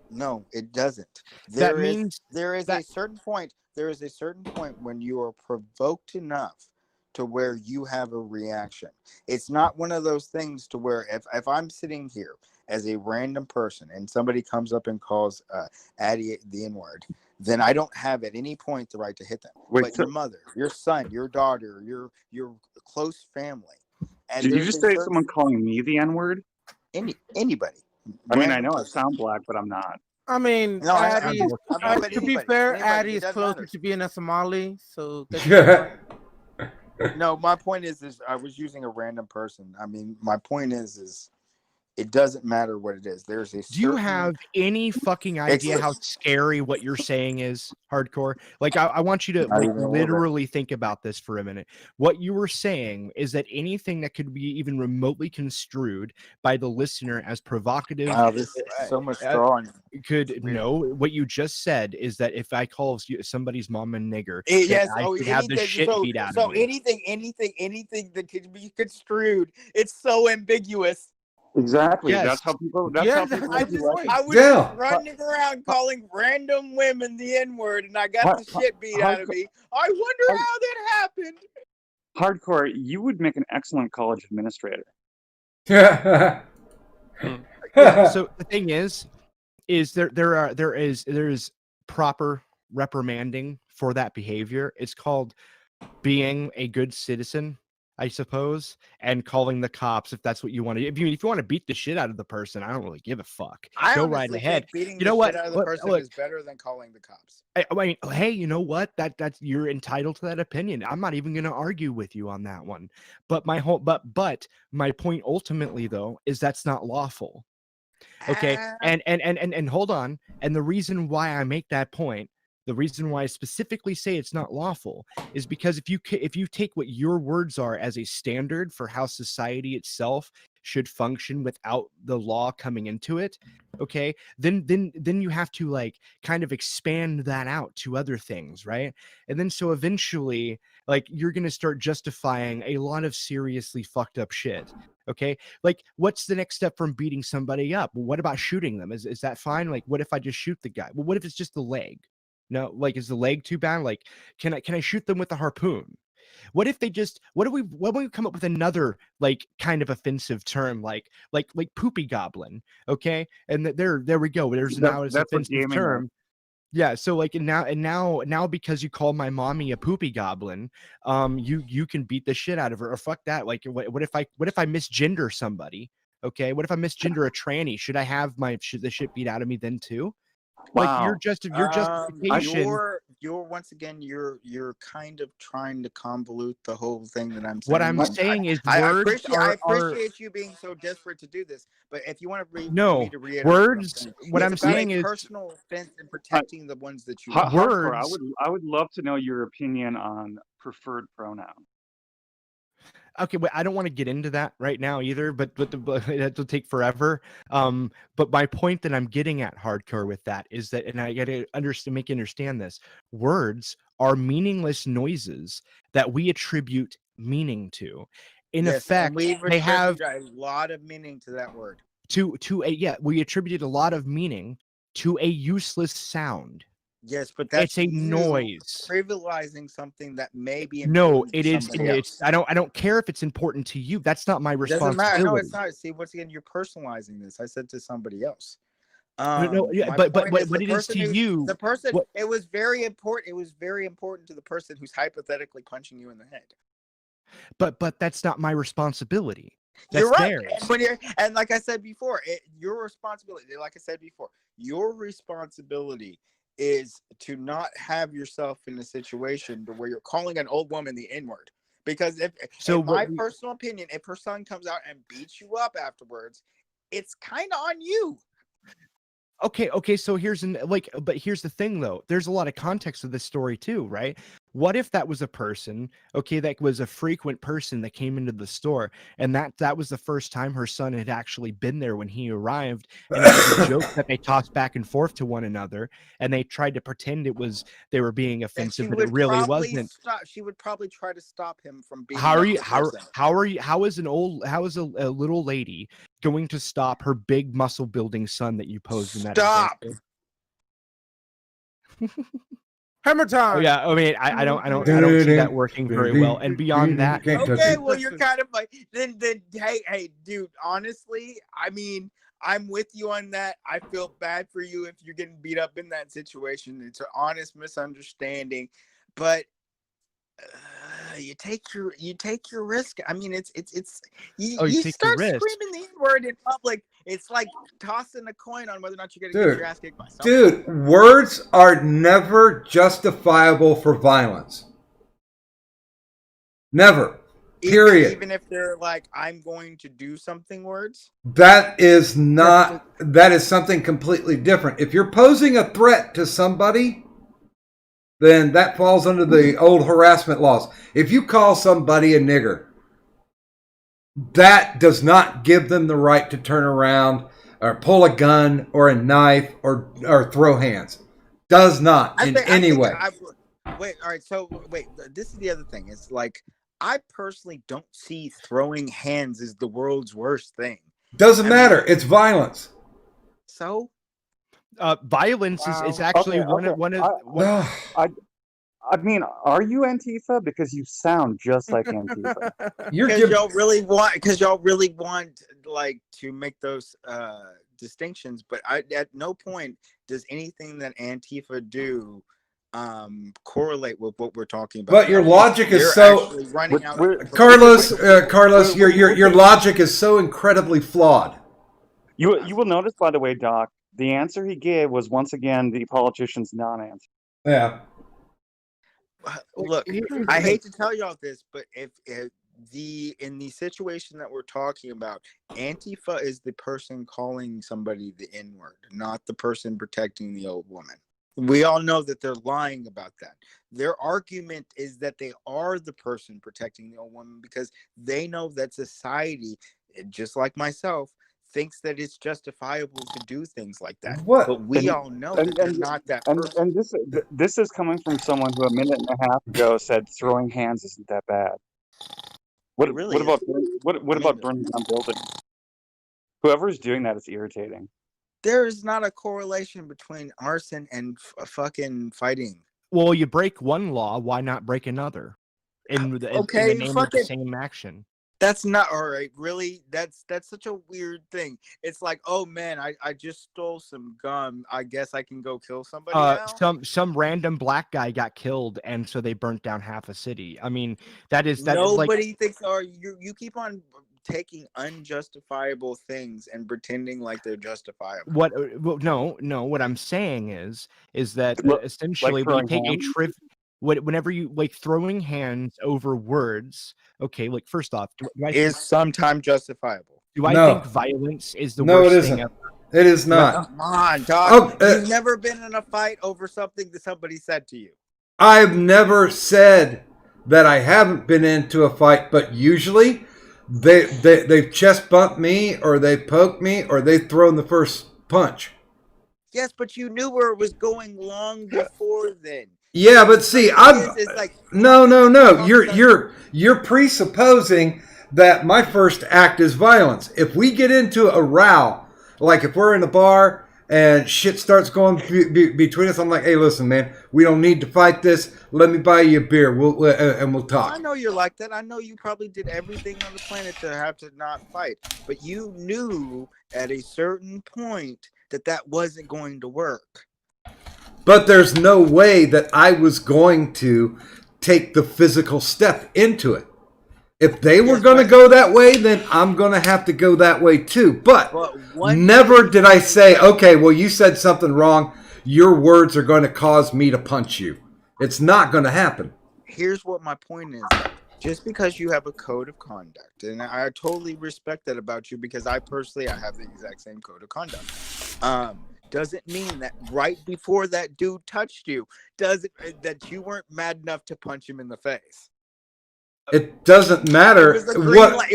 No, it doesn't. That There is means a certain point. There is a certain point when you are provoked enough to where you have a reaction. It's not one of those things to where if I'm sitting here as a random person and somebody comes up and calls Addie the N-word, then I don't have at any point the right to hit them. But your mother, your son, your daughter, your close family. And Did you just say someone calling me the N-word? Anybody. I mean, I know I sound black, but I'm not. I mean, No, Addie, I mean, to be fair, Addie is doesn't closer matter. to being a Somali, so No, my point is I was using a random person. I mean, my point is it doesn't matter what it is. There's a Do you have any fucking idea how scary what you're saying is, Hardcore? Like, I want you to Not even a little bit. literally think about this for a minute. What you were saying is that anything that could be even remotely construed by the listener as provocative. Wow, this is so much straw on what you just said is that if I call somebody's mom a nigger, yes, I could have the shit beat out of me. anything that could be construed, it's so ambiguous. Exactly. Yes. That's how people. I was just running around calling random women the N-word, and I got the shit beat out of me. I wonder how that happened. Hardcore, you would make an excellent college administrator. Yeah, so the thing is there is proper reprimanding for that behavior. It's called being a good citizen, I suppose, and calling the cops if that's what you want to. If you want to beat the shit out of the person, I don't really give a fuck. Go right ahead. Beating you know the what? shit out of the person is better than calling the cops. I mean, hey, you know what? That's you're entitled to that opinion. I'm not even going to argue with you on that one. But my point ultimately though is that's not lawful. Okay, and hold on. And the reason why I make that point, The reason why I specifically say it's not lawful is because if you take what your words are as a standard for how society itself should function without the law coming into it, okay, then you have to like kind of expand that out to other things, right? And then so eventually, like, you're gonna start justifying a lot of seriously fucked up shit. Okay, like, what's the next step from beating somebody up? Well, what about shooting them? Is that fine? Like, what if I just shoot the guy? Well, what if it's just the leg? No, like, is the leg too bad? Like, can I shoot them with a harpoon? What if they just what do we come up with another like kind of offensive term like poopy goblin? Okay, and there we go. There's now an That's what offensive gaming term. is. Yeah, so like now because you called my mommy a poopy goblin, you can beat the shit out of her. Or fuck that. Like, what if I misgender somebody? Okay, what if I misgender a tranny? Should I have the shit beat out of me then too? Like, Wow. your justification. You're once again you're kind of trying to convolute the whole thing that I'm saying. What I'm Like, saying is I words I are appreciate you being so desperate to do this, but if you want to no me to reiterate words. What it's I'm about saying a is personal offense and protecting the ones that you love. Hardcore, words. I would love to know your opinion on preferred pronoun. Okay, but I don't want to get into that right now either, but it'll take forever. But my point that I'm getting at, hardcore, with that is that, and I got to make you understand this: words are meaningless noises that we attribute meaning to. In Yes, and effect, we've they have attributed a lot of meaning to that word. we attributed a lot of meaning to a useless sound. Yes, but that's It's a you noise. trivializing something that may be No, important it to is. somebody else. I don't care if it's important to you. That's not my It doesn't responsibility. matter. No, it's not. See, once again, you're personalizing this. I said to somebody else. No, yeah, My but point is what the it is person to who you. the person What, it was very important. It was very important to the person who's hypothetically punching you in the head. but that's not my responsibility. That's You're right. theirs. And like I said before, your responsibility. Like I said before, your responsibility is to not have yourself in a situation to where you're calling an old woman the N-word. Because in my personal opinion, if her son comes out and beats you up afterwards, it's kind of on you. Okay, so here's but here's the thing though. There's a lot of context to this story too, right? What if that was a person, okay, that was a frequent person that came into the store, and that was the first time her son had actually been there when he arrived, and it was a joke that they tossed back and forth to one another, and they tried to pretend they were being offensive, but it really wasn't. She would probably try to stop him from being. How is a little lady going to stop her big muscle building son that you posed in that example? Hammer time. Oh, yeah, I mean, I don't see that working very well. And beyond that, okay, well, you're kind of like then hey, dude. Honestly, I mean, I'm with you on that. I feel bad for you if you're getting beat up in that situation. It's an honest misunderstanding, but you take your risk. I mean, you start screaming the N-word in public. It's like tossing a coin on whether or not you're gonna get your ass kicked by somebody. Dude, words are never justifiable for violence. Never. Period. Even if they're like, I'm going to do something words. That is something completely different. If you're posing a threat to somebody, then that falls under the old harassment laws. If you call somebody a nigger, that does not give them the right to turn around or pull a gun or a knife or throw hands. Does not in any way. Wait, all right. So wait, this is the other thing. It's like, I personally don't see throwing hands as the world's worst thing. Doesn't matter. It's violence. So? Violence is actually one of. I mean, are you Antifa? Because you sound just like Antifa. Because y'all really want like to make those distinctions, but at no point does anything that Antifa do correlate with what we're talking about. But your logic is so running out. Carlos, your logic is so incredibly flawed. You will notice, by the way, Doc, the answer he gave was once again the politician's non-answer. Yeah. Look, I hate to tell y'all this, but if in the situation that we're talking about, Antifa is the person calling somebody the N-word, not the person protecting the old woman. We all know that they're lying about that. Their argument is that they are the person protecting the old woman because they know that society, just like myself, thinks that it's justifiable to do things like that. What? But we all know that they're not that person. And this is coming from someone who a minute and a half ago said throwing hands isn't that bad. What really what about is. what about burning down buildings? Whoever's doing that is irritating. There is not a correlation between arson and fucking fighting. Well, you break one law, why not break another? In the Okay, name of fuck the it. same action. That's not all right. Really, that's such a weird thing. It's like, oh man, I just stole some gum. I guess I can go kill somebody now. Some random black guy got killed, and so they burnt down half a city. I mean, that is like Nobody thinks. Or you keep on taking unjustifiable things and pretending like they're justifiable. what? Well, no. What I'm saying is that Look, essentially like when you take throwing hands? whenever you like throwing hands over words. Okay, like first off, do I Is sometimes justifiable. do I No. think violence is the No, it worst thing isn't. ever? It is not. Come on, dog. Oh, You've never been in a fight over something that somebody said to you. I've never said that I haven't been into a fight, but usually they've chest bumped me, or they poked me, or they've thrown the first punch. Yes, but you knew where it was going long before then. Yeah, but see, I'm It's like no. You're presupposing that my first act is violence. If we get into a row, like if we're in a bar and shit starts going between us, I'm like, hey, listen, man, we don't need to fight this. Let me buy you a beer. We'll talk. I know you're like that. I know you probably did everything on the planet to have to not fight, but you knew at a certain point that wasn't going to work. But there's no way that I was going to take the physical step into it. If they were going to go that way, then I'm going to have to go that way too. But never did I say, okay, well, you said something wrong. Your words are going to cause me to punch you. It's not going to happen. Here's what my point is. Just because you have a code of conduct, and I totally respect that about you, because I have the exact same code of conduct. Doesn't mean that right before that dude touched you, that you weren't mad enough to punch him in the face. It doesn't matter It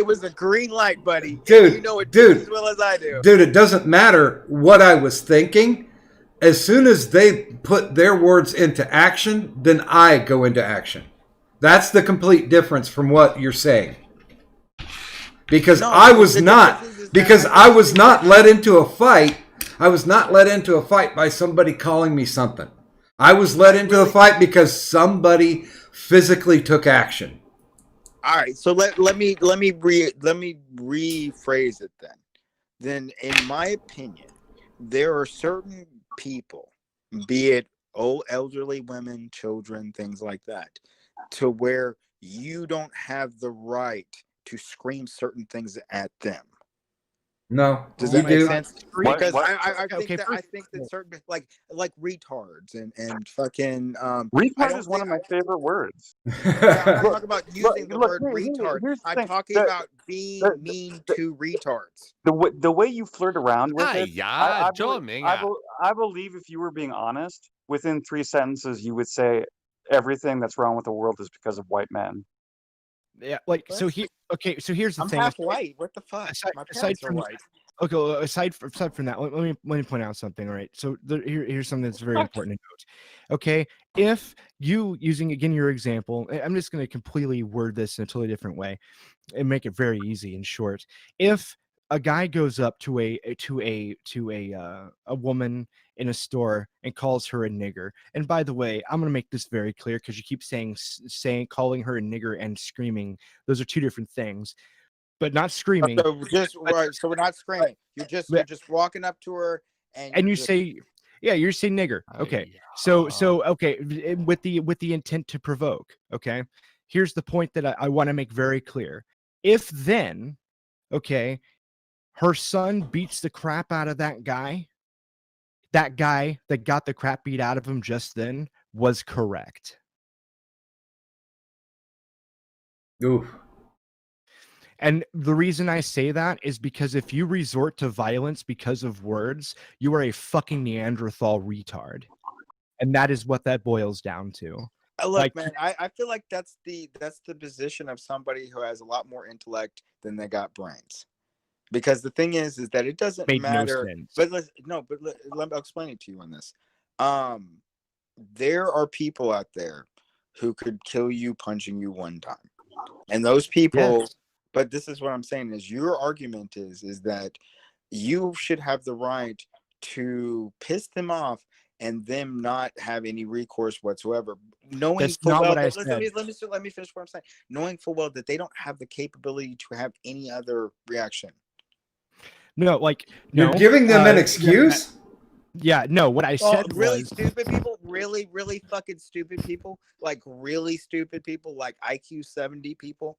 was a green light, buddy. Dude, You know it dude, as well as I do. Dude, it doesn't matter what I was thinking. As soon as they put their words into action, then I go into action. That's the complete difference from what you're saying. Because I was not led into a fight. I was not led into a fight by somebody calling me something. I was led into a fight because somebody physically took action. All right, so let me rephrase it then. Then, in my opinion, there are certain people, be it elderly women, children, things like that, to where you don't have the right to scream certain things at them. No, does that make sense? Because I think that certain like retards and fucking retard is one of my favorite words. I'm not talking about using the word retard. I'm talking about being mean to retards. The way you flirt around with it, I believe if you were being honest, within 3 sentences you would say everything that's wrong with the world is because of white men. Yeah, like so he. Okay, so here's the I'm thing. half white. What the fuck? My parents are white. Okay, well, aside from that, let me point out something. All right, so here's something that's very important to note. Okay, if you using again your example, I'm just going to completely word this in a totally different way and make it very easy and short. If a guy goes up to a woman in a store and calls her a nigger, and by the way, I'm going to make this very clear because you keep saying calling her a nigger and screaming, those are two different things. But not screaming. So we're not screaming. You're just walking up to her and you say, yeah, you're saying nigger. Okay. So okay, with the intent to provoke. Okay. Here's the point that I want to make very clear. If then, okay, her son beats the crap out of that guy that got the crap beat out of him just then was correct. Oof. And the reason I say that is because if you resort to violence because of words, you are a fucking Neanderthal retard. And that is what that boils down to. Look, Like, man, I feel like that's the position of somebody who has a lot more intellect than they got brains. Because the thing is that it doesn't made no matter. sense. But let me explain it to you on this. There are people out there who could kill you punching you one time, and those people. Yes. But this is what I'm saying: is your argument is that you should have the right to piss them off and them not have any recourse whatsoever, knowing That's full not well what I that, said. let me finish what I'm saying. Knowing full well that they don't have the capability to have any other reaction. No, like You're no, giving them an excuse? Yeah, no. What I said Really was stupid people, really fucking stupid people, like really stupid people, like IQ 70 people.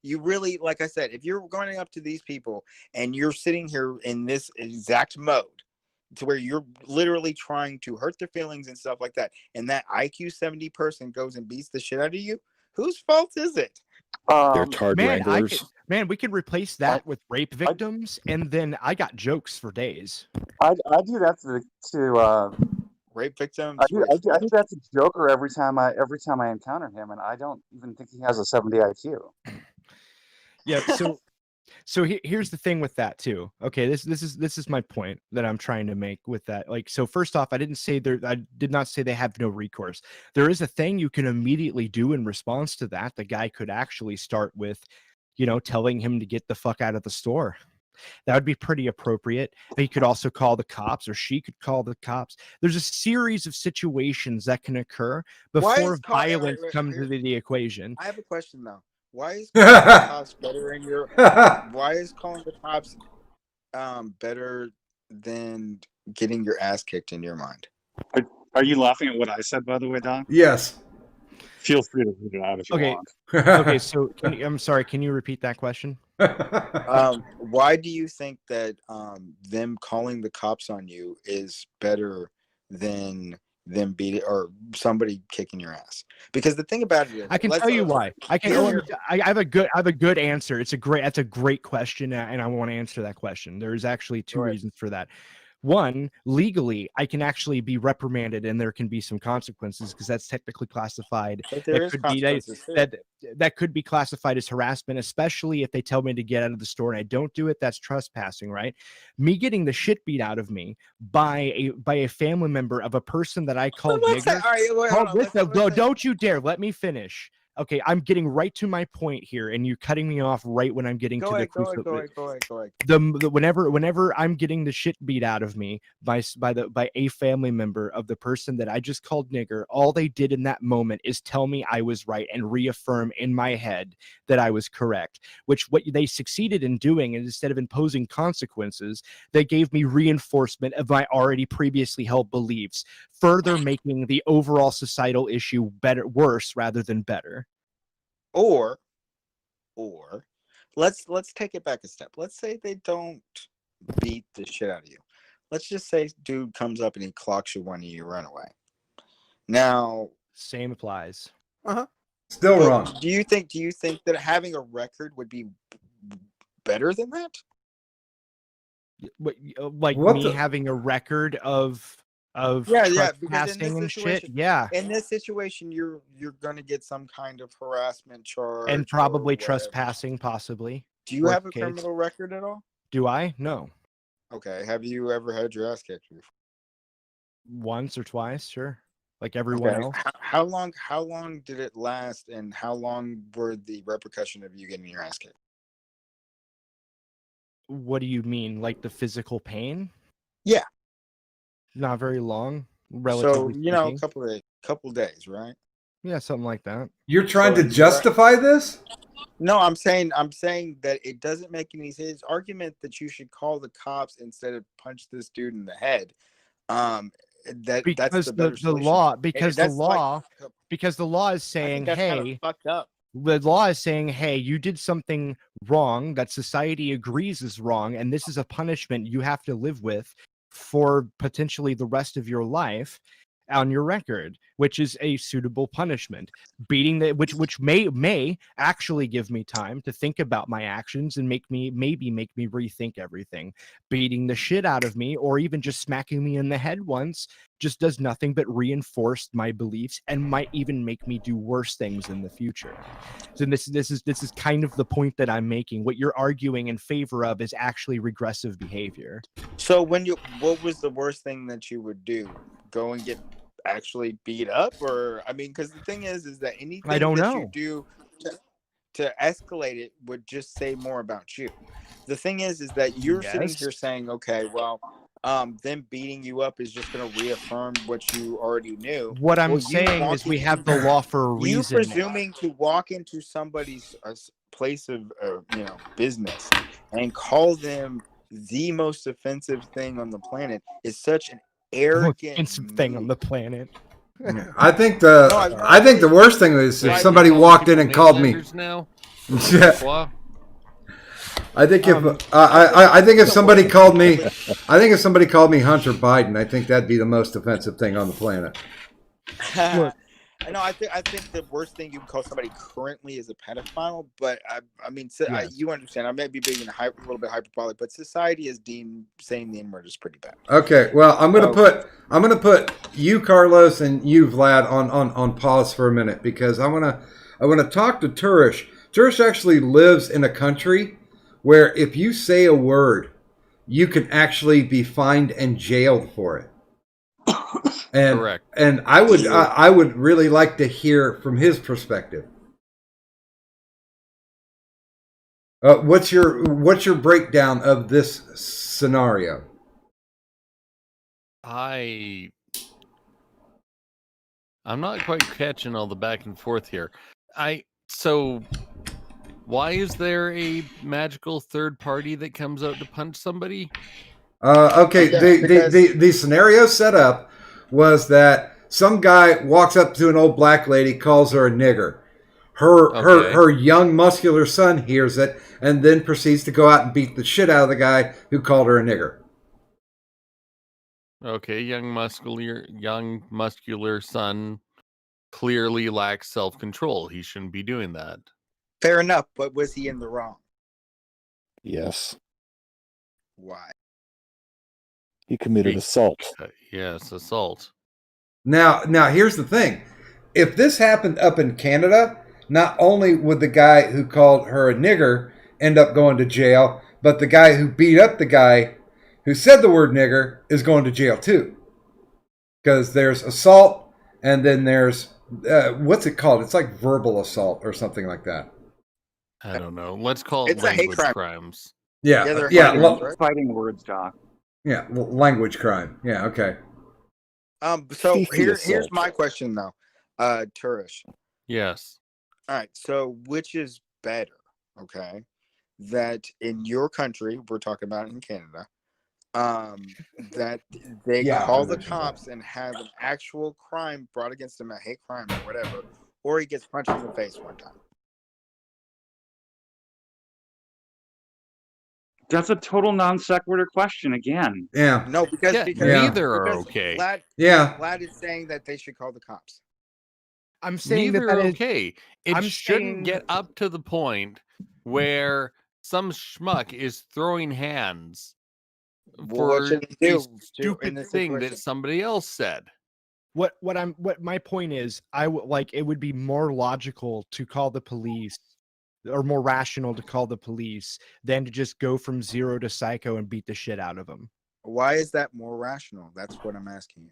You really, like I said, if you're going up to these people and you're sitting here in this exact mode to where you're literally trying to hurt their feelings and stuff like that, and that IQ 70 person goes and beats the shit out of you, whose fault is it? They're tard wranglers. We can replace that with rape victims, and then I got jokes for days. I do that to rape victims. I do that to Joker every time I encounter him, and I don't even think he has a 70 IQ. Yeah, so here's the thing with that too. Okay, this is my point that I'm trying to make with that. Like, so first off, I did not say they have no recourse. There is a thing you can immediately do in response to that. The guy could actually start with, telling him to get the fuck out of the store. That would be pretty appropriate. He could also call the cops, or she could call the cops. There's a series of situations that can occur before violence comes into the equation. I have a question though. Why is calling the cops better in your? Why is calling the cops better than getting your ass kicked in your mind? Are you laughing at what I said, by the way, Don? Yes. Feel free to read it out if you want. Okay. So I'm sorry. Can you repeat that question? Why do you think that them calling the cops on you is better than them beating or somebody kicking your ass? Because the thing about it is, I can tell you why. I have a good answer. That's a great question, and I want to answer that question. There's actually two reasons for that. One, legally, I can actually be reprimanded, and there can be some consequences because that's technically classified. That could be classified as harassment, especially if they tell me to get out of the store and I don't do it. That's trespassing, right? Me getting the shit beat out of me by a family member of a person that I called nigger. Don't you dare! Let me finish. Okay, I'm getting right to my point here, and you're cutting me off right when I'm getting to the crucial. Go ahead. Whenever I'm getting the shit beat out of me by a family member of the person that I just called nigger, all they did in that moment is tell me I was right and reaffirm in my head that I was correct. Which what they succeeded in doing, and instead of imposing consequences, they gave me reinforcement of my already previously held beliefs, further making the overall societal issue worse rather than better. Or let's take it back a step. Let's say they don't beat the shit out of you. Let's just say dude comes up and he clocks you when you run away. Now, same applies. Still wrong. Do you think that having a record would be better than that? Having a record of trespassing and shit. Yeah. In this situation, you're gonna get some kind of harassment charge and probably trespassing, possibly. Do you have a criminal record at all? Do I? No. Okay. Have you ever had your ass kicked before? Once or twice, sure. Like everyone else. How long did it last, and how long were the repercussion of you getting your ass kicked? What do you mean? Like the physical pain? Yeah. Not very long. So, a couple days, right? Yeah, something like that. You're trying to justify this? No, I'm saying that it doesn't make any sense. His argument that you should call the cops instead of punch this dude in the head. That's the law. Because the law is saying, hey, fucked up. The law is saying, hey, you did something wrong that society agrees is wrong, and this is a punishment you have to live with for potentially the rest of your life. on your record, which is a suitable punishment. Beating the which may actually give me time to think about my actions and maybe make me rethink everything. Beating the shit out of me or even just smacking me in the head once just does nothing but reinforce my beliefs and might even make me do worse things in the future. So this is kind of the point that I'm making. What you're arguing in favor of is actually regressive behavior. So what was the worst thing that you would do? Go and get actually beat up, or I mean, because the thing is that anything I don't that know. you do to escalate it would just say more about you. The thing is that you're sitting here saying, okay, well, them beating you up is just going to reaffirm what you already knew. What I'm Well, you saying is we walking have the law for a you reason. presuming to walk into somebody's place of business and call them the most offensive thing on the planet is such an arrogant thing on the planet. I think the worst thing is if somebody walked in and called me. Now? Yeah. I think I think if somebody called me, Hunter Biden, I think that'd be the most offensive thing on the planet. No, I think the worst thing you can call somebody currently is a pedophile. But I mean, you understand. I may be being a little bit hyperbolic, but society is deemed saying the N-word is pretty bad. Okay, well, I'm gonna put you, Carlos, and you, Vlad, on pause for a minute because I wanna talk to Turish. Turish actually lives in a country where if you say a word, you can actually be fined and jailed for it. And, correct. And I would really like to hear from his perspective. What's your breakdown of this scenario? I'm not quite catching all the back and forth here. So why is there a magical third party that comes out to punch somebody? Okay, the scenario set up was that some guy walks up to an old black lady, calls her a nigger. Her young muscular son hears it and then proceeds to go out and beat the shit out of the guy who called her a nigger. Okay, young muscular son clearly lacks self-control. He shouldn't be doing that. Fair enough, but was he in the wrong? Yes. Why? He committed assault. Yes, assault. Now here's the thing. If this happened up in Canada, not only would the guy who called her a nigger end up going to jail, but the guy who beat up the guy who said the word nigger is going to jail too. Because there's assault and then there's, what's it called? It's like verbal assault or something like that. I don't know. Let's call it It's a hate language crime. crimes. Fighting words, Doc. Yeah, language crime. Yeah, okay. So here's my question though, Turish. Yes. All right. So which is better? Okay, that in your country, we're talking about in Canada, that they call the cops and have an actual crime brought against him, a hate crime or whatever, or he gets punched in the face one time. That's a total non sequitur question again. Yeah. No, because neither are okay. Vlad is saying that they should call the cops. I'm saying neither that are is okay. It shouldn't get up to the point where some schmuck is throwing hands for a stupid thing that somebody else said. What my point is, it would be more logical to call the police, or more rational to call the police than to just go from zero to psycho and beat the shit out of them. Why is that more rational? That's what I'm asking you.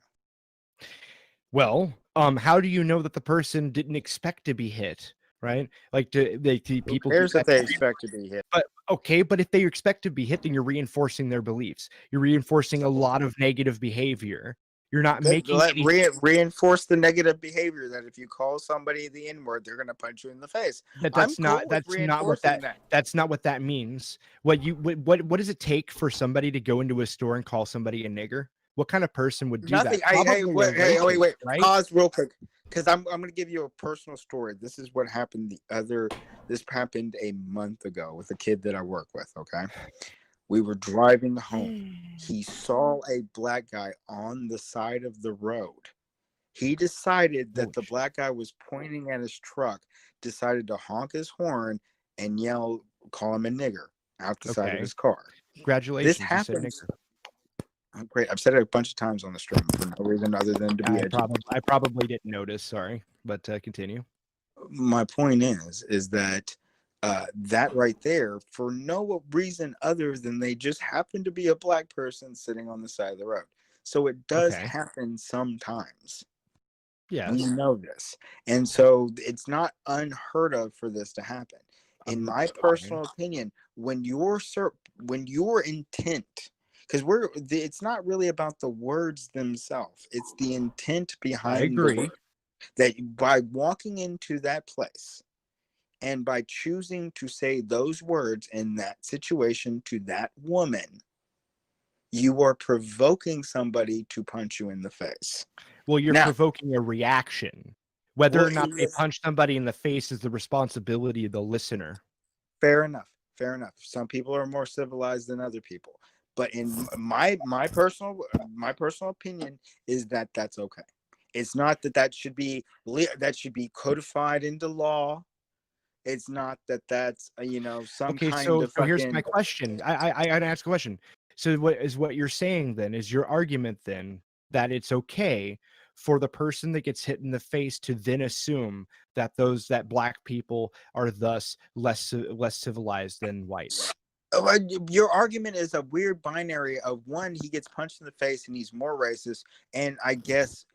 Well, how do you know that the person didn't expect to be hit? Right? Like people cares that they expect to be hit. But okay, but if they expect to be hit, then you're reinforcing their beliefs. You're reinforcing a lot of negative behavior. You're not making reinforce the negative behavior that if you call somebody the N-word, they're going to punch you in the face. That's not what that means. What does it take for somebody to go into a store and call somebody a nigger? What kind of person would do Nothing. that? Wait. Right? Pause real quick, because I'm going to give you a personal story. This is what happened this happened a month ago with a kid that I work with. Okay. We were driving home. He saw a black guy on the side of the road He decided that the black guy was pointing at his truck, decided to honk his horn and yell, call him a nigger out the side of his car. Congratulations. This happens. Oh, great. I've said it a bunch of times on the stream for no reason other than to be edgy. I probably didn't notice. Sorry, but continue. My point is that that right there, for no reason other than they just happen to be a black person sitting on the side of the road. So it does happen sometimes. Yeah, we know this, and so it's not unheard of for this to happen. In my personal opinion, when your intent, because it's not really about the words themselves; it's the intent behind. I agree. That by walking into that place and by choosing to say those words in that situation to that woman, you are provoking somebody to punch you in the face. Well, you're provoking a reaction. Whether or not they punch somebody in the face is the responsibility of the listener. Fair enough. Fair enough. Some people are more civilized than other people. But in my personal opinion is that that's okay. It's not that should be codified into law. It's not that's some kind of. So here's my question. I gotta ask a question. So what you're saying then is your argument then that it's okay for the person that gets hit in the face to then assume that black people are thus less civilized than white. Your argument is a weird binary of one, he gets punched in the face and he's more racist, and I guess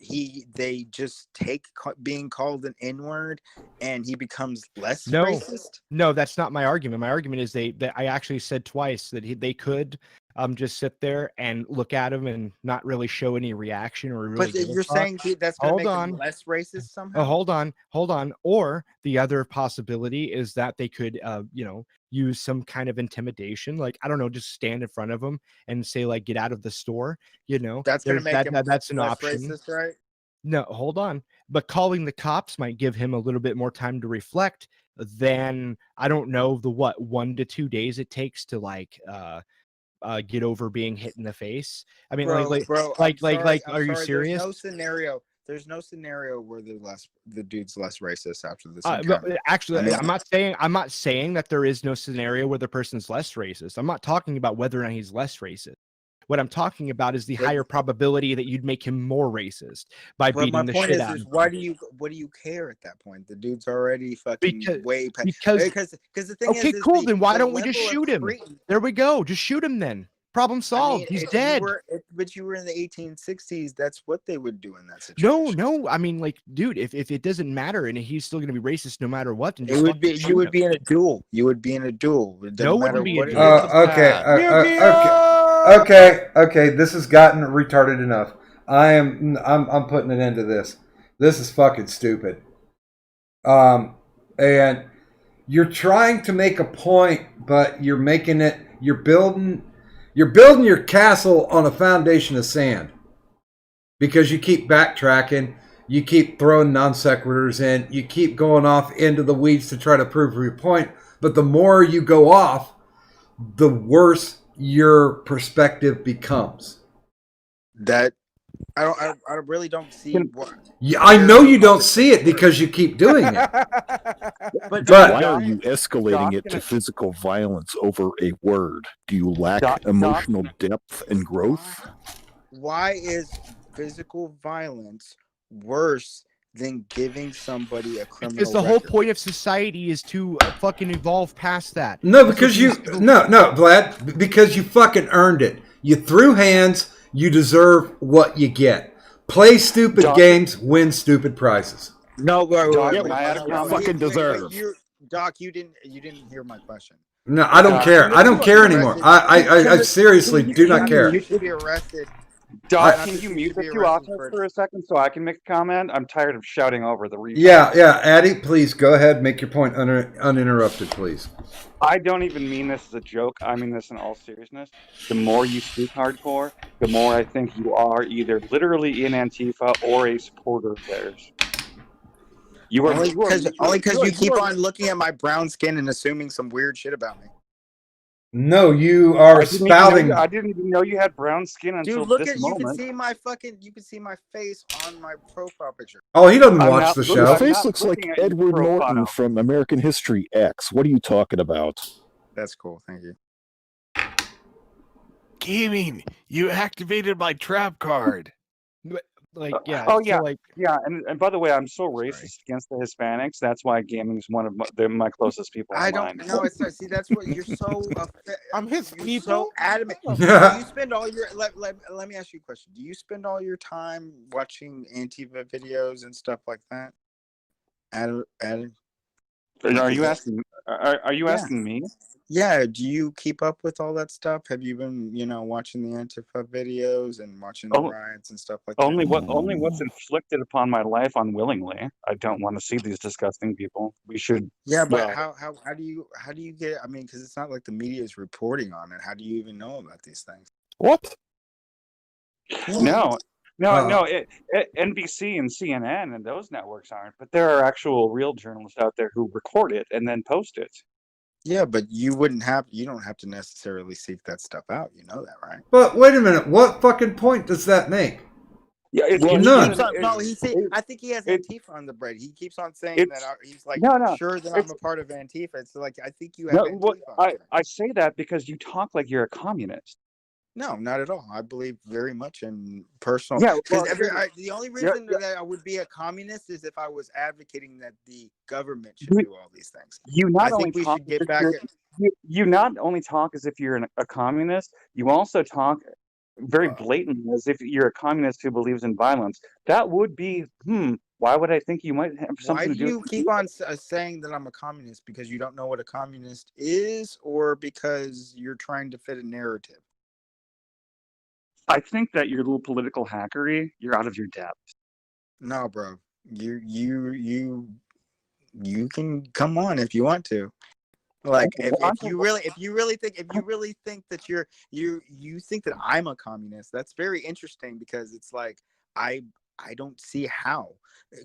they just take being called an N-word and he becomes less racist. No, that's not my argument. My argument is that I actually said twice that they could just sit there and look at him and not really show any reaction or really. But you're saying that's going to make him less racist somehow? Oh, hold on. Or the other possibility is that they could, use some kind of intimidation, like I don't know, just stand in front of him and say like, "Get out of the store." That's going to make him that's an less option. Racist, right? No, hold on. But calling the cops might give him a little bit more time to reflect than I don't know the 1 to 2 days it takes to get over being hit in the face. I mean, bro, are you serious? There's no scenario where the dude's less racist after this. Actually, I'm not saying that there is no scenario where the person's less racist. I'm not talking about whether or not he's less racist. What I'm talking about is the higher probability that you'd make him more racist by beating the shit out of him. What do you care at that point? The dude's already fucking way past. Because the thing is cool. Then why don't we just shoot him? There we go. Just shoot him then. Problem solved. He's dead. But you were in the 1860s. That's what they would do in that situation. No. I mean, dude, if it doesn't matter and he's still going to be racist no matter what, then you would be in a duel. You would be in a duel. No, wouldn't be. Okay. This has gotten retarded enough. I'm putting an end to this. This is fucking stupid. And you're trying to make a point, but you're building your castle on a foundation of sand because you keep backtracking, you keep throwing non sequiturs in, you keep going off into the weeds to try to prove your point. But the more you go off, the worse your perspective becomes. That I really don't see what. Yeah, I know you don't see it because you keep doing it. But why are you escalating it to physical violence over a word? Do you lack emotional depth and growth? Why is physical violence worse than giving somebody a criminal Because the whole point of society is to fucking evolve past that. No, because Vlad, because you fucking earned it. You threw hands, you deserve what you get. Play stupid games, win stupid prizes. No, fucking deserve. Doc, you didn't hear my question. No, I don't care. I don't care anymore. I seriously do not care. You should be arrested. Doc, can you mute the two authors for a second so I can make a comment? I'm tired of shouting over the replay. Yeah, Addy, please go ahead, make your point uninterrupted, please. I don't even mean this as a joke. I mean this in all seriousness. The more you speak hardcore, the more I think you are either literally in Antifa or a supporter of theirs. Only because you keep on looking at my brown skin and assuming some weird shit about me. No, you are spouting. I didn't even know you had brown skin until Dude, look this at you moment. you can see my face on my profile picture. Oh, he doesn't I'm watch not the looking- Your show. I'm face not looks like looking at your Edward profile. Norton from American History X. What are you talking about? That's cool. Thank you. Gaming, you activated my trap card. Like, yeah. Oh so, yeah, like, yeah. And by the way, I'm so racist against the Hispanics. That's why gaming's one of my closest people. I online. don't know. It's not. See, that's what you're so. I'm his You're people. so adamant. Do Yeah. you spend all your? Let me ask you a question. Do you spend all your time watching Antifa videos and stuff like that? Adam, Are you asking? Are you Yeah. asking me? Yeah. Do you keep up with all that stuff? Have you been, watching the Antifa videos and watching the Oh, riots and stuff like Only that? what's inflicted upon my life unwillingly. I don't want to see these disgusting people. We should. Yeah, but well, how do you get? I mean, because it's not like the media is reporting on it. How do you even know about these things? What? No, Uh, NBC and CNN and those networks aren't, but there are actual real journalists out there who record it and then post it. Yeah, but you don't have to necessarily seek that stuff out. You know that, right? But wait a minute. What fucking point does that make? Yeah, it's Well, He none. keeps on, no, I think he has Antifa on the bread. He keeps on saying that he's like, no, sure that I'm it's- a part of Antifa. It's like, I think you have No, Antifa what, on I say that because you talk like you're a communist. No, not at all. I believe very much in personal. Yeah, Because well, the only yeah, reason that I would be a communist is if I was advocating that the government should do all these things. You not I only think we talk should as get if back. you not only talk as if you're a communist, you also talk very blatantly as if you're a communist who believes in violence. That would be, why would I think you might have something Why to do do you with keep on saying that I'm a communist? Because you don't know what a communist is, or because you're trying to fit a narrative? I think that your little political hackery, you're out of your depth. No, bro. You can come on if you want to. Like if you really think that you think that I'm a communist, that's very interesting because it's like I don't see how.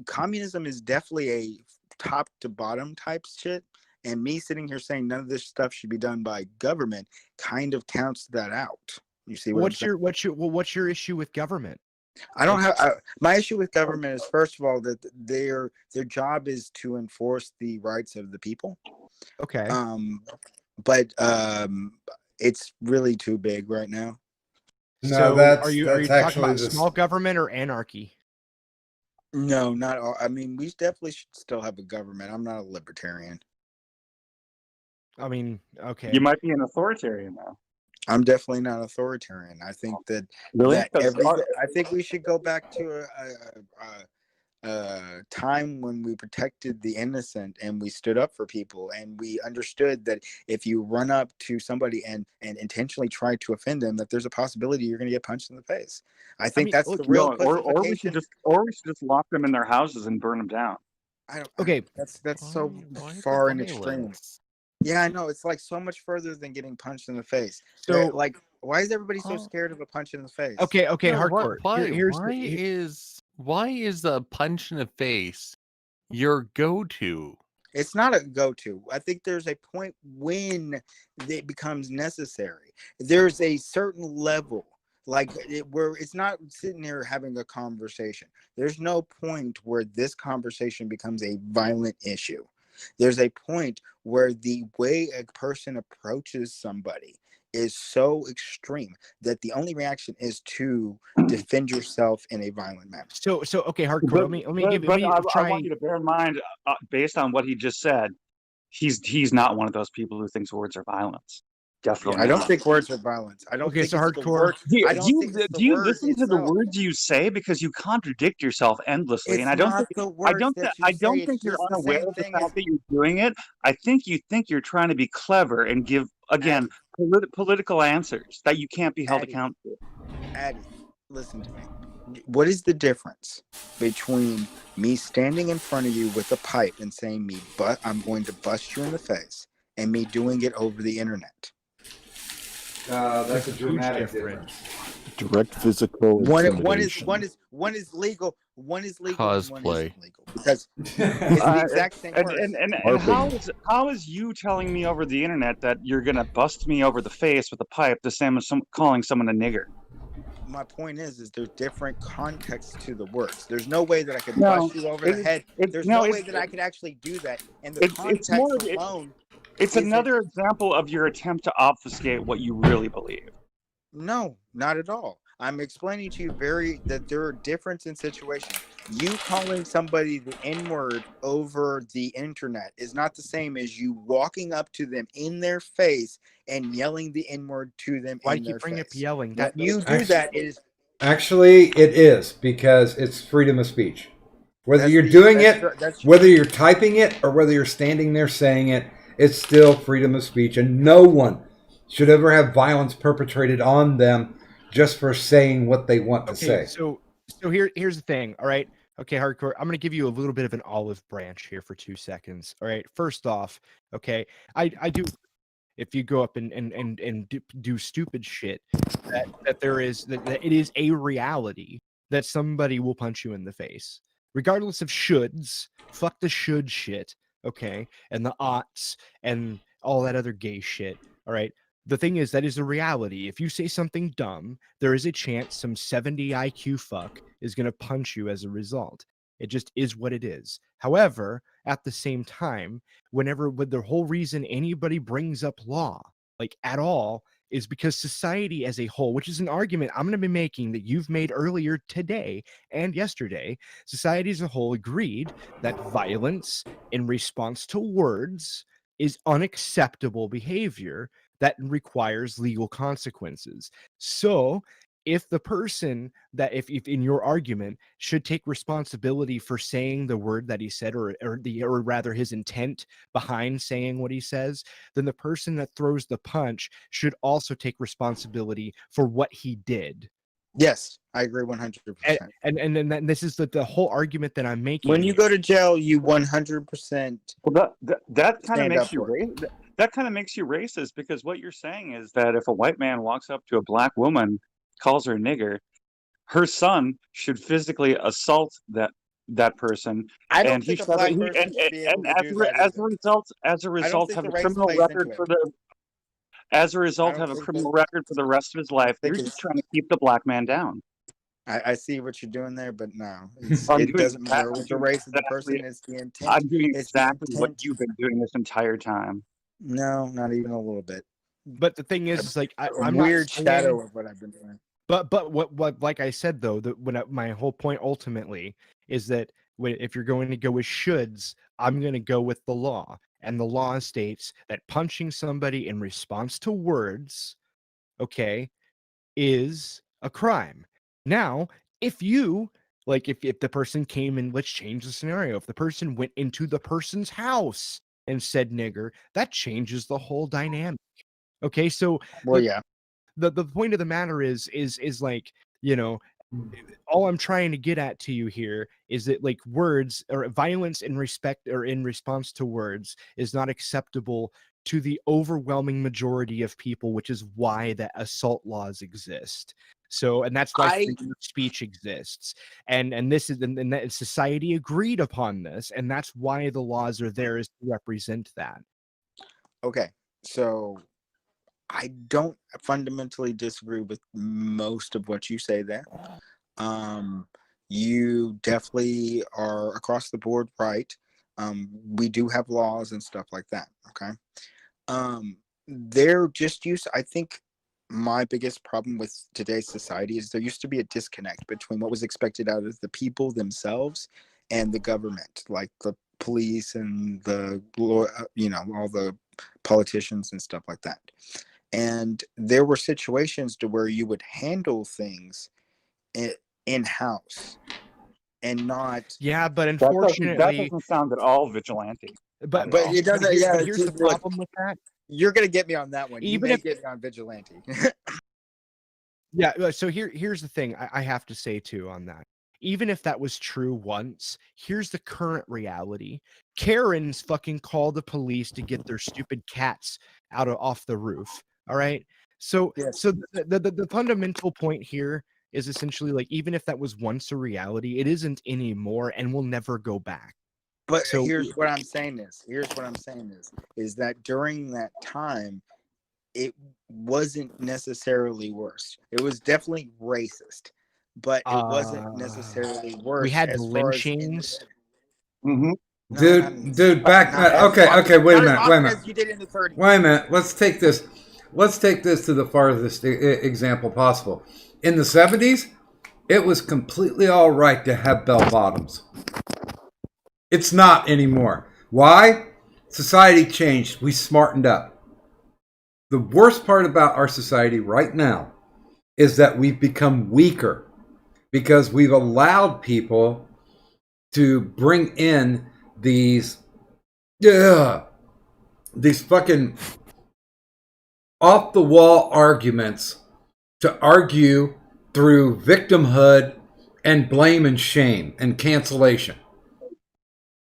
Communism is definitely a top to bottom type shit, and me sitting here saying none of this stuff should be done by government kind of counts that out. You see what what's your issue with government? I don't have my issue with government is, first of all, that their job is to enforce the rights of the people. Okay. But it's really too big right now. No, So that's are you that's talking actually about the small government or anarchy? No, not all. I mean, we definitely should still have a government. I'm not a libertarian. I mean, okay. You might be an authoritarian now. I'm definitely not authoritarian. I think that Really? that 'Cause I think we should go back to a time when we protected the innocent and we stood up for people, and we understood that if you run up to somebody and intentionally try to offend them, that there's a possibility you're going to get punched in the face. I think that's the real or we should just lock them in their houses and burn them down. Okay. That's so far in extremes. Yeah, I know. It's like so much further than getting punched in the face. So, like, why is everybody so scared of a punch in the face? Okay, No, hardcore. Why is a punch in the face your go-to? It's not a go-to. I think there's a point when it becomes necessary. There's a certain level, like where it's not sitting here having a conversation. There's no point where this conversation becomes a violent issue. There's a point where the way a person approaches somebody is so extreme that the only reaction is to defend yourself in a violent manner. So okay, hardcore. I want you to bear in mind, based on what he just said, he's not one of those people who thinks words are violence. Definitely. I don't think words are violence. I don't think so it's the hardcore. word- Do I don't you, think it's the do you word listen to the itself. words you say, because you contradict yourself endlessly? It's And I don't not think the words that you I say, don't it's think you're just the unaware same of the thing fact as- that you're doing it. I think you think you're trying to be clever and give again political answers that you can't be held Addy. accountable. Addy, listen to me. What is the difference between me standing in front of you with a pipe and saying but I'm going to bust you in the face, and me doing it over the internet? That's a Huge dramatic difference. difference. Direct physical One intimidation. one is legal. One is legal. Cosplay. And one isn't legal because it's the exact same words. And how is you telling me over the internet that you're gonna bust me over the face with a pipe the same as calling someone a nigger? My point is there's different contexts to the words. There's no way that I could bust you over the head. There's no way that I could actually do that. And the context alone. It's another example of your attempt to obfuscate what you really believe. No, not at all. I'm explaining to you that there are differences in situations. You calling somebody the N-word over the internet is not the same as you walking up to them in their face and yelling the N-word to them. Why in do you their bring up face. yelling? When That you do that is Actually, it is because it's freedom of speech. Whether That's you're the- doing that's it, tr- that's- whether you're typing it, or whether you're standing there saying it, it's still freedom of speech, and no one should ever have violence perpetrated on them just for saying what they want to say. So here's the thing. All right. Okay, hardcore. I'm gonna give you a little bit of an olive branch here for 2 seconds. All right. First off, okay, I do. If you go up and do stupid shit, that there is that it is a reality that somebody will punch you in the face, regardless of shoulds. Fuck the should shit. Okay, and the oughts and all that other gay shit. All right. The thing is, that is a reality. If you say something dumb, there is a chance some 70 IQ fuck is going to punch you as a result. It just is what it is. However, at the same time, with the whole reason anybody brings up law, like at all, is because society as a whole, which is an argument I'm going to be making that you've made earlier today and yesterday, society as a whole agreed that violence in response to words is unacceptable behavior that requires legal consequences. So if the person that if in your argument should take responsibility for saying the word that he said, or rather his intent behind saying what he says, then the person that throws the punch should also take responsibility for what he did. Yes, I agree 100%. And this is the whole argument that I'm making. When you go to jail, you 100%. Well, that kind of stand makes up you for it. that kind of makes you racist, because what you're saying is that if a white man walks up to a black woman, calls her a nigger, her son should physically assault that person. I don't and think he a black should, person should be able to do that as either. a result, I don't have think a the race criminal plays record into for it. the as a result don't have a think criminal that- record for the rest of his life. think You're it's- just trying to keep the black man down. I see what you're doing there, but no, I'm it doing doesn't matter what the exactly- race of the exactly- person is. The intent. I'm doing It's the exactly what intent. you've been doing this entire time. No, not even a little bit. But the thing is like A I'm weird not saying, shadow of what I've been doing. But what like I said though, my whole point ultimately is that if you're going to go with shoulds, I'm going to go with the law, and the law states that punching somebody in response to words, okay, is a crime. Now, if you like, if the person came in, let's change the scenario. If the person went into the person's house and said nigger, that changes the whole dynamic. Okay, so Well, yeah. the point of the matter is like, you know, all I'm trying to get at to you here is that like words or violence in respect or in response to words is not acceptable to the overwhelming majority of people, which is why the assault laws exist. So, and that's why freedom of speech exists, and this is and that society agreed upon this, and that's why the laws are there, is to represent that. Okay, so I don't fundamentally disagree with most of what you say there. You definitely are across the board right. We do have laws and stuff like that. Okay. They're just used. I think my biggest problem with today's society is there used to be a disconnect between what was expected out of the people themselves and the government, like the police and the all the politicians and stuff like that. And there were situations to where you would handle things in-house and not. Yeah, but That unfortunately, doesn't sound at all vigilante. but it doesn't. here's, Yeah, here's the problem with that. You're gonna get me on that one. Even you may if- get me on vigilante. Yeah, so here's the thing I have to say too on that. Even if that was true once, here's the current reality. Karens fucking call the police to get their stupid cats off the roof. All right. So the fundamental point here is essentially like, even if that was once a reality, it isn't anymore and will never go back. But So here's what I'm saying is that during that time, it wasn't necessarily worse. It was definitely racist, but it wasn't necessarily worse. We had as far as lynchings. Dude, back. Okay. Wait a minute. You did in the 30s. Wait a minute. Let's take this to the farthest example possible. In the 70s, it was completely all right to have bell bottoms. It's not anymore. Why? Society changed. We smartened up. The worst part about our society right now is that we've become weaker because we've allowed people to bring in these fucking off the wall arguments to argue through victimhood and blame and shame and cancellation.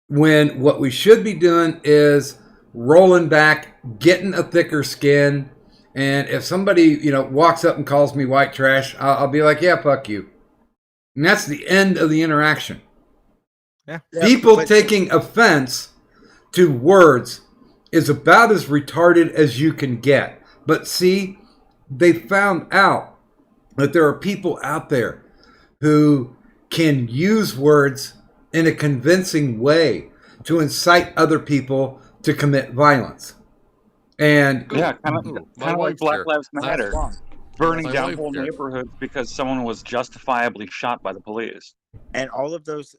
When what we should be doing is rolling back, getting a thicker skin, and if somebody, walks up and calls me white trash, I'll be like, yeah, fuck you. And that's the end of the interaction. Yeah. People taking offense to words is about as retarded as you can get. But see, they found out that there are people out there who can use words in a convincing way to incite other people to commit violence. And kind of like Black Lives Matter, burning down whole neighborhoods because someone was justifiably shot by the police. And all of those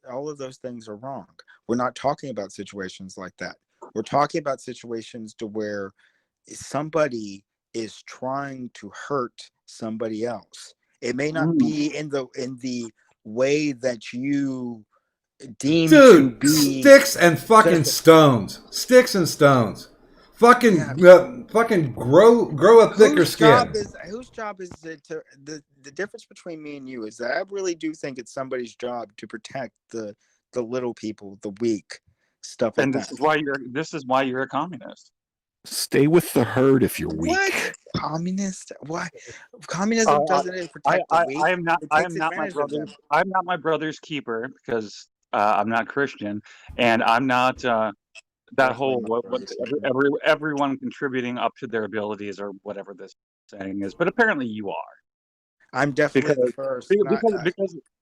things are wrong. We're not talking about situations like that. We're talking about situations to where somebody is trying to hurt somebody else. It may not be in the way that you deem to be. Sticks and fucking stones. Sticks and stones. Fucking grow a thicker skin. Whose job is it to the difference between me and you is that I really do think it's somebody's job to protect the little people, the weak, stuff like and that. This is why you're a communist. Stay with the herd if you're weak. What? Communist? Why? Communism doesn't protect the weak. I am not my brother's keeper because I'm not Christian, and I'm not that whole everyone contributing up to their abilities or whatever this saying is. But apparently you are. I'm definitely the first.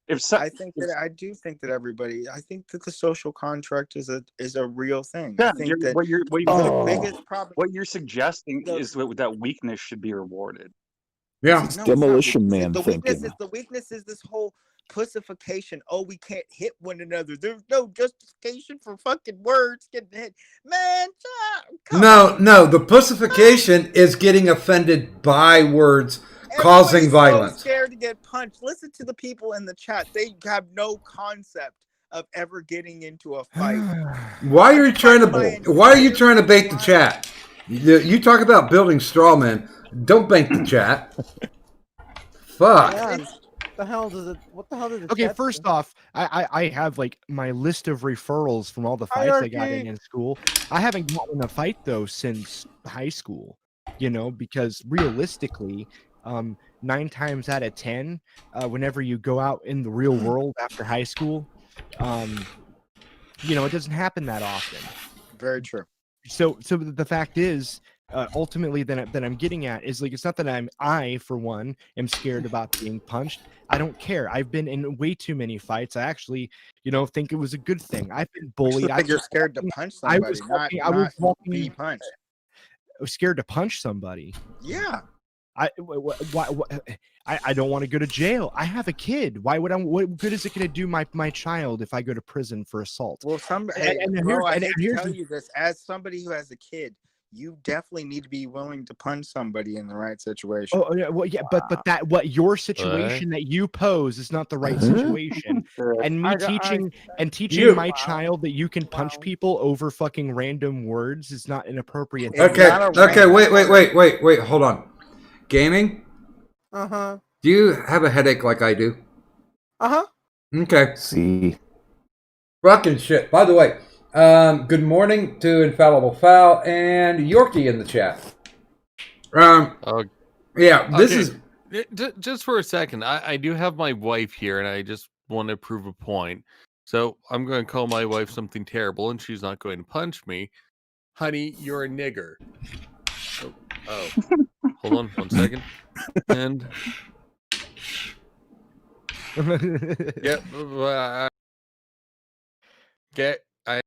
Because I think that everybody. I think that the social contract is a real thing. Yeah, I think that the biggest problem. What you're suggesting is that weakness should be rewarded. Yeah, it's Demolition Man thinking. The weakness is this whole pussification. Oh, we can't hit one another. There's no justification for fucking words getting hit. Man, no. The pussification is getting offended by words. Causing violence. So scared to get punched. Listen to the people in the chat. They have no concept of ever getting into a fight. Why are you trying to bait the chat? You talk about building straw men. Don't bait the chat. Fuck. Yeah, what the hell does it? Okay, first off, I have like my list of referrals from all the fights I got in school. I haven't gotten in a fight though since high school. Because realistically, 9 times out of 10, whenever you go out in the real world after high school, it doesn't happen that often. Very true. So the fact is, ultimately, that I'm getting at is like, it's not that I for one am scared about being punched. I don't care. I've been in way too many fights. I actually, think it was a good thing. I've been bullied. I think you're scared to punch somebody. I was scared to punch somebody. Yeah. I don't want to go to jail. I have a kid. What good is it going to do my child if I go to prison for assault? Well, I hate to tell you this, as somebody who has a kid, you definitely need to be willing to punch somebody in the right situation. Oh, yeah, well, yeah, but your situation that you pose is not the right situation. And me teaching my child that you can punch people over fucking random words is not inappropriate. Okay, wait, hold on. Gaming? Uh-huh. Do you have a headache like I do? Uh-huh. Okay. See. Fucking shit. By the way, good morning to Infallible Foul and Yorkie in the chat. Yeah, this Okay, is just for a second. I do have my wife here, and I just want to prove a point. So I'm going to call my wife something terrible, and she's not going to punch me. Honey, you're a nigger. Oh. Hold on 1 second. And get I.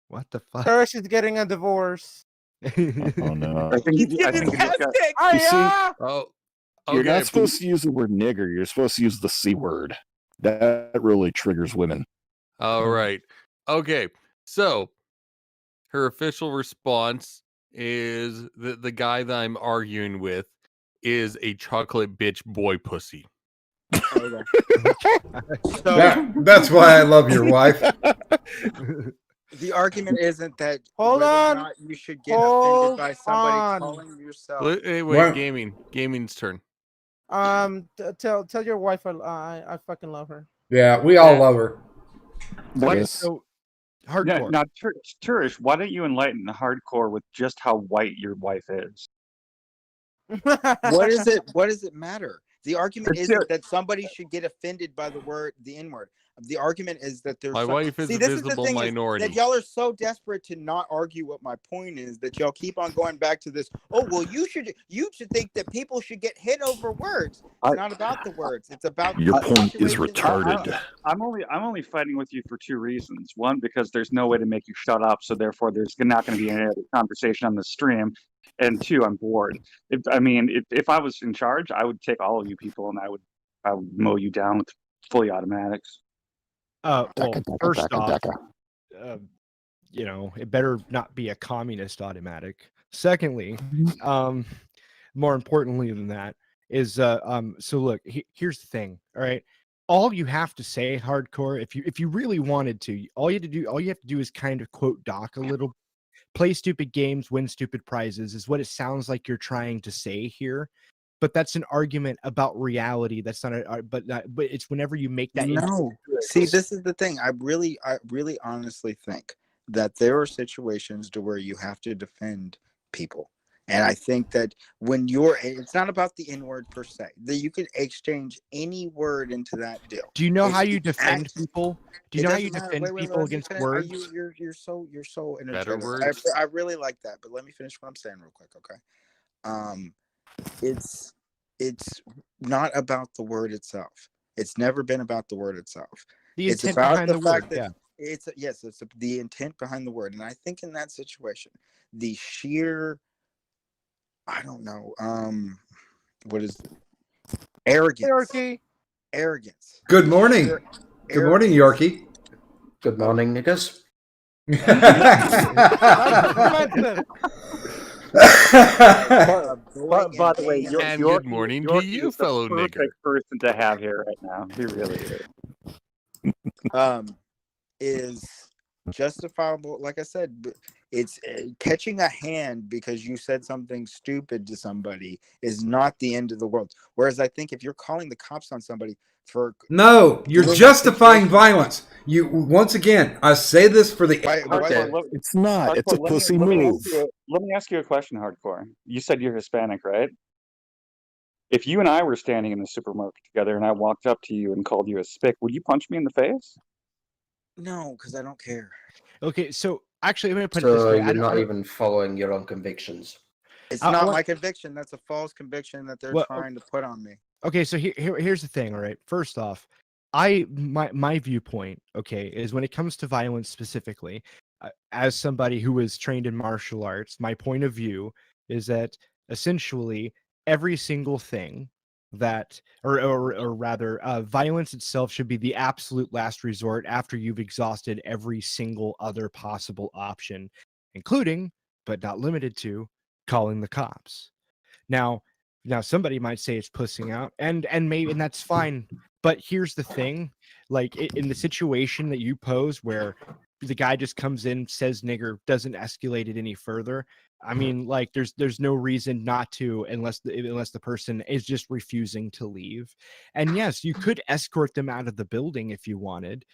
What the fuck? Her, she's getting a divorce. Oh no! I think you just got. You see, Oh, you're okay. not supposed to use the word nigger. You're supposed to use the C word. That really triggers women. All right. Okay. So her official response is the guy that I'm arguing with is a chocolate bitch boy pussy. That's why I love your wife. The argument isn't that Hold whether or on. not you should get Hold offended by somebody on. calling yourself. Wait, What? gaming's turn. Tell your wife I fucking love her. Yeah, we all love her. What? Yes. So Yeah, hardcore. now, Turish, why don't you enlighten the hardcore with just how white your wife is? What is it? What does it matter? The argument It's isn't it. that somebody should get offended by the N-word. The argument is that there's My wife is a this is the visible thing minority. is that y'all are so desperate to not argue what my point is that y'all keep on going back to this. Oh well, you should think that people should get hit over words. It's not about the words. It's about Your the point is situation. retarded. I'm only fighting with you for two reasons. One, because there's no way to make you shut up, so therefore there's not going to be any other conversation on the stream. And two, I'm bored. If I was in charge, I would take all of you people and I would mow you down with fully automatics. Well, first off, it better not be a communist automatic. Secondly, more importantly than that is so look, here's the thing. All right, all you have to say, hardcore, if you really wanted to, all you have to do is kind of quote Doc a little. Play stupid games, win stupid prizes is what it sounds like you're trying to say here. But that's an argument about reality. That's not but it's whenever you make that. No, see, this is the thing. I really honestly think that there are situations to where you have to defend people. And I think that when it's not about the N-word per se, that you can exchange any word into that deal. Do you know It's how the you defend act- people? Do you It know how you doesn't matter. defend Wait, people let me against finish. words? You're so Better energetic. words? I really like that, but let me finish what I'm saying real quick, okay? It's not about the word itself. It's never been about the word itself. The It's intent about behind the the fact word, that it's the intent behind the word. And I think in that situation, the sheer, I don't know, what is it? Arrogance. Good morning. Sheer Good morning, Yorkie. Good morning, niggas. By the way, And good morning to you, fellow nigger. Perfect person to have here right now. He really is. Is justifiable. Like I said, it's catching a hand because you said something stupid to somebody is not the end of the world. Whereas I think if you're calling the cops on somebody for No, you're justifying violence. You once again, I say this for the It's not. It's a Hardcore, pussy let me move. let me ask you a question, Hardcore. You said you're Hispanic, right? If you and I were standing in the supermarket together and I walked up to you and called you a spick, would you punch me in the face? No, because I don't care. Okay, so actually, I'm going to put it this So way. you're not even following your own convictions. It's not my conviction. That's a false conviction that they're Well, trying to put on me. Okay, so here's the thing. All right, first off, my viewpoint, okay, is when it comes to violence specifically, as somebody who was trained in martial arts, my point of view is that essentially every single thing that, or rather, violence itself should be the absolute last resort after you've exhausted every single other possible option, including, but not limited to, calling the cops. Now somebody might say it's pussing out, and that's fine. But here's the thing, like in the situation that you pose where the guy just comes in, says nigger, doesn't escalate it any further. I mean, like there's no reason not to unless the person is just refusing to leave. And yes, you could escort them out of the building if you wanted.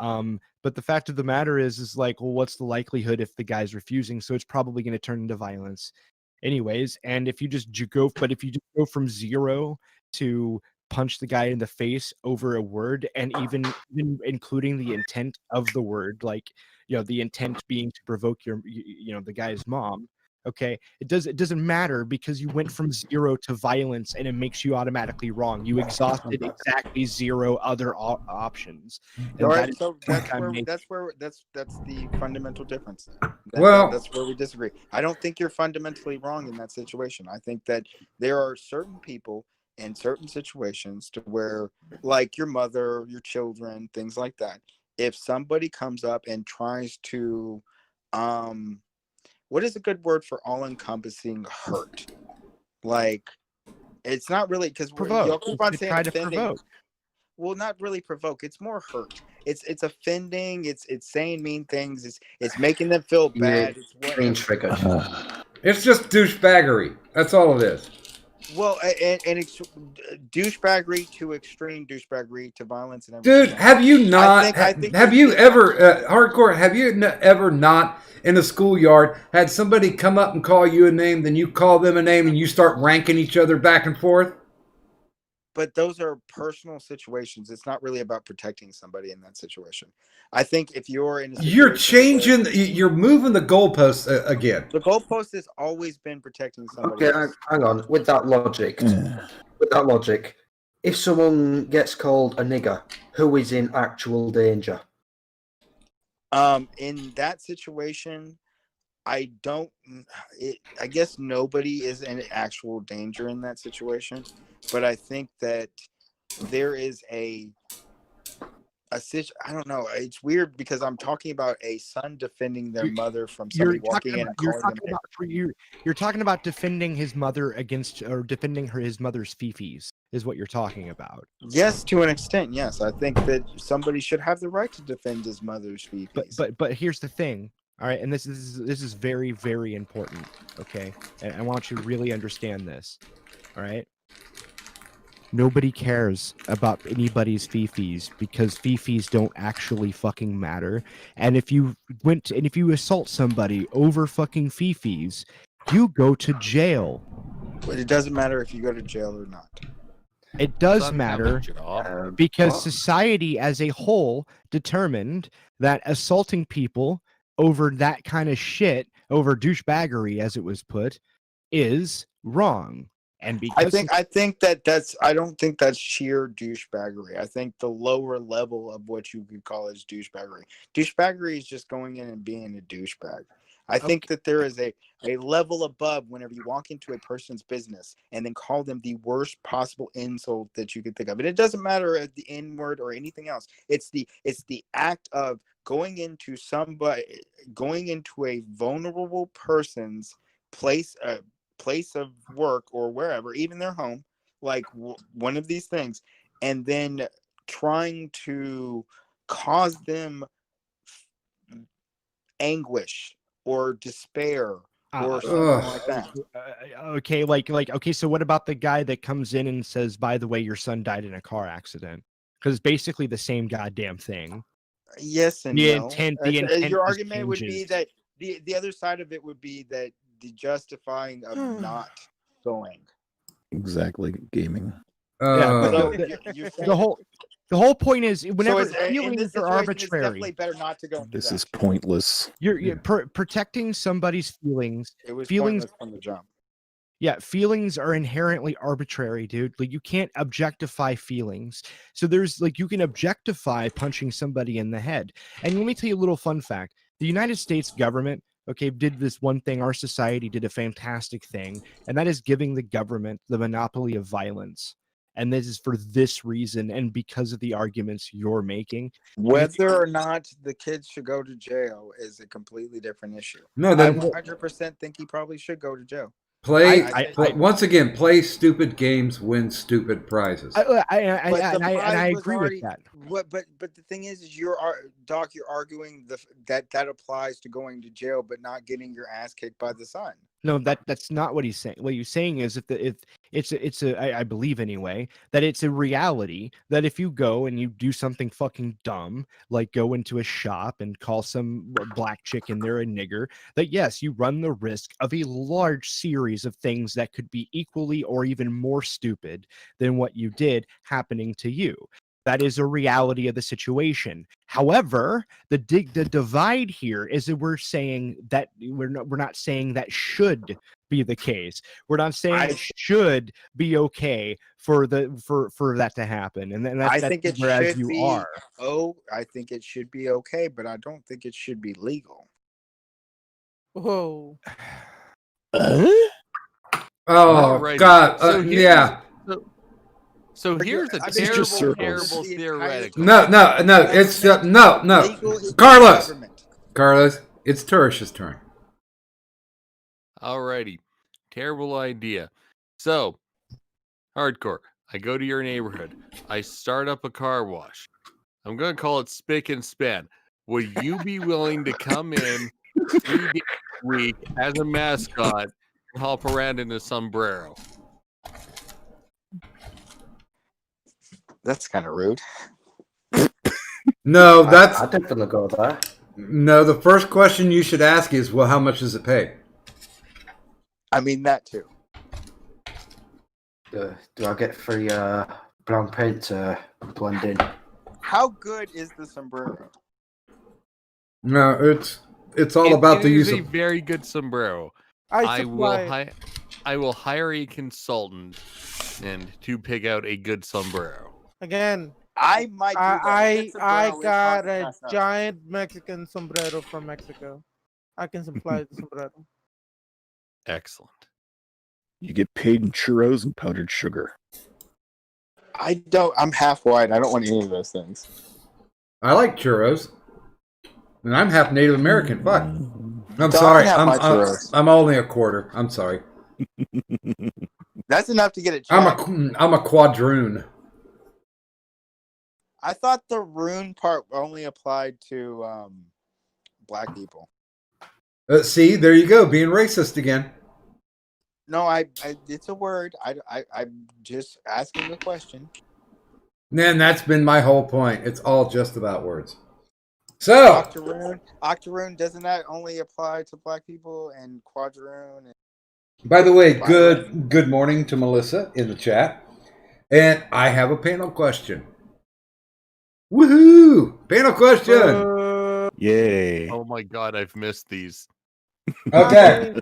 But the fact of the matter is like, well, what's the likelihood if the guy's refusing? So it's probably going to turn into violence. anyways. And if you just if you just go from 0 to punch the guy in the face over a word, and even including the intent of the word, like, the intent being to provoke the guy's mom. Okay, it doesn't matter, because you went from 0 to violence, and it makes you automatically wrong. You exhausted exactly 0 other options. And All that right, is so what that's the fundamental difference. That's where we disagree. I don't think you're fundamentally wrong in that situation. I think that there are certain people in certain situations to where, like your mother, your children, things like that. If somebody comes up and tries to, what is a good word for all-encompassing hurt? Like, it's not really, because you'll keep on saying offending. Well, not really provoke. It's more hurt. It's offending. It's saying mean things. It's making them feel bad. It's what. It's just douchebaggery. That's all it is. Well, and douchebaggery to extreme douchebaggery to violence and everything. Dude, have you not? Have you ever, hardcore? Have you ever not in a schoolyard had somebody come up and call you a name, then you call them a name, and you start ranking each other back and forth? But those are personal situations. It's not really about protecting somebody in that situation. I think if you're in a situation you're changing, you're moving the goalposts again. The goalpost has always been protecting somebody. Okay, hang on. With that logic, if someone gets called a nigger, who is in actual danger? In that situation, I guess nobody is in actual danger in that situation, but I think that there is I don't know. It's weird because I'm talking about a son defending their mother from somebody walking in and calling them. You're talking about defending his mother against, or defending his mother's fifis, is what you're talking about. Yes, to an extent, yes. I think that somebody should have the right to defend his mother's fifis. But here's the thing. All right, and this is very, very important. Okay, and I want you to really understand this. All right. Nobody cares about anybody's fifis, because fifis don't actually fucking matter. And if you assault somebody over fucking fifis, you go to jail. But it doesn't matter if you go to jail or not. It does matter, because society as a whole determined that assaulting people over that kind of shit, over douchebaggery as it was put, is wrong. And because I don't think that's sheer douchebaggery. I think the lower level of what you could call is douchebaggery. Douchebaggery is just going in and being a douchebag. I think that there is a level above whenever you walk into a person's business and then call them the worst possible insult that you could think of. And it doesn't matter at the N word or anything else. It's the act of going into a vulnerable person's place of work or wherever, even their home, like one of these things, and then trying to cause them anguish or despair or something like that. Okay, so what about the guy that comes in and says, by the way, your son died in a car accident? Because it's basically the same goddamn thing. Yes and the no. Intent your argument would be that the other side of it would be that the justifying of not going. Exactly, gaming. The whole point is, whenever feelings are arbitrary, it's definitely better not to go into This that. is pointless. You're protecting somebody's feelings. It was feelings pointless from the jump. Yeah, feelings are inherently arbitrary, dude. Like, you can't objectify feelings. So there's you can objectify punching somebody in the head. And let me tell you a little fun fact. The United States government, did this one thing. Our society did a fantastic thing, and that is giving the government the monopoly of violence. And this is for this reason, and because of the arguments you're making. Whether or not the kids should go to jail is a completely different issue. No, I then 100% think he probably should go to jail. Once again, play stupid games, win stupid prizes. I agree with that. But the thing is you're arguing that applies to going to jail, but not getting your ass kicked by the son. No, that's not what he's saying. What he's saying is I believe anyway, that it's a reality that if you go and you do something fucking dumb, like go into a shop and call some black chick in there a nigger, that yes, you run the risk of a large series of things that could be equally or even more stupid than what you did happening to you. That is a reality of the situation. However, the divide here is that we're saying that we're not saying that should be the case. We're not saying it should be okay for that to happen. And then I think it whereas should you be. are. I think it should be okay, but I don't think it should be legal. Whoa. Oh Alrighty. God! So here's- Yeah. So here's a terrible theoretical. No. It's no. Carlos, it's Turish's turn. Alrighty. Terrible idea. So, hardcore. I go to your neighborhood. I start up a car wash. I'm going to call it Spick and Span. Would you be willing to come in 3 days a week as a mascot and hop around in a sombrero? That's kind of rude. No, that's. I definitely go there. No, the first question you should ask is, well, how much does it pay? I mean that too. Do I get free brown paint to blend in? How good is the sombrero? No, it's all about the use It is a of. very good sombrero. I will hire a consultant and to pick out a good sombrero. Again, I might. Do that. I got a giant Mexican sombrero from Mexico. I can supply the sombrero. Excellent. You get paid in churros and powdered sugar. I'm half white. I don't want any of those things. I like churros, and I'm half Native American. Fuck. I'm Don't sorry. have my churros. I'm only a quarter. I'm sorry. That's enough to get it. I'm a quadroon. I thought the rune part only applied to black people. See, there you go, being racist again. No, it's a word. I'm just asking the question. Man, that's been my whole point. It's all just about words. So, Octoroon, doesn't that only apply to black people and quadroon? by the way, good morning to Melissa in the chat. And I have a panel question. Woohoo! Panel question! Yay. Oh my god, I've missed these. Okay.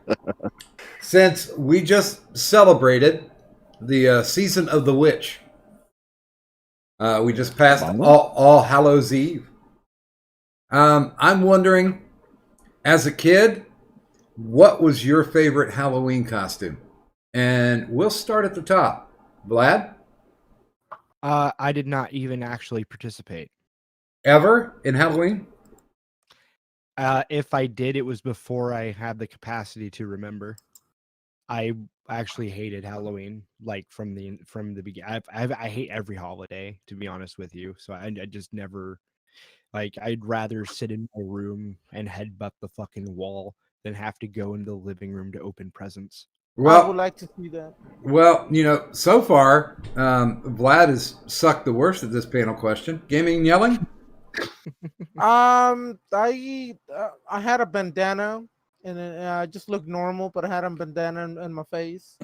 Since we just celebrated the season of the witch, we just passed All Hallows Eve. I'm wondering, as a kid, what was your favorite Halloween costume? And we'll start at the top. Vlad? I did not even actually participate. Ever in Halloween? If I did, it was before I had the capacity to remember. I actually hated Halloween, like from the beginning. I hate every holiday, to be honest with you. So I just never, like, I'd rather sit in my room and headbutt the fucking wall than have to go into the living room to open presents. I would like to see that. Well, so far, Vlad has sucked the worst at this panel question. Gaming and yelling? I had a bandana, and I just looked normal, but I had a bandana in my face,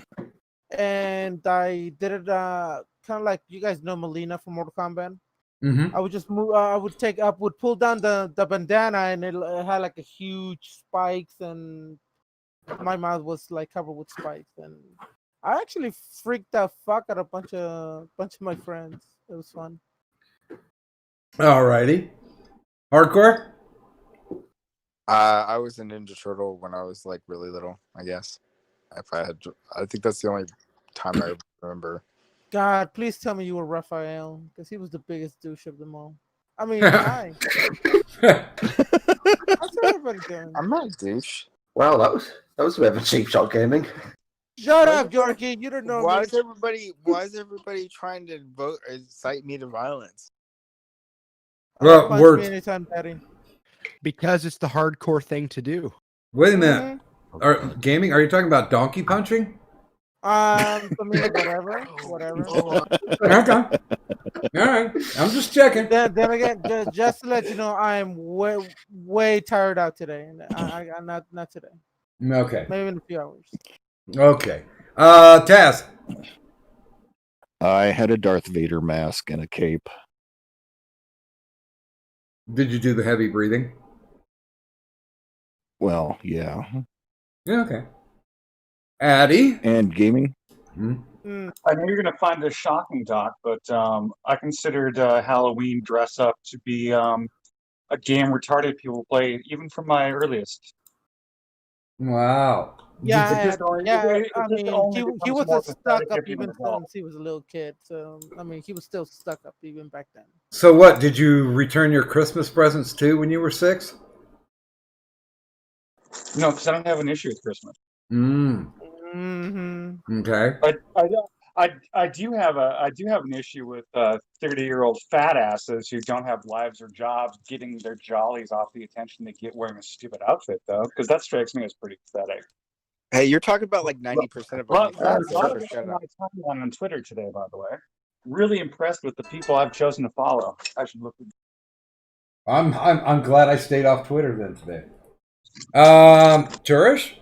and I did it kind of like, you guys know Melina from Mortal Kombat. Mm-hmm. I would just move. I would pull down the bandana, and it had like a huge spikes, and my mouth was like covered with spikes, and I actually freaked the fuck out a bunch of my friends. It was fun. Alrighty. Hardcore? I was a Ninja Turtle when I was like really little, I guess. I think that's the only time I remember. God, please tell me you were Raphael, because he was the biggest douche of them all. I mean, hi. How's everybody doing? I'm not a douche. Well, that was a bit of a cheap shot gaming. Shut up, Yorkie. You don't know. Why is everybody trying to incite me to violence? Well, Punch me anytime, Daddy. Because it's the hardcore thing to do. Wait a minute. Or gaming? Are you talking about donkey punching? I mean, whatever. Okay. All right. I'm just checking. Then again, just to let you know, I am way tired out today, and I'm not today. Okay. Maybe in a few hours. Okay. Taz. I had a Darth Vader mask and a cape. Did you do the heavy breathing? Well, yeah. Yeah, okay. Addie? And gaming? I know you're going to find this shocking, Doc, but I considered Halloween dress up to be a game retarded people play, even from my earliest. Wow. Yeah, it I just mean, only he becomes more wasn't stuck pathetic up if you even evolve. since he was a little kid. So I mean, he was still stuck up even back then. So what? Did you return your Christmas presents too when you were 6? No, because I don't have an issue with Christmas. Okay. But I do have an issue with 30-year-old fat asses who don't have lives or jobs getting their jollies off the attention they get wearing a stupid outfit, though, because that strikes me as pretty pathetic. Hey, you're talking about like 90% of our youth. A lot of it on my timeline on Twitter today, by the way. Really impressed with the people I've chosen to follow. I should look. I'm glad I stayed off Twitter then today. Turish?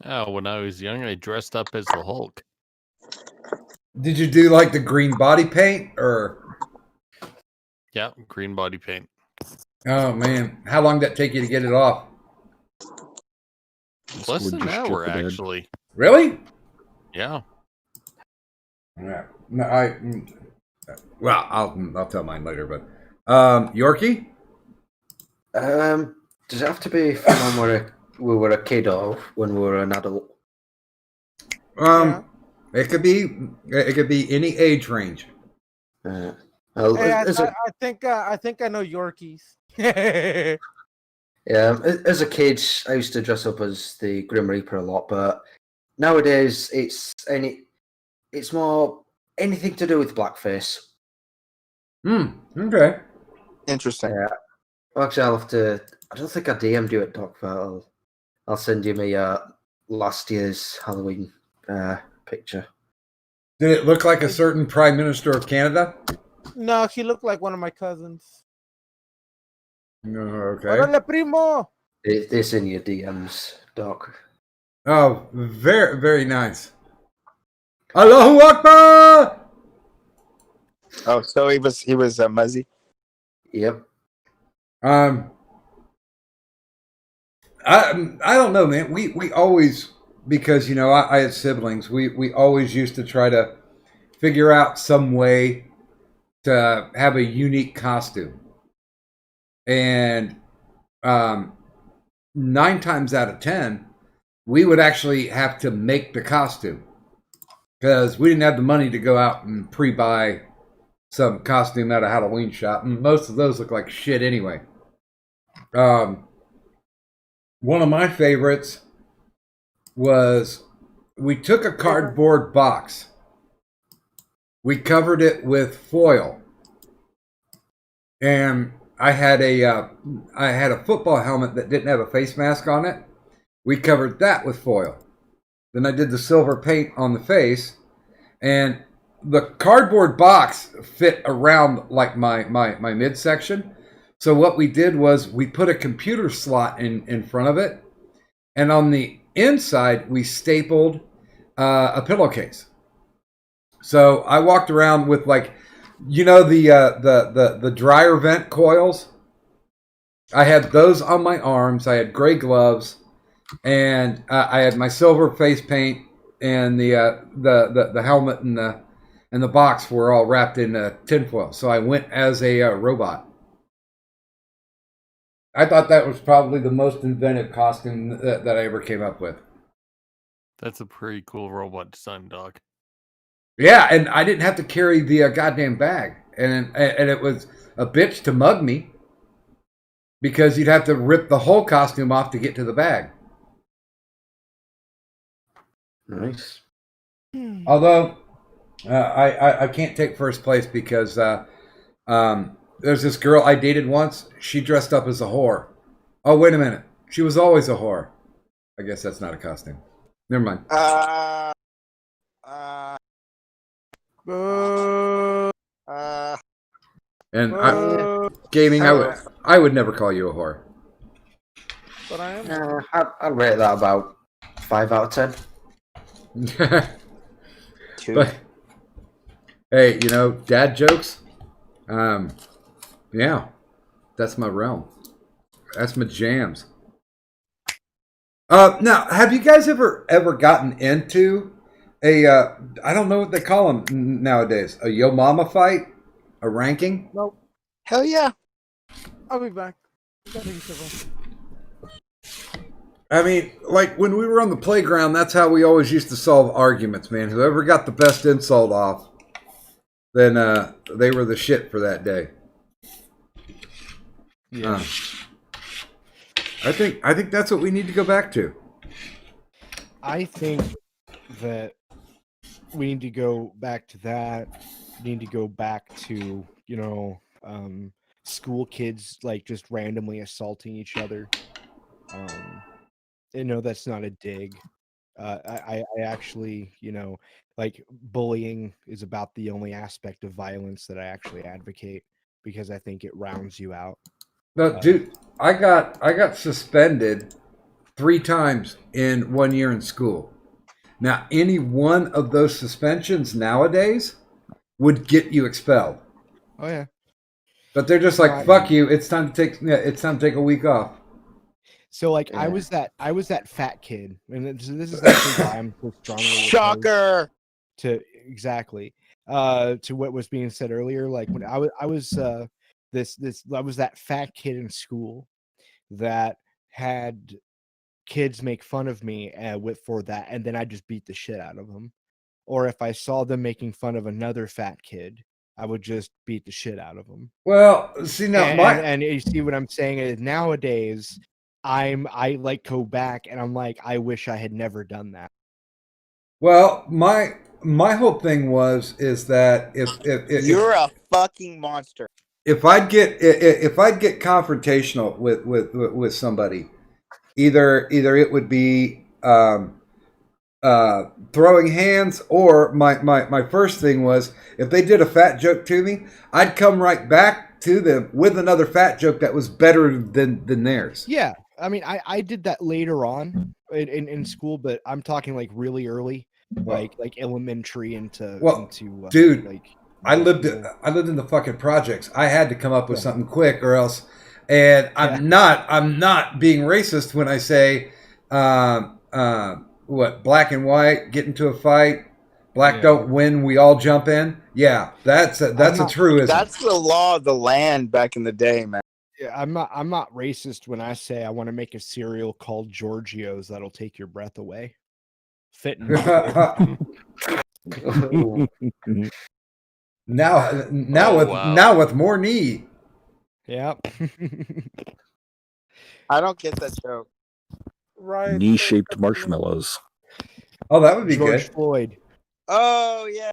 Oh, when I was young, I dressed up as the Hulk. Did you do like the green body paint or? Yeah, green body paint. Oh man, how long did that take you to get it off? Less than an hour, actually. Really? Yeah. Yeah. No, well, I'll tell mine later, but Yorkie? Does it have to be from when we were a kid or when we were an adult? It could be any age range. Well, Hey, I think I know Yorkies. Yeah, as a kid, I used to dress up as the Grim Reaper a lot, but nowadays it's more anything to do with blackface. Okay. Interesting. Yeah. Well, actually, I'll have to. I don't think I DM'd you at Doc, but I'll send you my last year's Halloween picture. Did it look like a certain Prime Minister of Canada? No, he looked like one of my cousins. No, okay. Órale, primo. It's in your DMs, Doc. Oh, very, very nice. Allahu Akbar! Oh, so he was Muzzy? Yep. I don't know, man. We always, because you know I had siblings. We always used to try to figure out some way to have a unique costume, and 9 times out of 10, we would actually have to make the costume because we didn't have the money to go out and pre-buy some costume at a Halloween shop, and most of those look like shit anyway. One of my favorites was we took a cardboard box, we covered it with foil, and I had a football helmet that didn't have a face mask on it. We covered that with foil. Then I did the silver paint on the face, and the cardboard box fit around like my midsection. So what we did was we put a computer slot in front of it, and on the inside we stapled a pillowcase. So I walked around with, like, you know, the dryer vent coils. I had those on my arms. I had gray gloves, and I had my silver face paint, and the helmet and the box were all wrapped in tinfoil. So I went as a robot. I thought that was probably the most inventive costume that I ever came up with. That's a pretty cool robot design, Doc. Yeah, and I didn't have to carry the goddamn bag, and it was a bitch to mug me because you'd have to rip the whole costume off to get to the bag. Nice. Although I can't take first place because there's this girl I dated once. She dressed up as a whore. Oh, wait a minute. She was always a whore. I guess that's not a costume. Never mind. And gaming, I would never call you a whore. But I am. I'd rate that about 5 out of 10. But, hey, you know, dad jokes. Yeah, that's my realm. That's my jams. Now, have you guys ever gotten into a I don't know what they call them nowadays, a Yo Mama fight, a ranking? Nope. Hell yeah. I'll be back. Gotta eat the I mean, like when we were on the playground, that's how we always used to solve arguments, man. Whoever got the best insult off, then they were the shit for that day. Yeah. I think that's what we need to go back to. I think that we need to go back to that. We need to go back to, you know, school kids like just randomly assaulting each other. You know, that's not a dig. I actually, you know, like bullying is about the only aspect of violence that I actually advocate because I think it rounds you out. No, dude, I got suspended 3 times in 1 year in school. Now, any one of those suspensions nowadays would get you expelled. Oh yeah. But they're just like, fuck you. It's time to take a week off. So like I was that fat kid, and this is actually why I'm so strongly shocker to exactly to what was being said earlier. Like when I was I was that fat kid in school that had kids make fun of me for that, and then I just beat the shit out of them. Or if I saw them making fun of another fat kid, I would just beat the shit out of them. Well, see now, and you see what I'm saying is nowadays I like go back and I'm like, I wish I had never done that. Well, my whole thing is that if you're a fucking monster. If I'd get confrontational with somebody, either it would be throwing hands, or my first thing was if they did a fat joke to me, I'd come right back to them with another fat joke that was better than theirs. Yeah, I mean, I did that later on in school, but I'm talking like really early, like elementary into dude. Like, I lived in the fucking projects. I had to come up with something quick, or else. And I'm not being racist when I say, what, black and white get into a fight, black don't win, we all jump in. Yeah, that's a truism. That's the law of the land back in the day, man. Yeah, I'm not racist when I say I want to make a cereal called Giorgio's that'll take your breath away. Fitting. Now with more knee. Yep. I don't get that joke. Right. Knee-shaped marshmallows. Oh, that would be George good. Floyd. Oh yeah,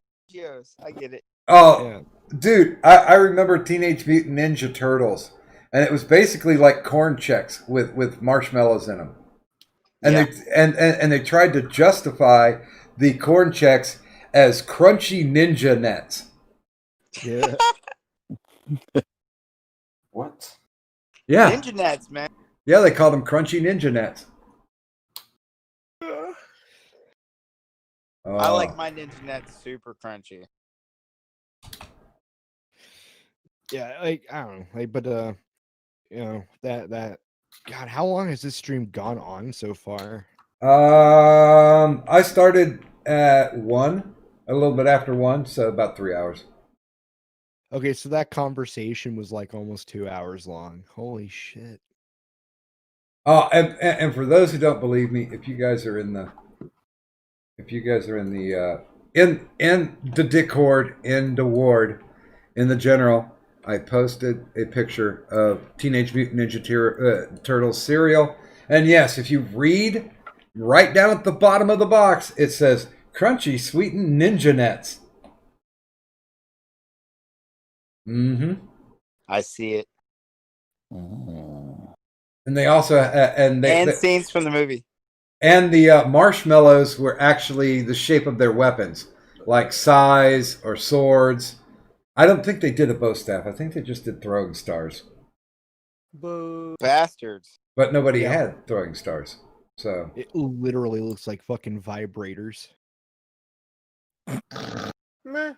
I get it. Oh, yeah. Dude, I remember Teenage Mutant Ninja Turtles, and it was basically like corn checks with marshmallows in them, and they tried to justify the corn checks as crunchy ninja nets. Yeah. What? Yeah. Ninja nets, man. Yeah, they called them crunchy ninja nets. I like my ninja nets super crunchy. Yeah, like I don't know, like, but you know that God, how long has this stream gone on so far? I started at 1, a little bit after 1, so about 3 hours. Okay, so that conversation was like almost 2 hours long. Holy shit! Oh, and for those who don't believe me, if you guys are in the in the Discord, in the ward, in the general, I posted a picture of Teenage Mutant Ninja Turtles cereal, and yes, if you read right down at the bottom of the box, it says crunchy sweetened ninja nets. Mm-hmm. I see it. And they also and scenes from the movie. And the marshmallows were actually the shape of their weapons, like sais or swords. I don't think they did a bow staff. I think they just did throwing stars. Bastards. But nobody Yeah. had throwing stars. So It literally looks like fucking vibrators. Meh.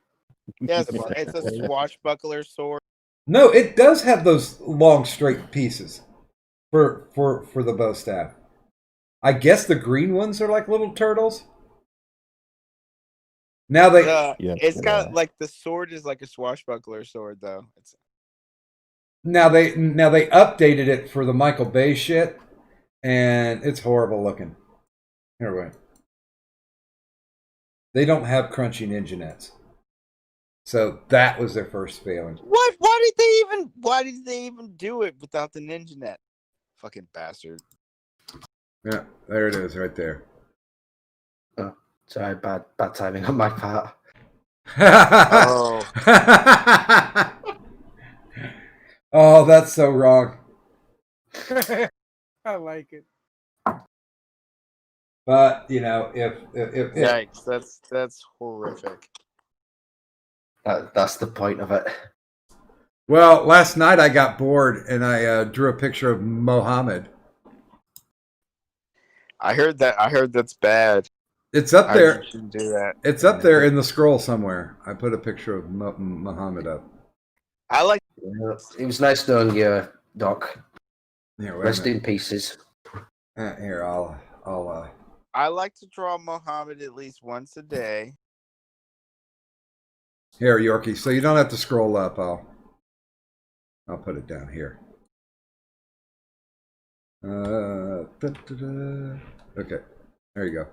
Yeah, it's a swashbuckler sword. no, it does have those long straight pieces for the bow staff. I guess the green ones are like little turtles. Now they It's got like the sword is like a swashbuckler sword though. now they updated it for the Michael Bay shit, and it's horrible looking. Here, wait. They don't have crunchy ninjanettes, so that was their first failing. What? Why did they even do it without the ninja net? Fucking bastard. Yeah, there it is, right there. Oh, sorry, bad timing on my part. Oh. Oh, that's so wrong. I like it. But you know, if Yikes, that's horrific. That's the point of it. well, last night I got bored and I drew a picture of Mohammed. I heard that's bad. It's up there. You shouldn't do that. It's up there in the scroll somewhere. I put a picture of Muhammad up. I like. It was nice knowing you, Doc. Here, wait a Rest minute. in pieces. Here, I'll. I like to draw Muhammad at least once a day. Here, Yorkie. So you don't have to scroll up. I'll put it down here. Okay, there you go.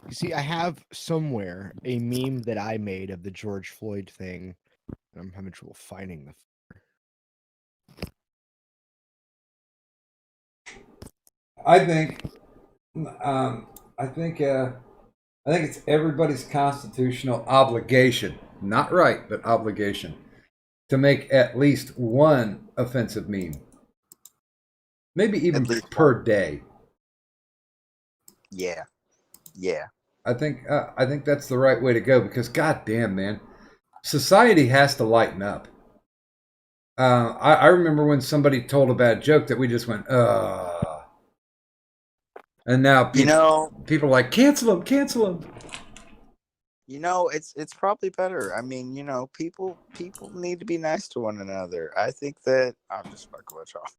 You see, I have somewhere a meme that I made of the George Floyd thing. And I'm having trouble finding the. I think it's everybody's constitutional obligation, not right, but obligation, to make at least one offensive meme. Maybe even per day. Yeah. I think that's the right way to go because goddamn, man, society has to lighten up. I remember when somebody told a bad joke that we just went, and now people are like, cancel him. You know, it's probably better. I mean, you know, people need to be nice to one another. I think that I'm just fucking with y'all.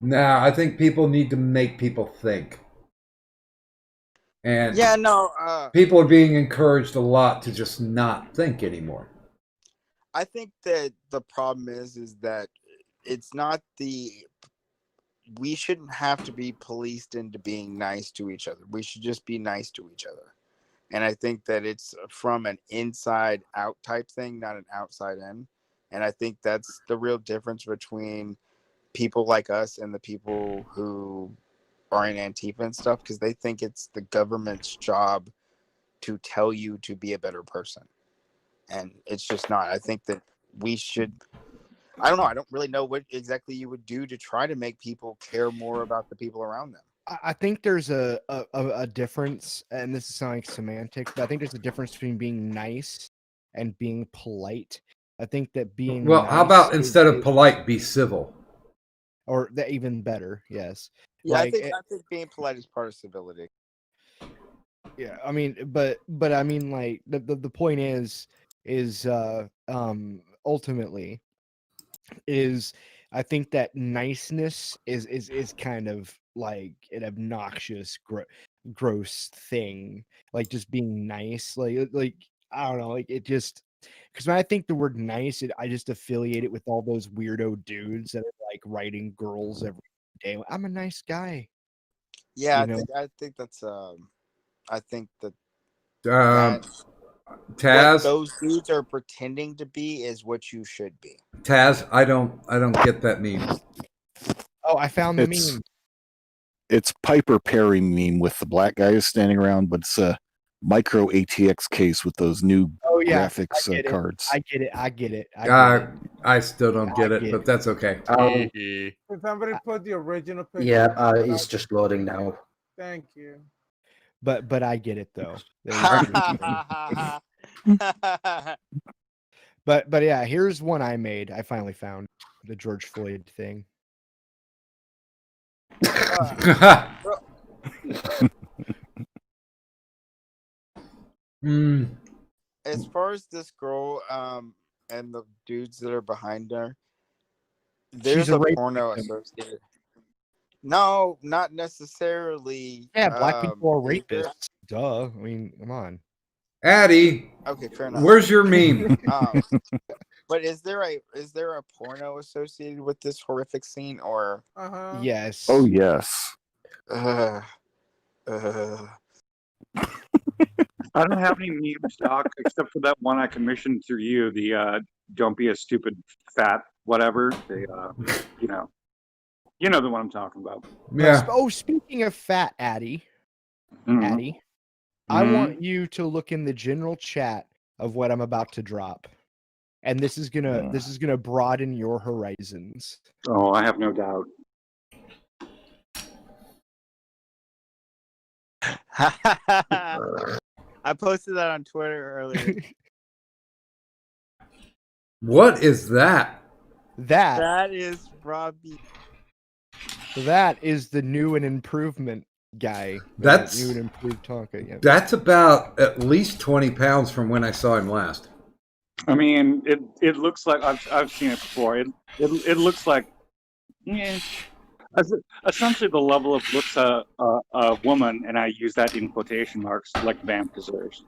Nah, I think people need to make people think. And yeah, no, people are being encouraged a lot to just not think anymore. I think that the problem is that it's not we shouldn't have to be policed into being nice to each other. We should just be nice to each other. And I think that it's from an inside out type thing, not an outside in. And I think that's the real difference between people like us and the people who are in Antifa and stuff, because they think it's the government's job to tell you to be a better person. And it's just not. I think that we should, I don't know. I don't really know what exactly you would do to try to make people care more about the people around them. I think there's a difference, and this is sounding semantic, but I think there's a difference between being nice and being polite. I think that being well, nice how about instead of polite, be civil? Or that even better, yes. Yeah, Like, I think being polite is part of civility. Yeah, I mean, but I mean, like the point is ultimately is I think that niceness is kind of like an obnoxious, gross thing. Like just being nice, like I don't know, like it just because when I think the word nice, I just affiliate it with all those weirdo dudes that are like writing girls every day. I'm a nice guy. Yeah, You know? I think that's I think that Taz, what those dudes are pretending to be is what you should be. Taz, I don't get that meme. Oh, I found the meme. It's Piper Perry meme with the black guys standing around, but it's a micro ATX case with those new Oh yeah, graphics I get it. cards. I get it. I get it. I get it. I still don't get I it, get but it. that's okay. Oh, Can somebody put the original picture? yeah, it's just loading now. Thank you. But I get it though. There we go. But yeah, here's one I made. I finally found the George Floyd thing. As far as this girl, and the dudes that are behind her, there's She's a a rape porno victim. associated. No, not necessarily. Yeah, black people are is there- rapists. Duh. I mean, come on. Addie, Okay, fair enough. where's your meme? But is there a porno associated with this horrific scene, or? Yes. Oh yes. I don't have any memes, Doc, except for that one I commissioned through you. The "Don't be a stupid fat whatever." The you know the one I'm talking about. Yeah. Oh, speaking of fat, Addie, Addie, I want you to look in the general chat of what I'm about to drop, and this is gonna broaden your horizons. Oh, I have no doubt. I posted that on Twitter earlier. What is that? That is Robbie. That is the new and improvement guy. That's- new and improved Tonka. Yeah. That's about at least 20 pounds from when I saw him last. I mean, it looks like I've seen it before. It looks like, yeah, essentially the level of looks a woman, and I use that in quotation marks, like Vamp deserves.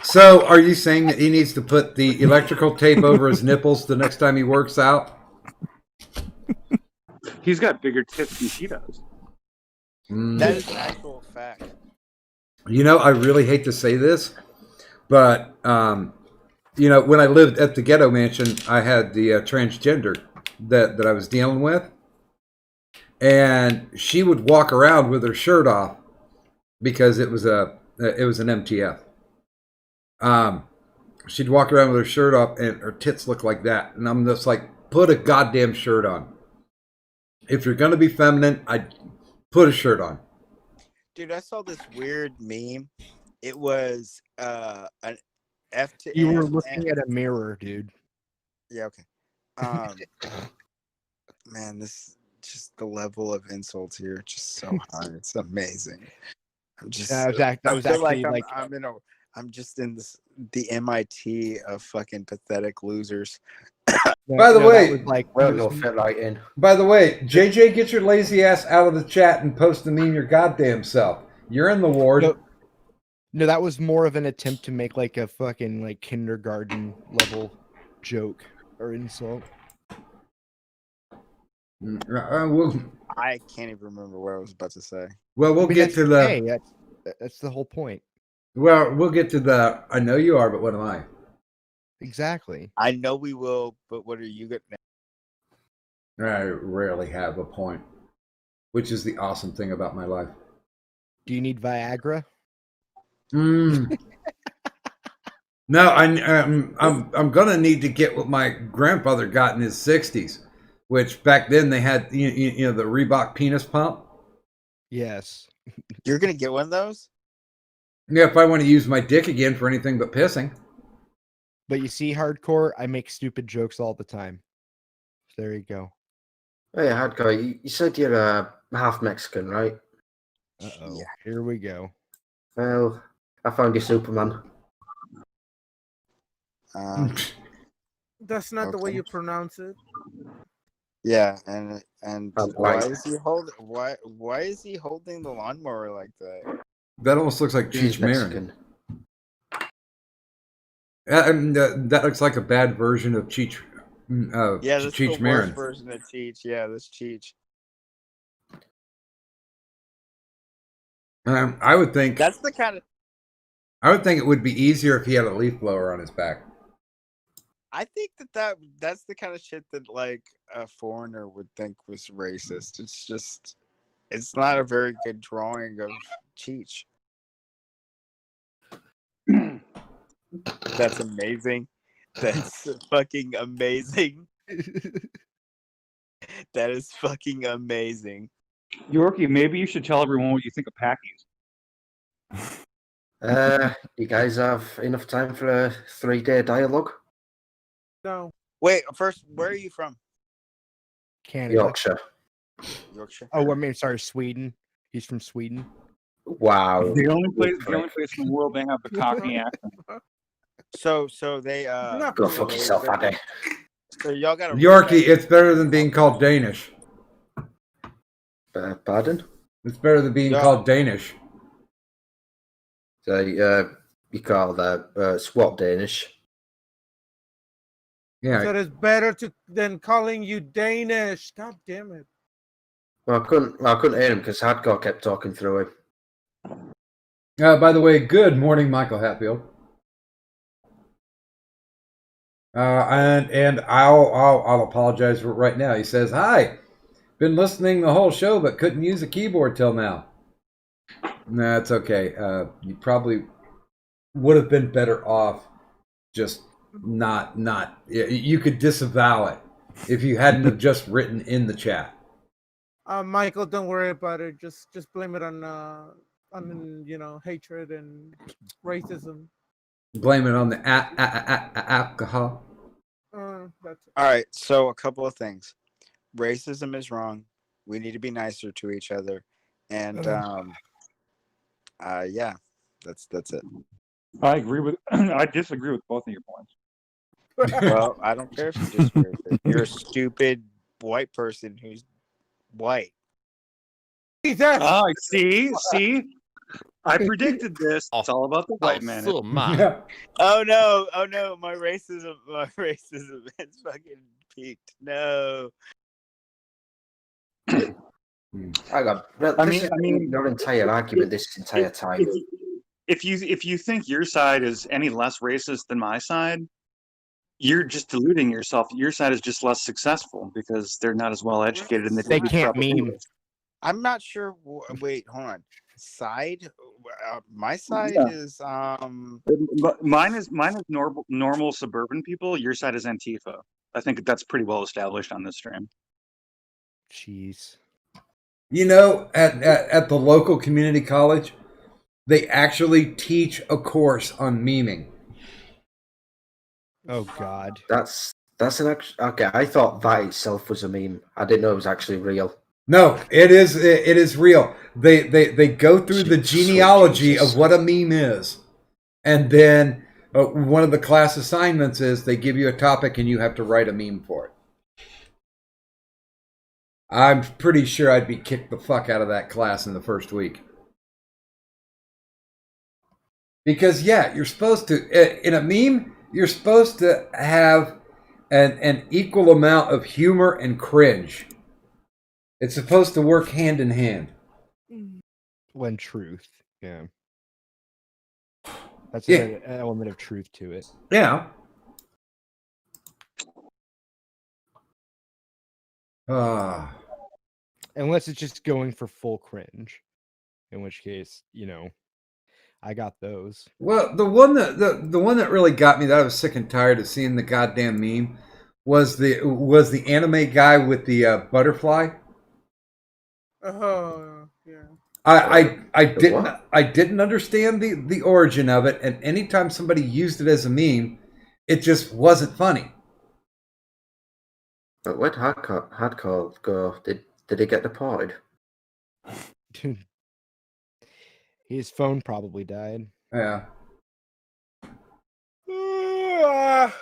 So, are you saying that he needs to put the electrical tape over his nipples the next time he works out? He's got bigger tits than she does. That is an actual fact. You know, I really hate to say this, but you know, when I lived at the ghetto mansion, I had the transgender that I was dealing with, and she would walk around with her shirt off because it was an MTF. She'd walk around with her shirt off, and her tits look like that, and I'm just like, put a goddamn shirt on. If you're gonna be feminine, I'd put a shirt on. Dude, I saw this weird meme. It was an F to You were N looking at a mirror, dude. Yeah, okay. Man, this just the level of insults here, just so high. It's amazing. I'm just That was I feel actually like like I'm just in the MIT of fucking pathetic losers. By the way, Well, you'll fit right in. By the way, JJ, get your lazy ass out of the chat and post the meme your goddamn self. You're in the ward. No, that was more of an attempt to make like a fucking like kindergarten level joke or insult. I can't even remember what I was about to say. Well, we'll I mean, get that's to the. okay. That's the whole point. Well, we'll get to the. I know you are, but what am I? Exactly. I know we will, but what are you gonna? I rarely have a point, which is the awesome thing about my life. Do you need Viagra? No, I'm gonna need to get what my grandfather got in his 60s, which back then they had you know the Reebok penis pump. Yes. You're gonna get one of those? Yeah, if I want to use my dick again for anything but pissing. But you see, hardcore, I make stupid jokes all the time. There you go. Oh yeah, hardcore. You said you're half Mexican, right? Uh-oh. Here we go. Well, I found you Superman. That's not the way Okay. you pronounce it. Yeah, and I'm why white. is he why is he holding the lawnmower like that? That almost looks like He's Cheech Marin. Mexican. That looks like a bad version of Cheech. Yeah, that's Cheech the Marin. worst version of Cheech. Yeah, that's Cheech. I would think. That's the kind of. I would think it would be easier if he had a leaf blower on his back. I think that's the kind of shit that like a foreigner would think was racist. It's just It's not a very good drawing of Cheech. That's amazing. That's fucking amazing. That is fucking amazing. Yorkie, maybe you should tell everyone what you think of Packies. You guys have enough time for a 3-day dialogue? No. Wait, first, where are you from? Canada. Yorkshire. Yorkshire. Oh, I mean, sorry, Sweden. He's from Sweden. Wow. The only place in the world they have the Cockney accent. So they Go fuck yourself, Addy. So y'all got Yorkie, it's better than being called Danish. Pardon? It's better than being called Danish. So you call that swap Danish? Yeah. So it's better than calling you Danish. God damn it. Well, I couldn't hear him because Hardcore kept talking through him. By the way, good morning, Michael Hatfield. And I'll apologize for it right now. He says, "Hi, been listening the whole show, but couldn't use a keyboard till now." No, it's okay. You probably would have been better off just not. You could disavow it if you hadn't have just written in the chat. Michael, don't worry about it. Just blame it on hatred and racism. Blame it on the alcohol. That's All right, so a couple of things. Racism is wrong. We need to be nicer to each other, and yeah, that's it. I agree with. I disagree with both of your points. Well, I don't care if you disagree with it. You're a stupid white person who's white. Ah, see. I predicted this. It's all about the white man. So mad. Oh no! My racism has fucking peaked. No. I mean, your entire argument this entire time. If you think your side is any less racist than my side, you're just deluding yourself. Your side is just less successful because they're not as well educated and They can't meme. I'm not sure. Wait, hold on. Side? My side is Mine is normal suburban people. Your side is Antifa. I think that's pretty well established on this stream. Jeez. You know, at the local community college, they actually teach a course on memeing. Oh God. That's an okay. I thought that itself was a meme. I didn't know it was actually real. No, it is real. They go through the genealogy of what a meme is, and then one of the class assignments is they give you a topic and you have to write a meme for it. I'm pretty sure I'd be kicked the fuck out of that class in the first week. Because yeah, you're supposed to in a meme, you're supposed to have an equal amount of humor and cringe. It's supposed to work hand in hand. When truth, yeah. That's Yeah. an element of truth to it. Yeah. Unless it's just going for full cringe, in which case, I got those. Well, the one that really got me that I was sick and tired of seeing the goddamn meme was the anime guy with the butterfly. Oh yeah. I didn't understand the origin of it, and anytime somebody used it as a meme, it just wasn't funny. But where'd Hardcore go? Did he get deported? Dude, his phone probably died. Yeah. I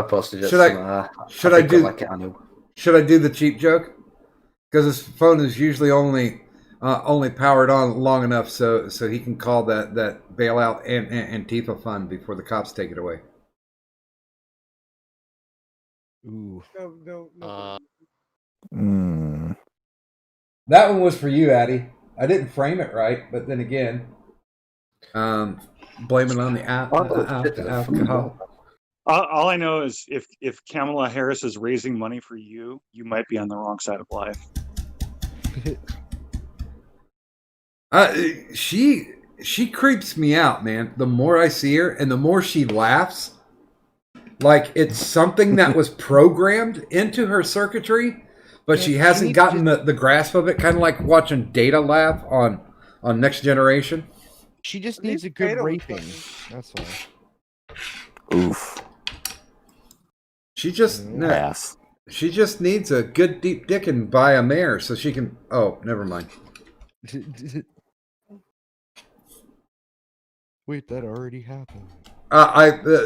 posted it. Should I do the cheap joke? Because his phone is usually only powered on long enough so he can call that bailout and Antifa fund before the cops take it away. Ooh. No. That one was for you, Addy. I didn't frame it right, but then again, blame it on the alcohol. All I know is if Kamala Harris is raising money for you, you might be on the wrong side of life. She creeps me out, man. The more I see her and the more she laughs, like it's something that was programmed into her circuitry, but she hasn't gotten the grasp of it. Kind of like watching Data laugh on Next Generation. She just needs a good raping. That's why. Oof. She just she just needs a good deep dicking by a mare so she can. Oh, never mind. Wait, that already happened.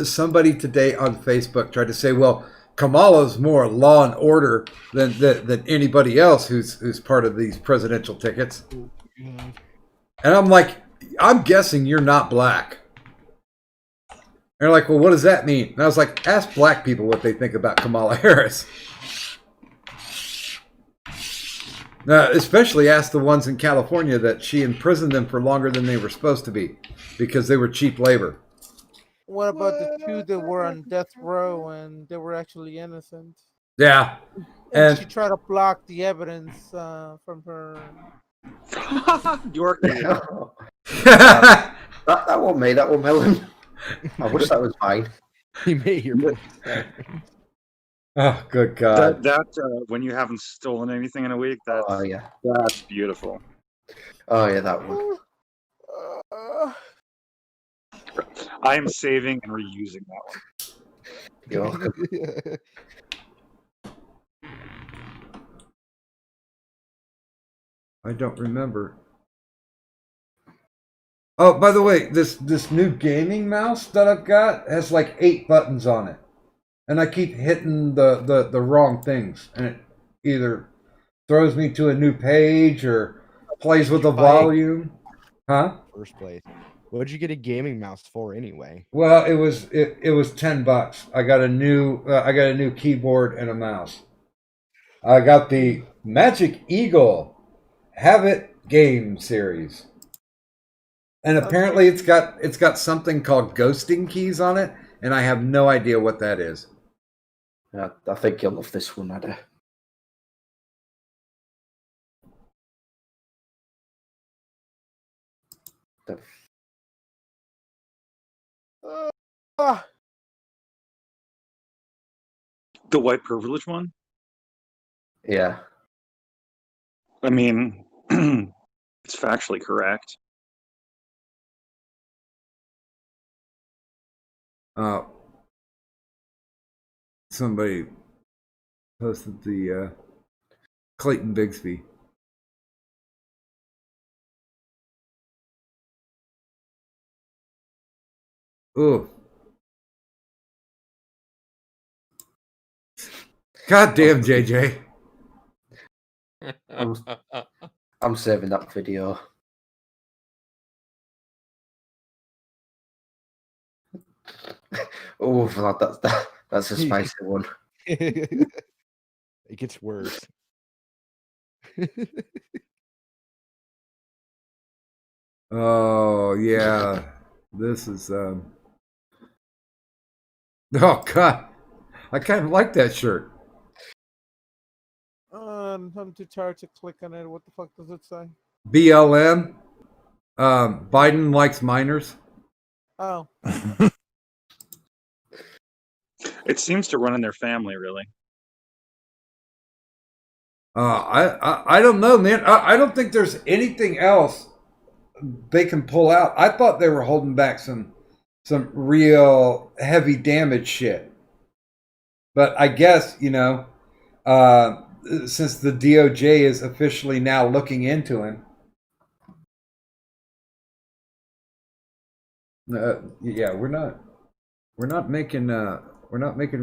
Somebody today on Facebook tried to say, well, Kamala's more law and order than anybody else who's part of these presidential tickets. And I'm like, I'm guessing you're not black. And they're like, well, what does that mean? And I was like, ask black people what they think about Kamala Harris. Especially ask the ones in California that she imprisoned them for longer than they were supposed to be because they were cheap labor. What about the two that were on death row and they were actually innocent? Yeah. And she tried to block the evidence from her. York. That wasn't me. That was Melon. I wish that was mine. He made your. Oh, good God! That when you haven't stolen anything in a week, that's beautiful. Oh yeah, that one. I am saving and reusing that one. You're welcome. I don't remember. Oh, by the way, this new gaming mouse that I've got has like 8 buttons on it. And I keep hitting the wrong things. And it either throws me to a new page or plays with the volume. Huh? First place. What did you get a gaming mouse for anyway? Well, it was $10. I got a new keyboard and a mouse. I got the Magic Eagle Have It game series. And apparently it's got something called ghosting keys on it, and I have no idea what that is. Yeah, I think you'll love this one, Ada. The white privilege one? Yeah. I mean, it's factually correct. Somebody posted the Clayton Bigsby. Ooh. God damn, JJ. I'm saving that video. Oh, that's a spicy one. It gets worse. Oh yeah, this is oh God, I kind of like that shirt. I'm too tired to click on it. What the fuck does it say? BLM. Biden likes minors. Oh. It seems to run in their family, really. I don't know, man. I don't think there's anything else they can pull out. I thought they were holding back some real heavy damage shit. But I guess, since the DOJ is officially now looking into him. Yeah, we're not making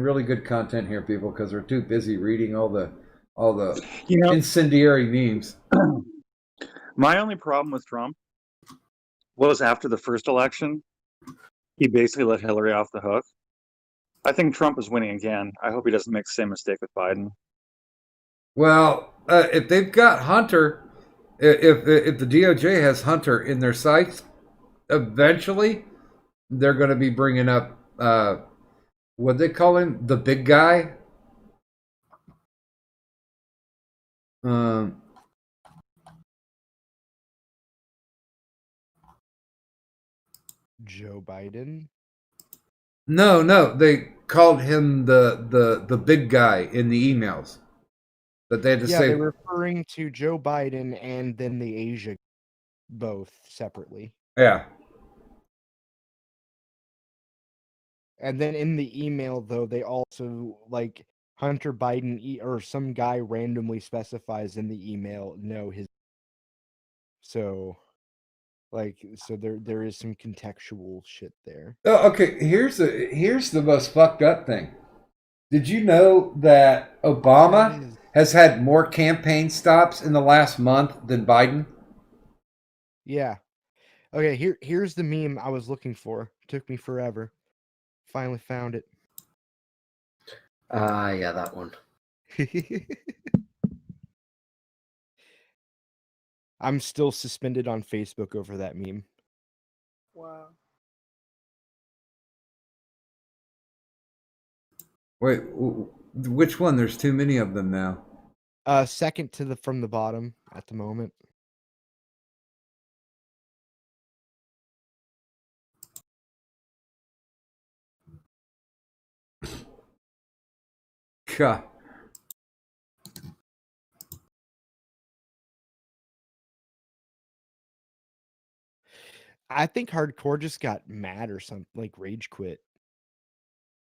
really good content here, people, because we're too busy reading all the incendiary memes. My only problem with Trump was after the first election, he basically let Hillary off the hook. I think Trump is winning again. I hope he doesn't make the same mistake with Biden. Well, if they've got Hunter, if the DOJ has Hunter in their sights, eventually they're going to be bringing up what they call him, the big guy. Joe Biden. No, they called him the big guy in the emails. That they had to Yeah, say. they're referring to Joe Biden and then the Asia, both separately. Yeah. And then in the email, though, they also like Hunter Biden or some guy randomly specifies in the email, no, his. So, so there is some contextual shit there. Oh, okay. Here's the most fucked up thing. Did you know that Obama has had more campaign stops in the last month than Biden? Yeah. Okay, here's the meme I was looking for. Took me forever. Finally found it. Yeah, that one. I'm still suspended on Facebook over that meme. Wow. Wait, which one? There's too many of them now. Second from the bottom at the moment. God. I think Hardcore just got mad or something, like rage quit.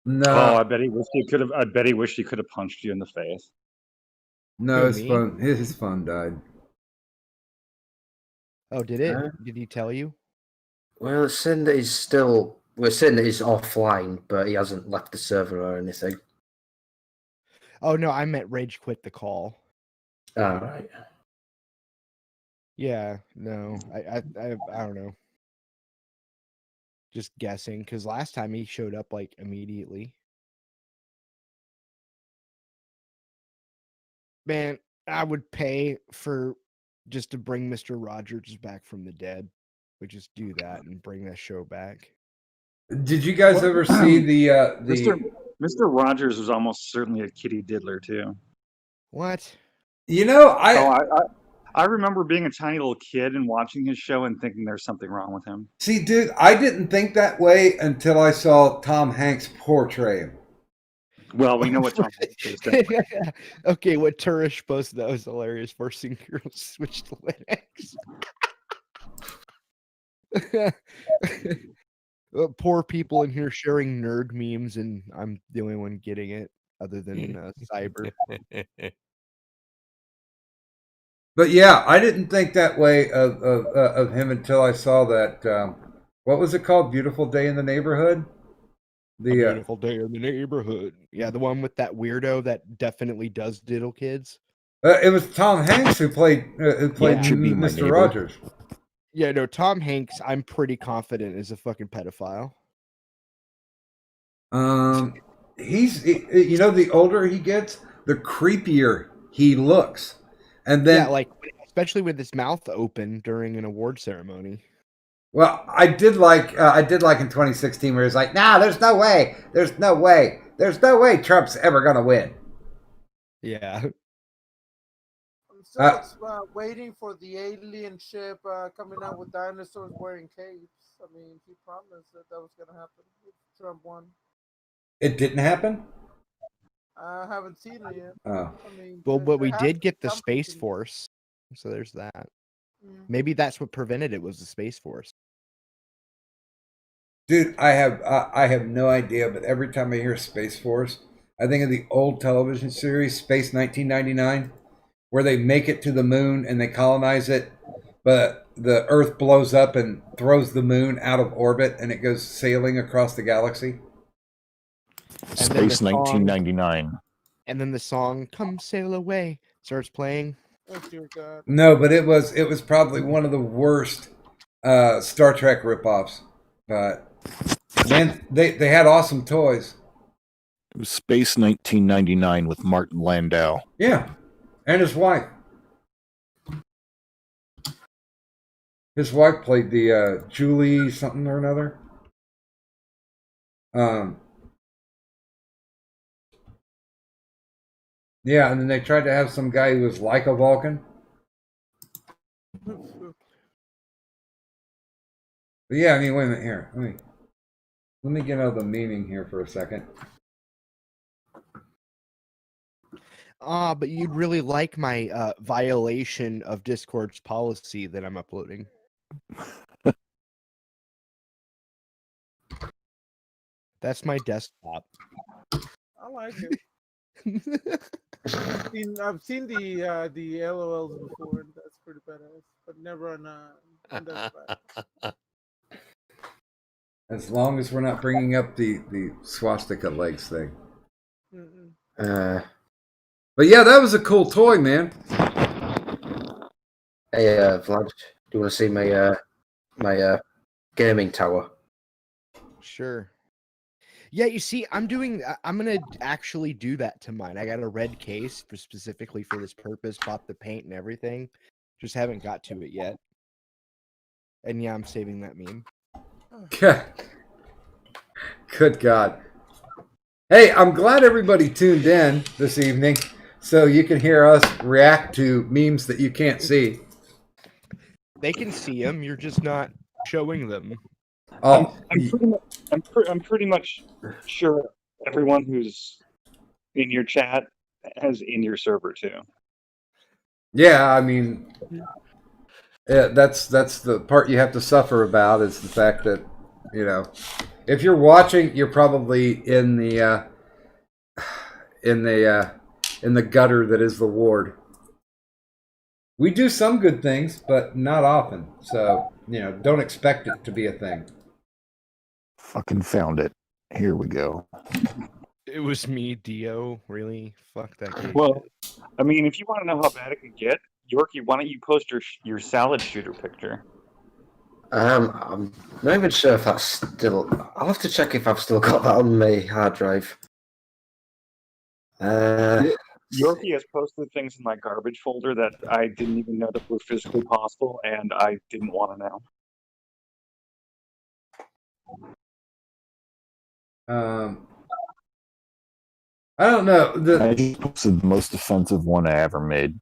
No. Oh, I bet he wished he could have. I bet he wished he could have punched you in the face. No, Who, his me? phone. His phone died. Oh, did it? Huh? Did he tell you? Well, it's saying that he's still. We're saying that he's offline, but he hasn't left the server or anything. Oh no, I meant rage quit the call. All right. Yeah, no, I don't know. Just guessing, because last time he showed up like immediately. Man, I would pay for just to bring Mr. Rogers back from the dead. We just do that and bring that show back. Did you guys ever see the Mr. Rogers was almost certainly a kitty diddler too. What? You know, I remember being a tiny little kid and watching his show and thinking there's something wrong with him. See, dude, I didn't think that way until I saw Tom Hanks portray him. Well, we know what Tom Hanks is. don't we? Okay, what Turish posted that was hilarious. Forcing girls to switch to Linux. Poor people in here sharing nerd memes, and I'm the only one getting it, other than Cyber. But yeah, I didn't think that way of him until I saw that. What was it called? Beautiful Day in the Neighborhood. A Beautiful Day in the Neighborhood. Yeah, the one with that weirdo that definitely does diddle kids. It was Tom Hanks who played Mr. Rogers. Yeah, no, Tom Hanks, I'm pretty confident is a fucking pedophile. He's you know, the older he gets, the creepier he looks, and then yeah, like especially with his mouth open during an award ceremony. Well, I did like in 2016 where he's like, "Nah, there's no way Trump's ever gonna win." Yeah. I'm still waiting for the alien ship coming out with dinosaurs wearing capes. I mean, he promised that was gonna happen if Trump won. It didn't happen. I haven't seen it yet. Oh. I mean, Well, but we there has did to get be the something. Space Force, so there's that. Mm. Maybe that's what prevented it was the Space Force. Dude, I have no idea, but every time I hear Space Force, I think of the old television series Space 1999, where they make it to the moon and they colonize it, but the Earth blows up and throws the moon out of orbit and it goes sailing across the galaxy. Space 1999. And then the song "Come Sail Away" starts playing. Oh dear God. No, but it was probably one of the worst Star Trek ripoffs. But man, they had awesome toys. It was Space 1999 with Martin Landau. Yeah, and his wife. His wife played the Julie something or another. Yeah, and then they tried to have some guy who was like a Vulcan. But yeah, I mean, wait a minute here. Let me get out the meaning here for a second. But you'd really like my violation of Discord's policy that I'm uploading. That's my desktop. I like it. I've seen the LOLs before, and that's pretty badass. But never on desktop. As long as we're not bringing up the swastika legs thing. But yeah, that was a cool toy, man. Hey, Vlad, do you want to see my gaming tower? Sure. Yeah, you see, I'm gonna actually do that to mine. I got a red case specifically for this purpose, bought the paint and everything. Just haven't got to it yet. And yeah, I'm saving that meme. Good God. Hey, I'm glad everybody tuned in this evening so you can hear us react to memes that you can't see. They can see them, you're just not showing them. Oh, I'm pretty much sure everyone who's in your chat has in your server too. yeah, I mean, yeah, that's the part you have to suffer about is the fact that, you know, if you're watching, you're probably in the gutter that is the ward. We do some good things, but not often. So, you know, don't expect it to be a thing. Fucking found it. Here we go. It was me, Dio. Really? Fuck that game. Well, I mean, if you want to know how bad it can get, Yorkie, why don't you post your salad shooter picture? I'm not even sure if that's still. I'll have to check if I've still got that on my hard drive. Yorkie has posted things in my garbage folder that I didn't even know that were physically possible, and I didn't want to know. I don't know. I just posted the most offensive one I ever made.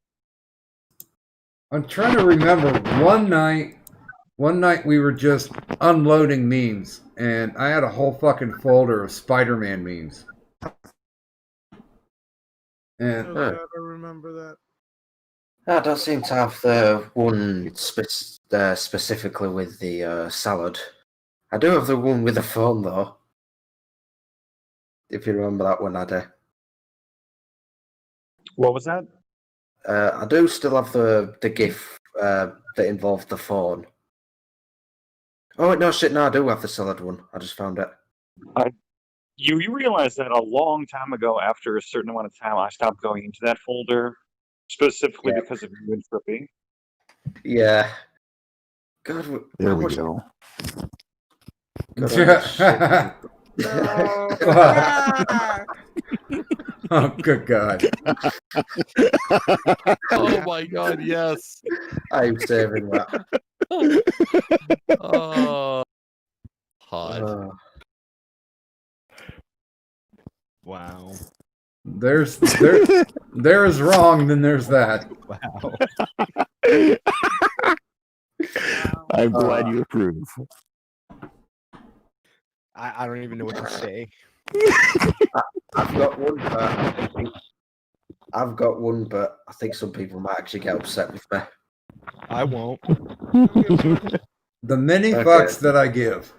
I'm trying to remember one night we were just unloading memes, and I had a whole fucking folder of Spider-Man memes. And I remember that. I don't seem to have the one specifically with the salad. I do have the one with the phone, though. If you remember that one, Addy. What was that? I do still have the GIF that involved the phone. Oh, no, shit, no, I do have the salad one. I just found it. You realize that a long time ago, after a certain amount of time, I stopped going into that folder, specifically because of you and Trippy. Yeah. God, there we go. Oh, good God. Oh my God, yes. I'm saving that. Oh, hot. Wow. There is wrong, then there's that. Wow. I'm glad you approve. I don't even know what to say. I've got one, but I think some people might actually get upset with me. I won't. The many fucks that I give.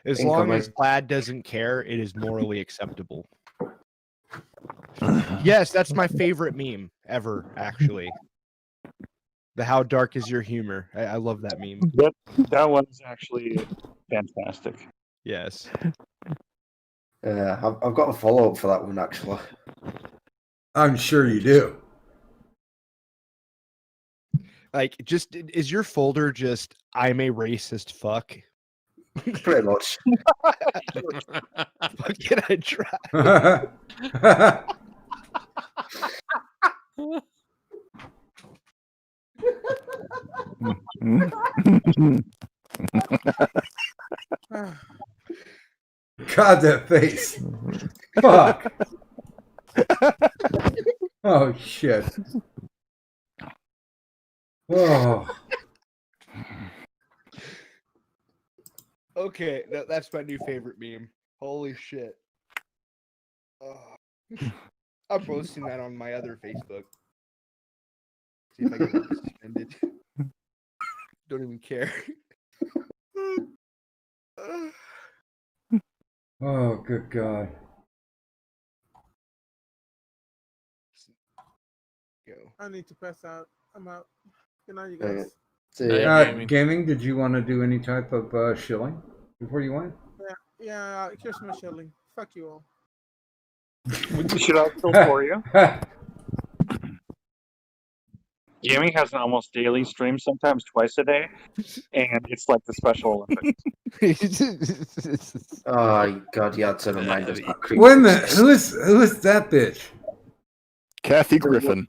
As long as Vlad doesn't care, it is morally acceptable. Yes, that's my favorite meme ever, actually. The how dark is your humor. I love that meme. That one's actually fantastic. Yes. I've got a follow-up for that one, actually. I'm sure you do. Like, just, is your folder just, I'm a racist fuck? Pretty much. What can I try? God, that face. Fuck. Oh, shit. Oh. Okay, that's my new favorite meme. Holy shit. Oh. I'm posting that on my other Facebook. See if I can get suspended. Don't even care. Oh, good God. Go. I need to pass out. I'm out. Good night, you Okay. guys. See ya. Gaming, did you want to do any type of shilling before you went? Yeah. Here's my shilling. Fuck you all. Should I still for you? Gaming has an almost daily stream, sometimes twice a day, and it's like the Special Olympics. Oh God, you had to remind us that creep. Wait a minute, who is that bitch? Kathy Griffin.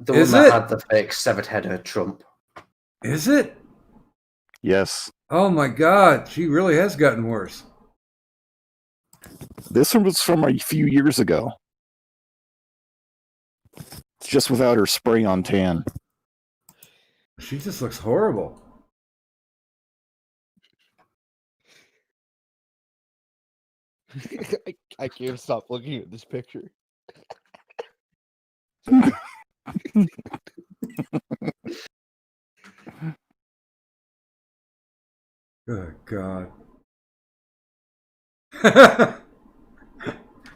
The one Is that it? had the fake severed head of Trump. Is it? Yes. Oh my God, she really has gotten worse. This one was from a few years ago. It's just without her spray on tan. She just looks horrible. I can't stop looking at this picture. Good God.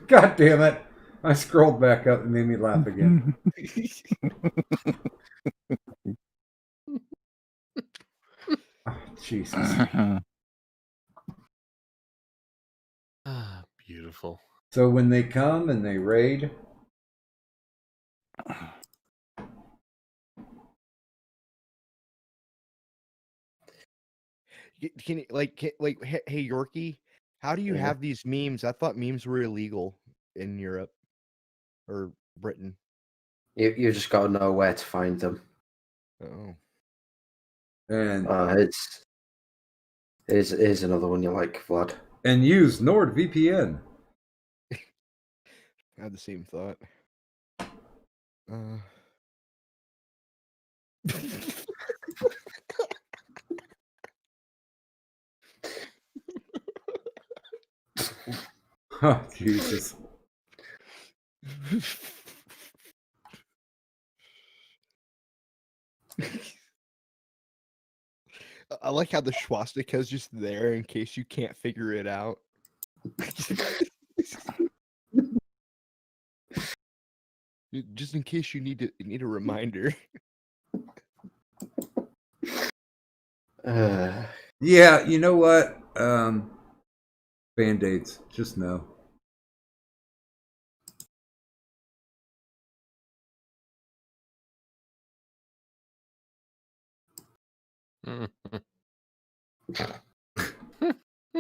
God damn it. I scrolled back up and made me laugh again. Oh, Jesus. Ah, beautiful. So when they come and they raid, Can hey Yorkie, how do you Yeah. have these memes? I thought memes were illegal in Europe or Britain. You just gotta know where to find them. Oh. and Here's another one you like, Vlad. and use NordVPN. I had the same thought. Oh, Jesus. I like how the swastika is just there in case you can't figure it out. Just in case you need a reminder. Yeah, you know what? Band-Aids. Just no.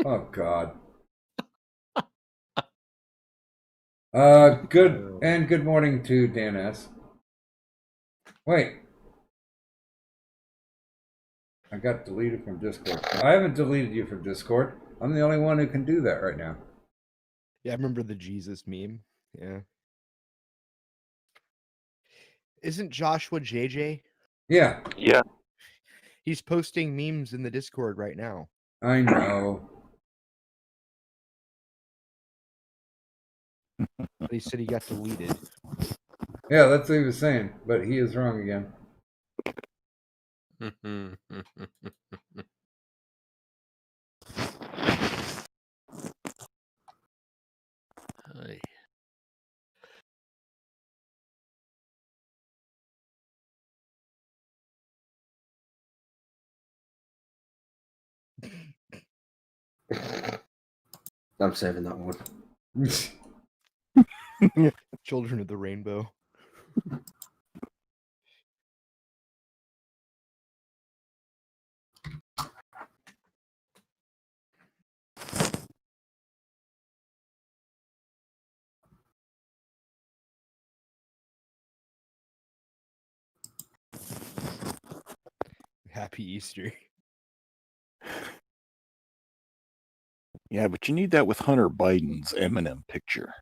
Oh, God. Good morning to Dan S. Wait. I got deleted from Discord. I haven't deleted you from Discord. I'm the only one who can do that right now. Yeah, I remember the Jesus meme. Yeah. Isn't Joshua JJ? Yeah. Yeah. He's posting memes in the Discord right now. I know. But he said he got deleted. Yeah, that's what he was saying, but he is wrong again. Hi. I'm saving that one. Children of the Rainbow. Happy Easter. Yeah, but you need that with Hunter Biden's Eminem picture.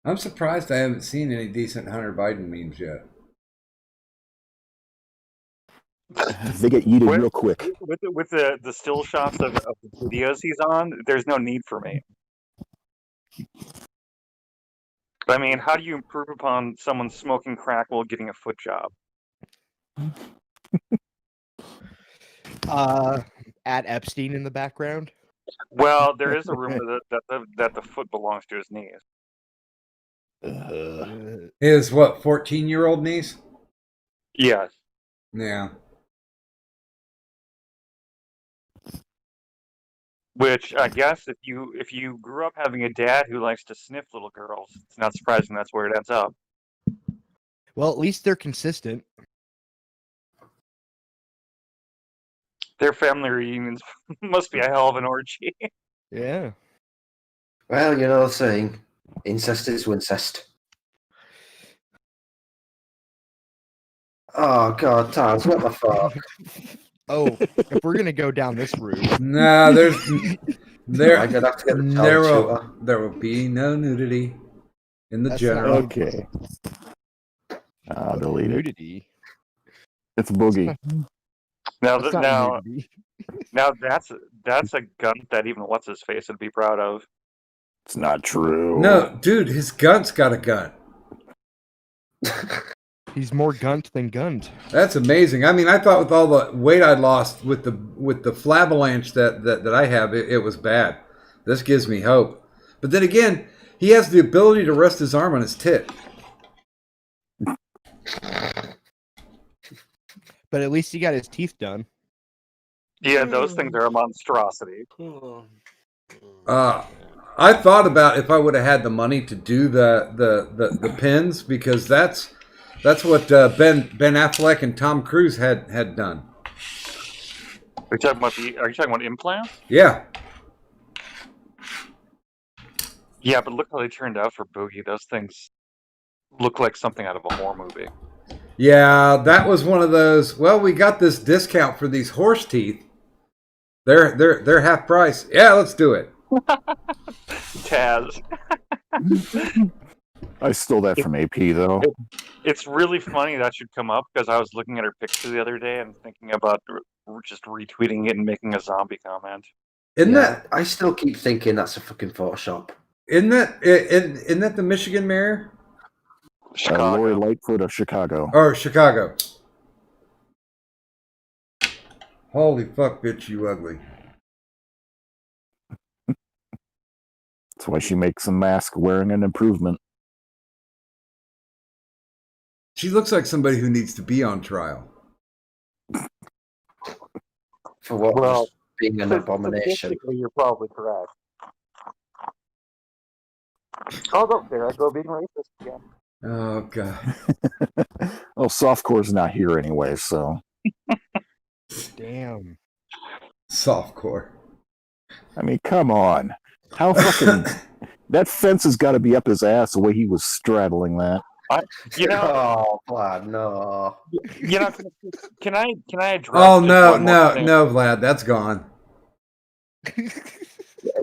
I'm surprised I haven't seen any decent Hunter Biden memes yet. They get yeeted With, real quick. with the still shots of the videos he's on, there's no need for me. I mean, how do you improve upon someone smoking crack while getting a foot job? At Epstein in the background. Well, there is a rumor that the foot belongs to his knees. His what? 14-year-old niece? Yes. Yeah. Which I guess if you grew up having a dad who likes to sniff little girls, it's not surprising that's where it ends up. Well, at least they're consistent. Their family reunions must be a hell of an orgy. Yeah. Well, you know the saying, incest is wincest. Oh God, Taz, what the fuck? Oh, if we're gonna go down this route, No, there I'm gonna have to get the child there will be no nudity in the That's general. Okay. Delete it. nudity. It's Boogie. Now, That's not nudity. now that's a gun that even what's his face would be proud of. It's not true. No, dude, his gun's got a gun. He's more gunt than gunned. That's amazing. I mean, I thought with all the weight I lost with the flabalanche that I have, it was bad. This gives me hope. But then again, he has the ability to rest his arm on his tit. But at least he got his teeth done. Yeah, those things are a monstrosity. I thought about if I would have had the money to do the pins, because that's what Ben Affleck and Tom Cruise had done. Are you talking about implants? Yeah. Yeah, but look how they turned out for Boogie. Those things look like something out of a horror movie. Yeah, that was one of those. Well, we got this discount for these horse teeth. They're half price. Yeah, let's do it. Taz. I stole that from AP though. It's really funny that should come up because I was looking at her picture the other day and thinking about just retweeting it and making a zombie comment. I still keep thinking that's a fucking Photoshop. Isn't that the Michigan mayor? Lori Lightfoot of Chicago. Or Chicago. Holy fuck, bitch, you ugly. That's why she makes a mask wearing an improvement. She looks like somebody who needs to be on trial. For what Well, was being an abomination. Statistically, you're probably correct. Oh, look, there I go being racist again. Oh, God. Well, softcore's not here anyway, so. Damn. Softcore. I mean, come on. How fucking. That fence has got to be up his ass the way he was straddling that. Oh, God, no. You know, can I address? Oh, just no, one more no, thing? no, Vlad, that's gone.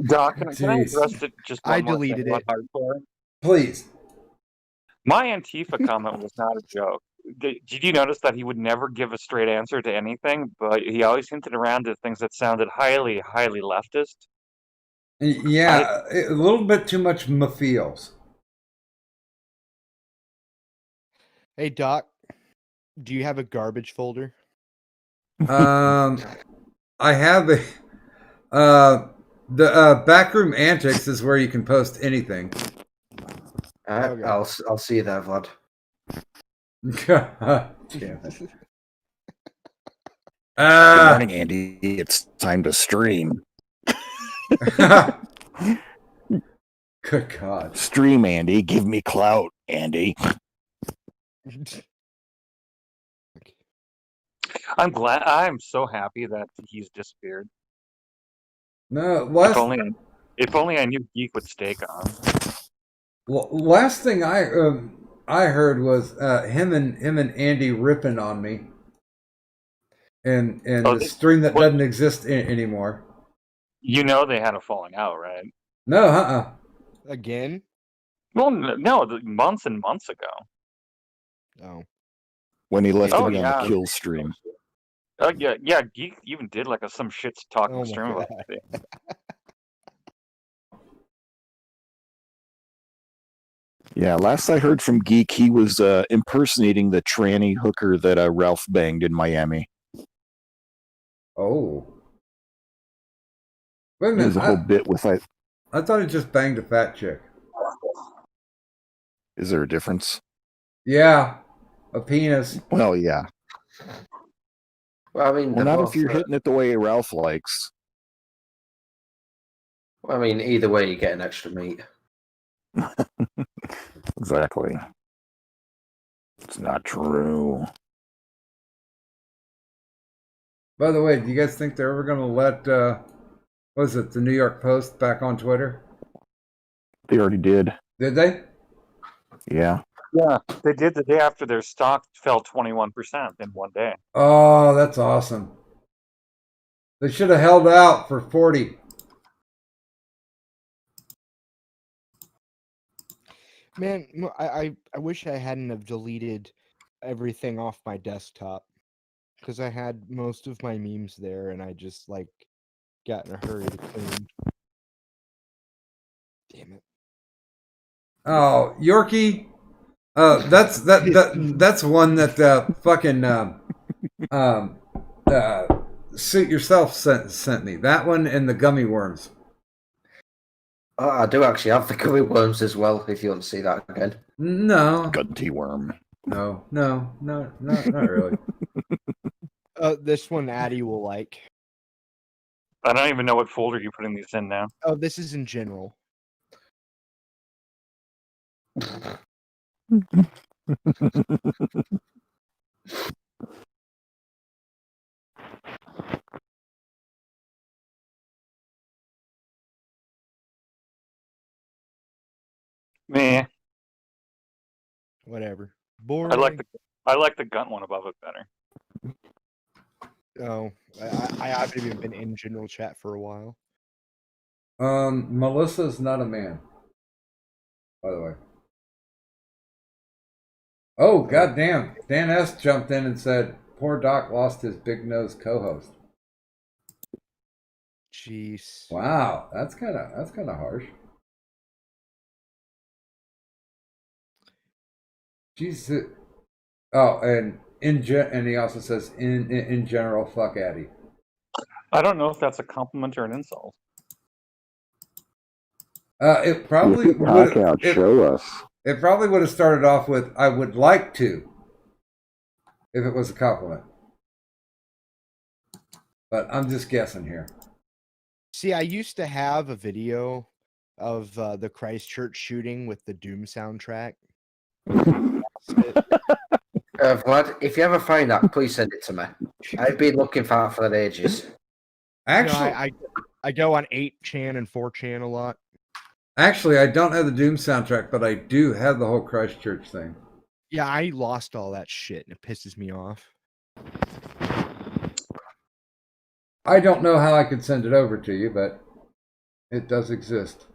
Doc, can I Jeez. address it just one I more thing deleted about it. hardcore? Please. My Antifa comment was not a joke. Did you notice that he would never give a straight answer to anything, but he always hinted around to things that sounded highly, highly leftist? Yeah, a little bit too much feels. Hey, Doc, do you have a garbage folder? I have the backroom antics is where you can post anything. Okay. I'll see you there, Vlad. God damn it. Good morning, Andy. It's time to stream. Good God. Stream, Andy. Give me clout, Andy. I'm so happy that he's disappeared. No, If only I knew Geek would stake on. Last thing I heard was him and Andy ripping on me, and the stream that doesn't exist anymore. You know they had a falling out, right? No, Again? Well, no, months and months ago. Oh. When he left Oh, me on yeah. the kill stream. Yeah. Geek even did like some shit talking Oh my stream about God. it. Yeah, last I heard from Geek, he was impersonating the tranny hooker that Ralph banged in Miami. Oh. Wait a minute. There's a whole bit with I. I thought he just banged a fat chick. Is there a difference? Yeah. A penis. Well, yeah. Well, I mean, Well, they're not both, if you're hitting it the way Ralph likes. I mean, either way, you get an extra meat. Exactly. It's not true. By the way, do you guys think they're ever going to let, what is it, the New York Post back on Twitter? They already did. Did they? Yeah. Yeah, they did the day after their stock fell 21% in one day. Oh, that's awesome. They should have held out for 40. Man, I wish I hadn't have deleted everything off my desktop because I had most of my memes there, and I just like got in a hurry to clean. Damn it! Oh, Yorkie. That's one that fucking Suit Yourself sent me. That one and the gummy worms. Oh, I do actually have the gummy worms as well, if you want to see that again. No. Gunty worm. No, not really. This one Addy will like. I don't even know what folder you're putting these in now. Oh, this is in general. Meh. Whatever. Boring. I like the gun one above it better. Oh, I haven't even been in general chat for a while. Melissa's not a man, by the way. Oh, goddamn. Dan S. jumped in and said, poor Doc lost his big nose co-host. Jeez. Wow, that's kind of harsh. Jesus. Oh, and and he also says in general, fuck Addy. I don't know if that's a compliment or an insult. It probably would. Show us. It probably would have started off with "I would like to," if it was a compliment. But I'm just guessing here. See, I used to have a video of the Christchurch shooting with the Doom soundtrack. Vlad, if you ever find that, please send it to me. I've been looking for that for ages. Actually, I go on 8chan and 4chan a lot. Actually, I don't have the Doom soundtrack, but I do have the whole Christchurch thing. Yeah, I lost all that shit, and it pisses me off. I don't know how I could send it over to you, but it does exist.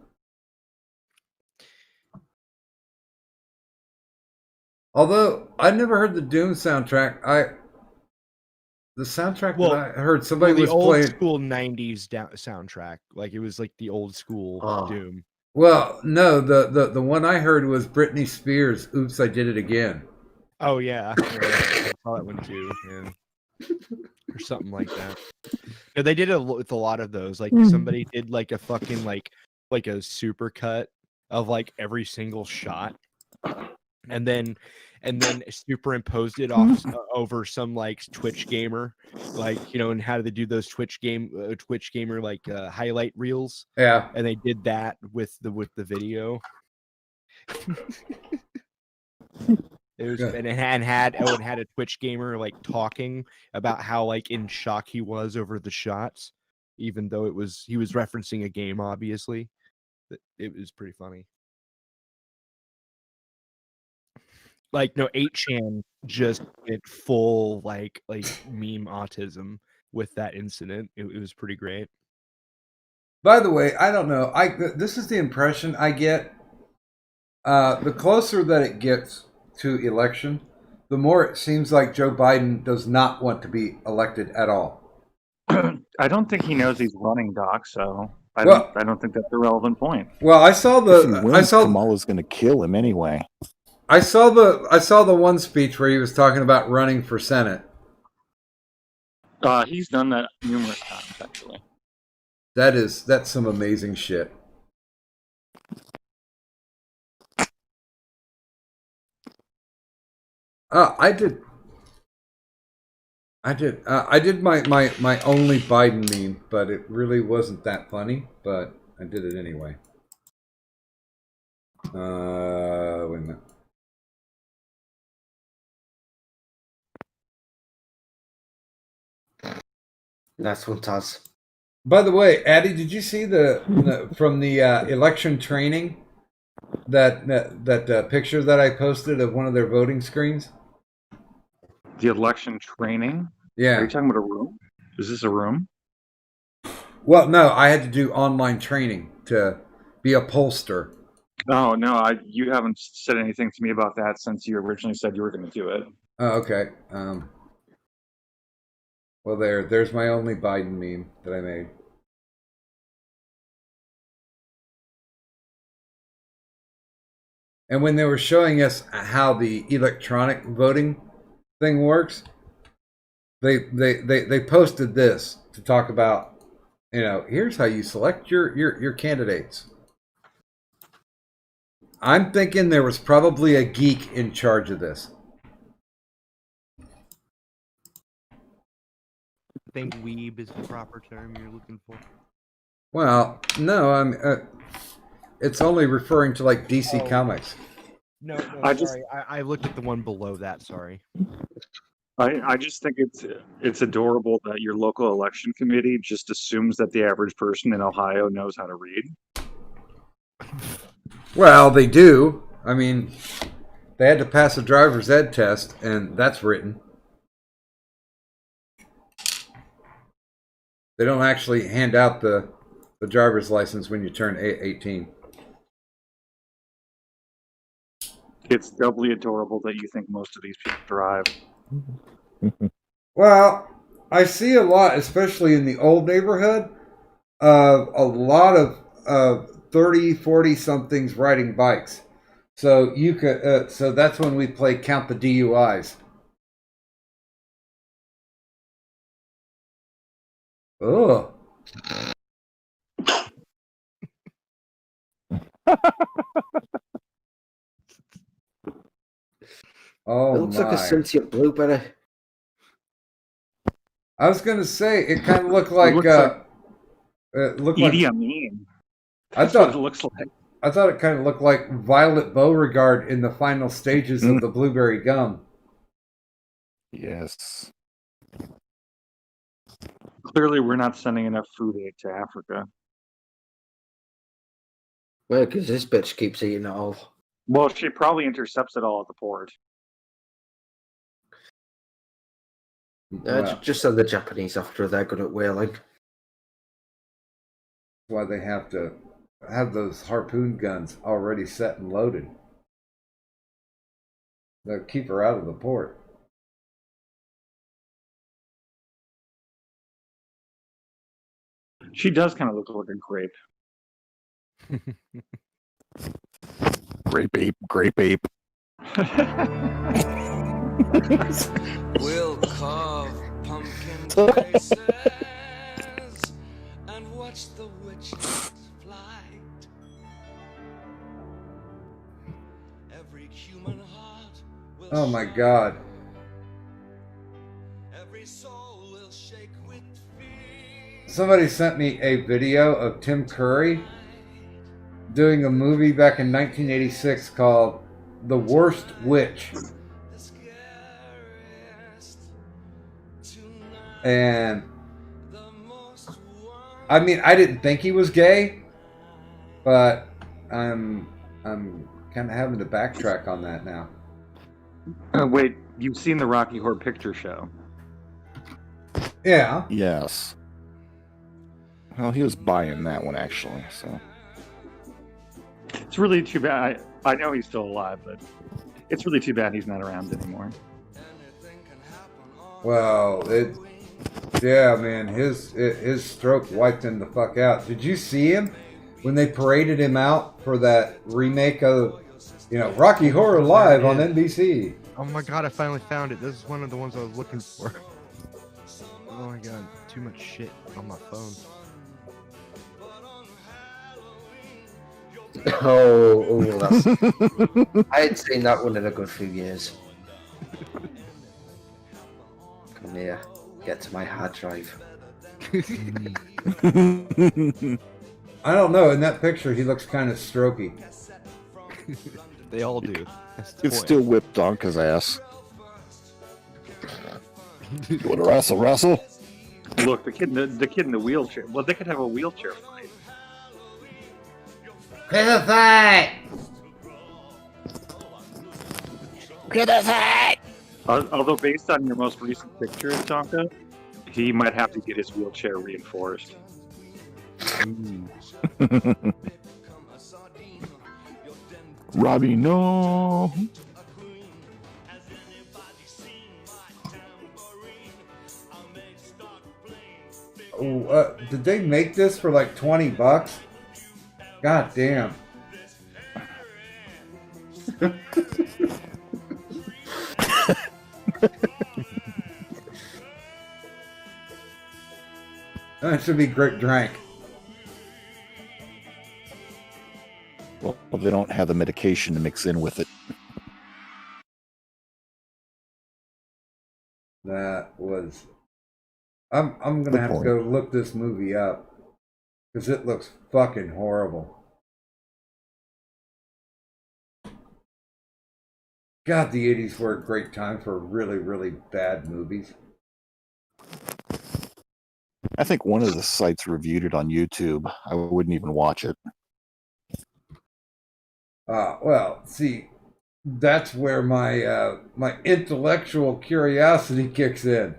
Although I never heard the Doom soundtrack, the soundtrack that I heard somebody was old playing school '90s soundtrack, like it was like the old school Doom. Well, no, the one I heard was Britney Spears. Oops, I Did It Again. Oh yeah, I saw that one too, or something like that. Yeah, they did it with a lot of those. Like somebody did like a fucking like a super cut of like every single shot. And then superimposed it off over some like Twitch gamer, like, you know, and how they do those Twitch gamer like highlight reels. Yeah, and they did that with the video. It was and it had a Twitch gamer like talking about how like in shock he was over the shots, even though he was referencing a game, obviously. It was pretty funny. Like, no, 8chan just went full like meme autism with that incident. It was pretty great. By the way, I don't know. This is the impression I get. The closer that it gets to election, the more it seems like Joe Biden does not want to be elected at all. I don't think he knows he's running, Doc. So I Well- don't think that's a relevant point. Well, I saw If he wins, the Kamala's going to kill him anyway. I saw the one speech where he was talking about running for Senate. He's done that numerous times, actually. That's some amazing shit. I did my only Biden meme, but it really wasn't that funny, but I did it anyway. Wait a minute. That's one, Taz. By the way, Addy, did you see from the election training that picture that I posted of one of their voting screens? The election training? Yeah. Are you talking about a room? Is this a room? Well, no, I had to do online training to be a pollster. Oh no, you haven't said anything to me about that since you originally said you were going to do it. Oh, okay. Well, there's my only Biden meme that I made. And when they were showing us how the electronic voting thing works, they posted this to talk about, here's how you select your candidates. I'm thinking there was probably a geek in charge of this. I think weeb is the proper term you're looking for. Well, no, it's only referring to like DC Comics. No, I sorry. I looked at the one below that. Sorry. I just think it's adorable that your local election committee just assumes that the average person in Ohio knows how to read. Well, they do. I mean, they had to pass a driver's ed test, and that's written. They don't actually hand out the driver's license when you turn 18. It's doubly adorable that you think most of these people drive. Well, I see a lot, especially in the old neighborhood, of a lot of 30, 40 somethings riding bikes. So you could, so that's when we play Count the DUIs. Oh. Oh, It looks like a sentient blueberry. I was gonna say it kind of looked like it looked like Edie Amin. I That's thought what it looks like. I thought it kind of looked like Violet Beauregard in the final stages of the blueberry gum. Yes. Clearly, we're not sending enough food aid to Africa. Well, because this bitch keeps eating it all. Well, she probably intercepts it all at the port. Just so the Japanese after they're good at whaling. That's why they have to have those harpoon guns already set and loaded. They'll keep her out of the port. She does kind of look like a grape. Grape ape, grape ape. We'll carve pumpkin faces and watch the witches fly. Every human heart will Oh my God. every soul will shake with Somebody sent me a video of Tim Curry doing a movie back in 1986 called The Worst Witch. And I mean, I didn't think he was gay, but I'm kind of having to backtrack on that now. Wait, you've seen the Rocky Horror Picture Show? Yeah. Yes. Well, he was buying that one actually, so. It's really too bad. I know he's still alive, but it's really too bad he's not around anymore. Well, yeah, man, his stroke wiped him the fuck out. Did you see him when they paraded him out for that remake of, Rocky Horror Live on NBC? Oh my god, I finally found it. This is one of the ones I was looking for. Oh my god, too much shit on my phone. That's. I had seen that one in a good few years. Come here, get to my hard drive. I don't know. In that picture, he looks kind of strokey. They all do. It's still whipped Donka's ass. You want to wrestle? Look, the kid in the wheelchair. Well, they could have a wheelchair fight. Pick a fight! Although, based on your most recent picture, Donka, he might have to get his wheelchair reinforced. Robbie, no. Did they make this for like $20? God damn. That should be great drink. Well, they don't have the medication to mix in with it. That was. I'm gonna have to go look this movie up because it looks fucking horrible. God, the 80s were a great time for really, really bad movies. I think one of the sites reviewed it on YouTube. I wouldn't even watch it. Well, see, that's where my my intellectual curiosity kicks in.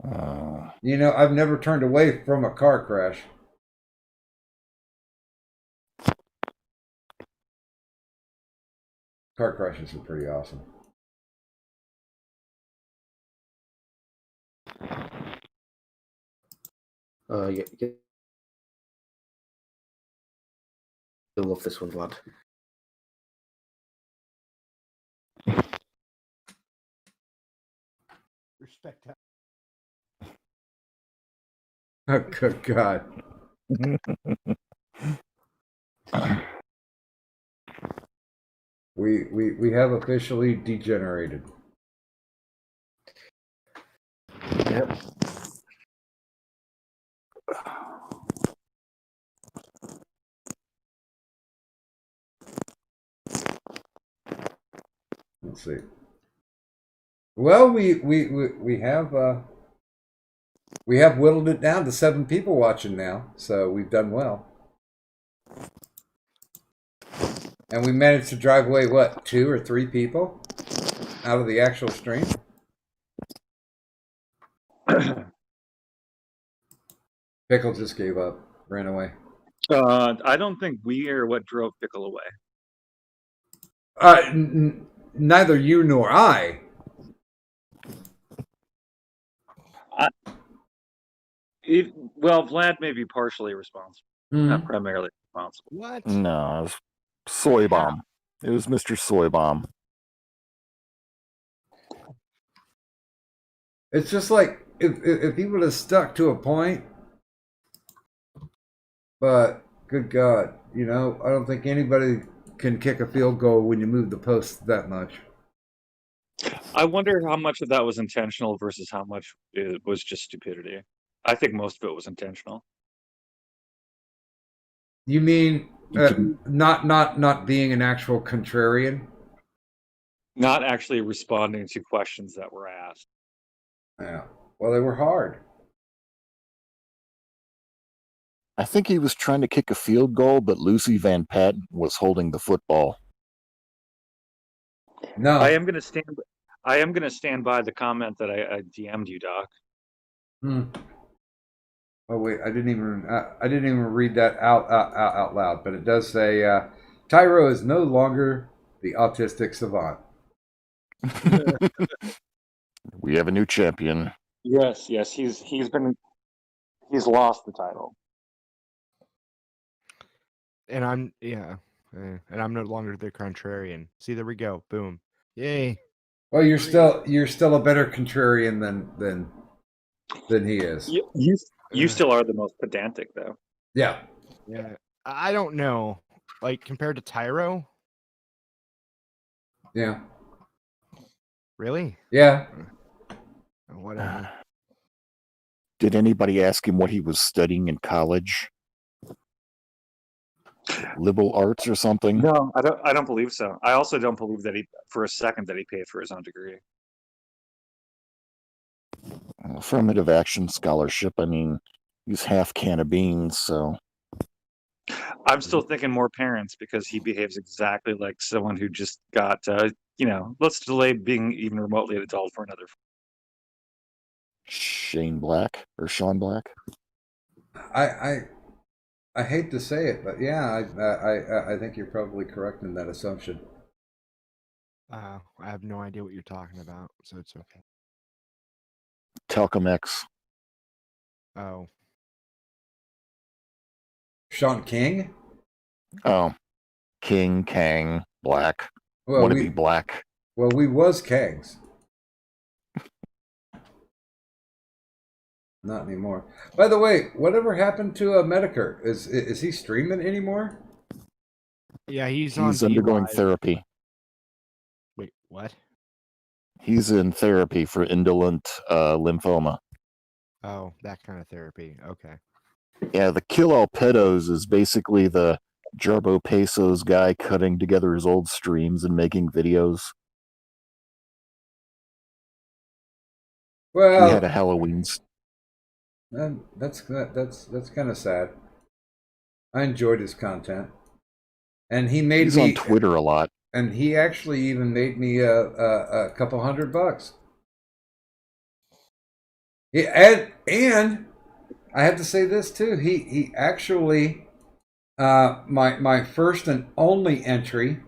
I've never turned away from a car crash. Car crashes are pretty awesome. Yeah. I love this one, Vlad. Respect that. Oh, good God. We have officially degenerated. Yep. Let's see. Well, we have whittled it down to 7 people watching now, so we've done well. And we managed to drive away, what, 2 or 3 people out of the actual stream? Pickle just gave up, ran away. I don't think we are what drove Pickle away. Neither you nor I. Well, Vlad may be partially responsible, not primarily responsible. What? No, it was Soy Bomb. It was Mr. Soy Bomb. It's just like if he would have stuck to a point, but good God, I don't think anybody can kick a field goal when you move the post that much. I wonder how much of that was intentional versus how much it was just stupidity. I think most of it was intentional. You mean not being an actual contrarian? Not actually responding to questions that were asked. Yeah. Well, they were hard. I think he was trying to kick a field goal, but Lucy Van Patten was holding the football. No. I am going to stand by the comment that I DM'd you, Doc. Oh wait, I didn't even read that out loud, but it does say Tyro is no longer the autistic savant. We have a new champion. Yes, he's lost the title. And I'm and I'm no longer the contrarian. See, there we go. Boom. Yay. Well, you're still a better contrarian than he is. You still are the most pedantic, though. Yeah. Yeah. I don't know. Like compared to Tyro? Yeah. Really? Yeah. Whatever. Did anybody ask him what he was studying in college? Liberal arts or something? No, I don't believe so. I also don't believe that for a second, that he paid for his own degree. Affirmative action scholarship. I mean, he's half can of beans, so. I'm still thinking more parents, because he behaves exactly like someone who just got, let's delay being even remotely an adult for another. Shane Black or Sean Black. I hate to say it, but yeah, I think you're probably correct in that assumption. I have no idea what you're talking about, so it's okay. Telcom X. Oh. Sean King? Oh. King, Kang, Black. Well, Want to be Black. Well, we was Kangs. Not anymore. By the way, whatever happened to Medicare? Is he streaming anymore? Yeah, he's undergoing therapy. Wait, what? He's in therapy for indolent lymphoma. Oh, that kind of therapy. Okay. Yeah, the Kill All Pedos is basically the Jarbo Pesos guy cutting together his old streams and making videos. Well, he had a Halloween. That's kind of sad. I enjoyed his content, and he's on Twitter a lot. And he actually even made me a couple $100. And I have to say this too. He actually my first and only entry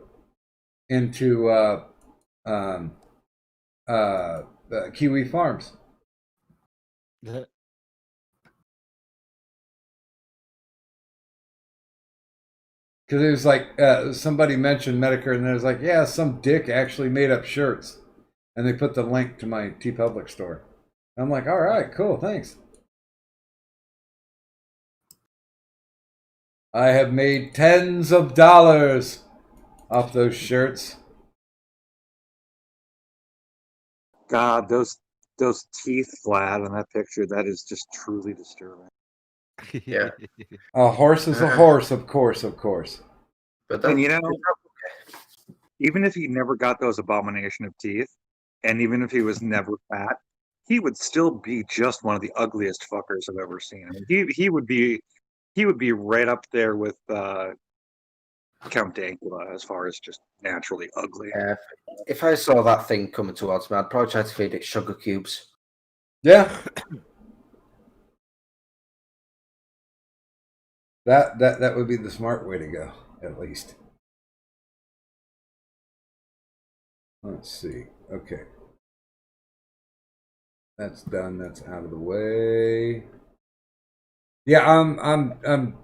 into Kiwi Farms. Because it was like somebody mentioned Medicare, and it was like, yeah, some dick actually made up shirts, and they put the link to my TeePublic store. I'm like, all right, cool, thanks. I have made tens of dollars off those shirts. God, those teeth flat on that picture, that is just truly disturbing. Yeah. A horse is a horse, of course. But and even if he never got those abomination of teeth, and even if he was never fat, he would still be just one of the ugliest fuckers I've ever seen. I mean, he would be right up there with Count Dankula as far as just naturally ugly. Yeah. If I saw that thing coming towards me, I'd probably try to feed it sugar cubes. Yeah. That would be the smart way to go, at least. Let's see. Okay. That's done. That's out of the way. Yeah, I'm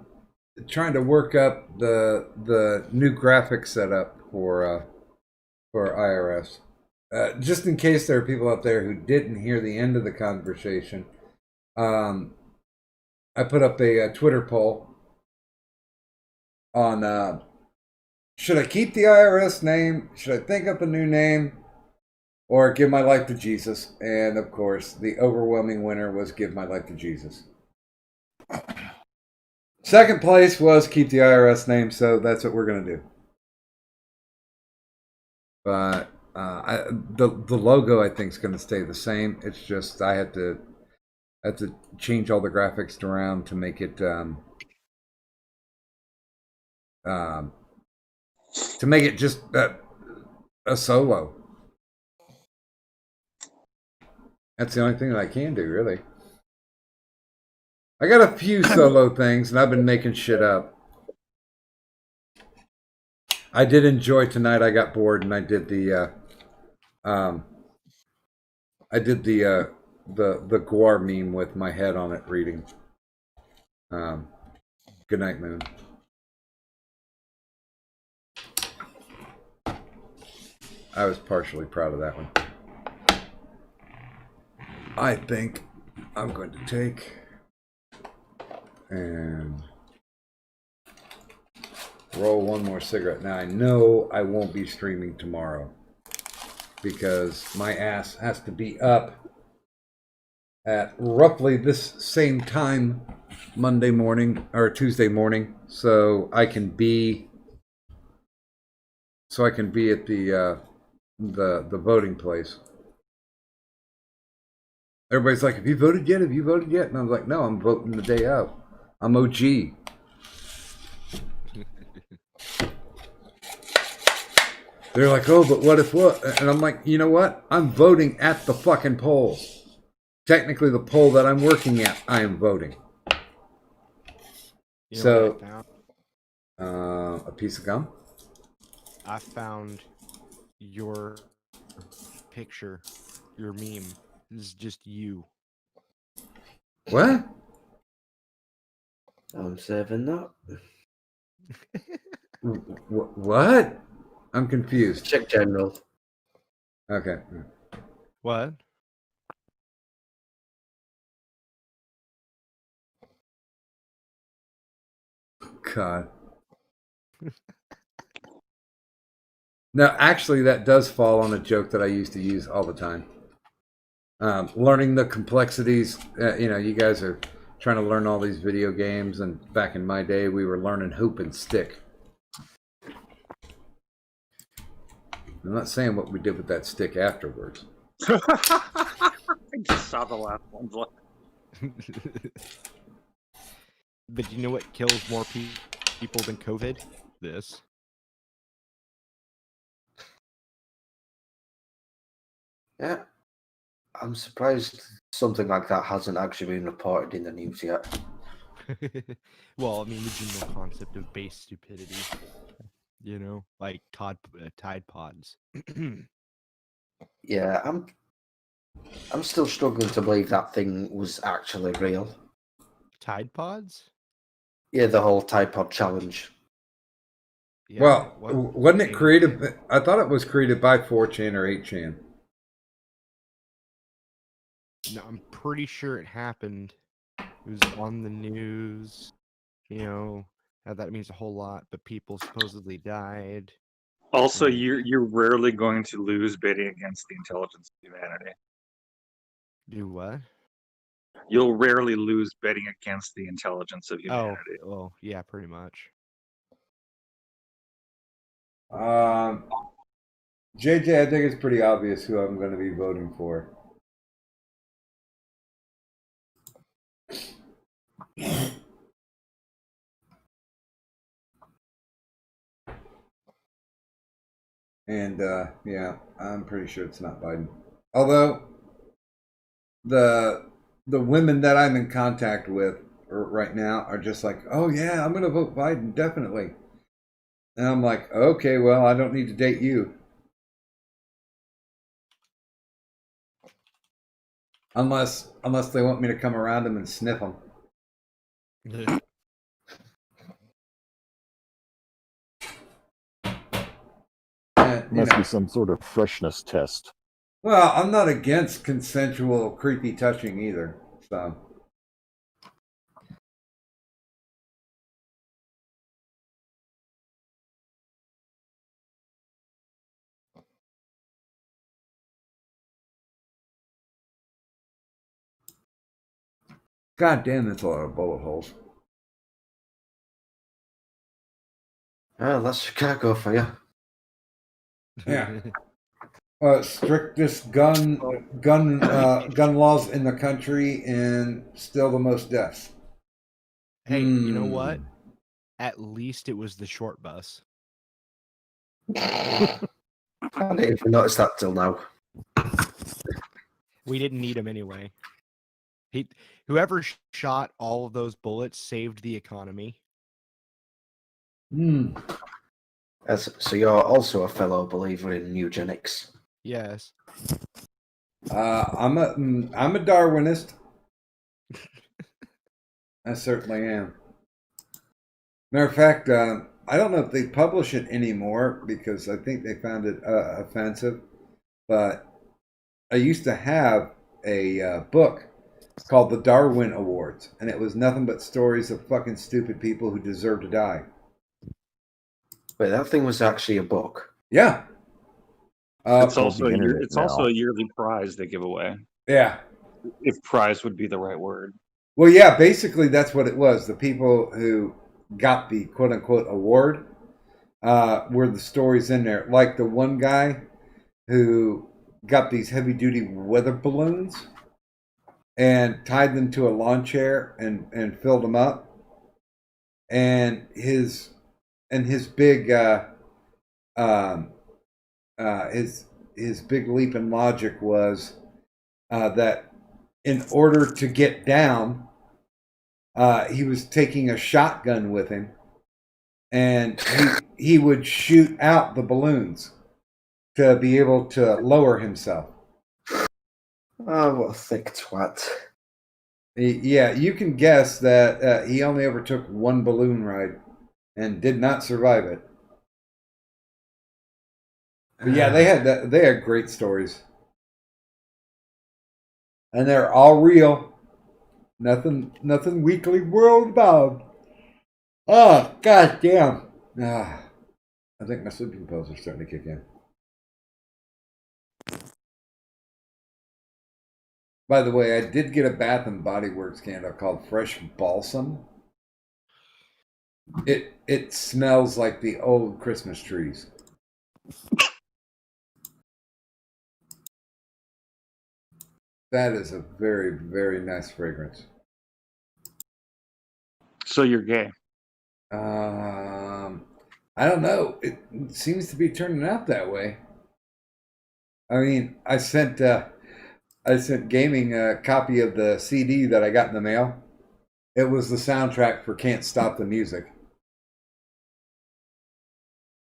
trying to work up the new graphic setup for IRS. Just in case there are people out there who didn't hear the end of the conversation, I put up a Twitter poll on should I keep the IRS name? Should I think up a new name? Or give my life to Jesus? And of course, the overwhelming winner was give my life to Jesus. Second place was keep the IRS name, so that's what we're going to do. But the logo, I think, is going to stay the same. It's just I had to change all the graphics around to make it just a solo. That's the only thing that I can do, really. I got a few solo things, and I've been making shit up. I did enjoy tonight. I got bored, and I did the I did the Guar meme with my head on it reading. Good night, Moon. I was partially proud of that one. I think I'm going to take and roll one more cigarette. Now I know I won't be streaming tomorrow because my ass has to be up at roughly this same time Monday morning or Tuesday morning, so I can be at the voting place. Everybody's like, have you voted yet? Have you voted yet? And I was like, no, I'm voting the day of. I'm OG. They're like, oh, but what if what? And I'm like, you know what? I'm voting at the fucking poll. Technically, the poll that I'm working at, I am voting. You know what I So, found? a piece of gum? I found your picture, your meme. This is just you. What? I'm saving that. What? I'm confused. Check general. Okay. What? God. No, actually, that does fall on a joke that I used to use all the time. Learning the complexities. You guys are trying to learn all these video games, and back in my day, we were learning hoop and stick. I'm not saying what we did with that stick afterwards. I just saw the last one's left. But you know what kills more people than COVID? This. Yeah. I'm surprised something like that hasn't actually been reported in the news yet. Well, I mean, the general concept of base stupidity. You know, like Tide Pods. Yeah, I'm still struggling to believe that thing was actually real. Tide Pods? Yeah, the whole Tide Pod challenge. Yeah, Well, what- wasn't it created? I thought it was created by 4chan or 8chan. No, I'm pretty sure it happened. It was on the news. You know, now that means a whole lot, but people supposedly died. Also, you're rarely going to lose bidding against the intelligence of humanity. Do what? You'll rarely lose betting against the intelligence of humanity. Oh, well, yeah, pretty much. JJ, I think it's pretty obvious who I'm going to be voting for. And yeah, I'm pretty sure it's not Biden. Although the women that I'm in contact with right now are just like, oh yeah, I'm going to vote Biden definitely. And I'm like, okay, well, I don't need to date you. Unless they want me to come around them and sniff them. Must be some sort of freshness test. Well, I'm not against consensual, creepy touching either. So. God damn, that's a lot of bullet holes. Oh, that's Chicago for you. Yeah. Strictest gun laws in the country, and still the most deaths. Hey, you know what? At least it was the short bus. I didn't even notice that till now. We didn't need him anyway. Whoever shot all of those bullets saved the economy. So you're also a fellow believer in eugenics. Yes. I'm a Darwinist. I certainly am. Matter of fact, I don't know if they publish it anymore because I think they found it offensive. But I used to have a book called the Darwin Awards, and it was nothing but stories of fucking stupid people who deserve to die. Wait, that thing was actually a book. Yeah. It's also a yearly prize they give away. Yeah. If prize would be the right word. Well, yeah, basically that's what it was. The people who got the quote unquote award were the stories in there. Like the one guy who got these heavy duty weather balloons and tied them to a lawn chair and filled them up. And his big his big leap in logic was that in order to get down, he was taking a shotgun with him, and he would shoot out the balloons to be able to lower himself. Oh, what a thick twat. Yeah, you can guess that he only ever took one balloon ride and did not survive it. But yeah, they had great stories. And they're all real. Nothing weekly world bound. Oh, god damn. I think my sleeping pills are starting to kick in. By the way, I did get a Bath and Body Works candle called Fresh Balsam. It smells like the old Christmas trees. That is a very, very nice fragrance. So you're gay? I don't know. It seems to be turning out that way. I mean, I sent Gaming a copy of the CD that I got in the mail. It was the soundtrack for Can't Stop the Music.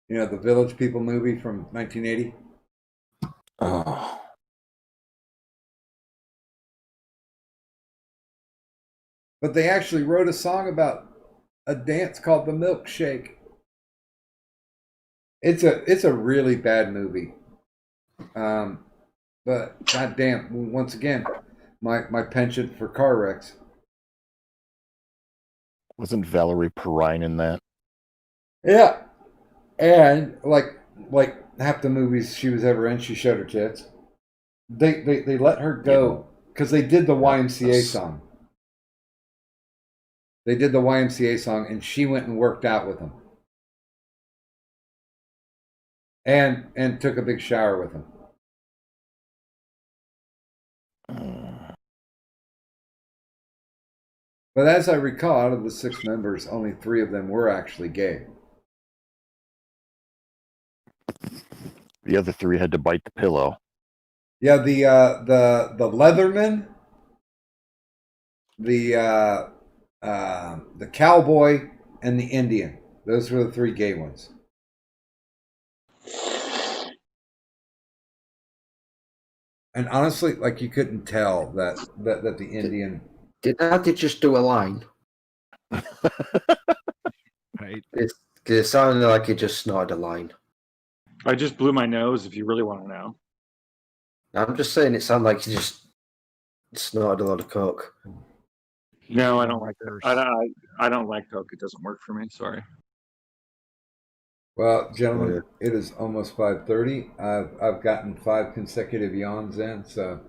You know, the Village People movie from 1980? Oh. But they actually wrote a song about a dance called The Milkshake. It's a really bad movie. But goddamn, once again, my penchant for car wrecks. Wasn't Valerie Perrine in that? Yeah, and like half the movies she was ever in, she showed her tits. They let her go because they did the YMCA song. They did the YMCA song, and she went and worked out with them, and took a big shower with them. But as I recall, out of the 6 members, only 3 of them were actually gay. The other 3 had to bite the pillow. Yeah, the Leatherman, the cowboy, and the Indian. Those were the 3 gay ones. And honestly, like, you couldn't tell that the Indian. Did they just do a line? Right. It sounded like he just snorted a line. I just blew my nose. If you really want to know. I'm just saying it sounded like he just snorted a lot of coke. No, I don't like that. I don't like coke. It doesn't work for me. Sorry. Well, gentlemen, it is almost 5:30. I've gotten 5 consecutive yawns in, so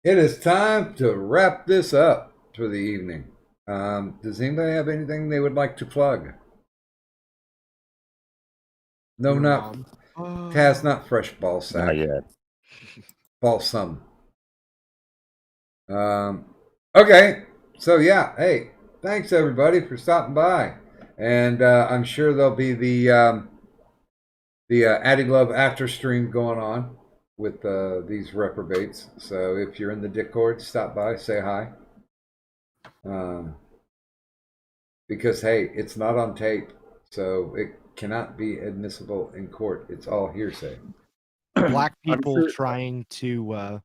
it is time to wrap this up for the evening. Does anybody have anything they would like to plug? No, not Taz, not Fresh Balsam. Not yet. Balsam. Okay, so yeah, hey, thanks everybody for stopping by, and I'm sure there'll be the Addy Love after stream going on with these reprobates. So if you're in the Discord, stop by, say hi. Because hey, it's not on tape, so it cannot be admissible in court. It's all hearsay. Black people trying to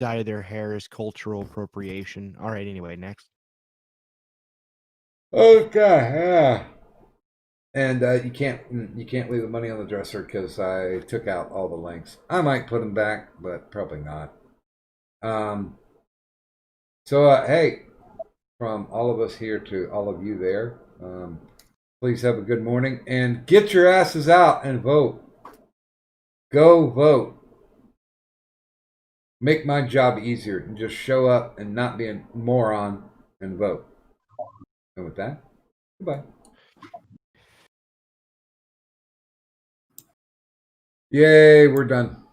dye their hair is cultural appropriation. All right, anyway, next. Okay, yeah. And you can't leave the money on the dresser because I took out all the links. I might put them back, but probably not. So hey, from all of us here to all of you there, please have a good morning and get your asses out and vote. Go vote. Make my job easier and just show up and not be a moron and vote. And with that, goodbye. Yay, we're done.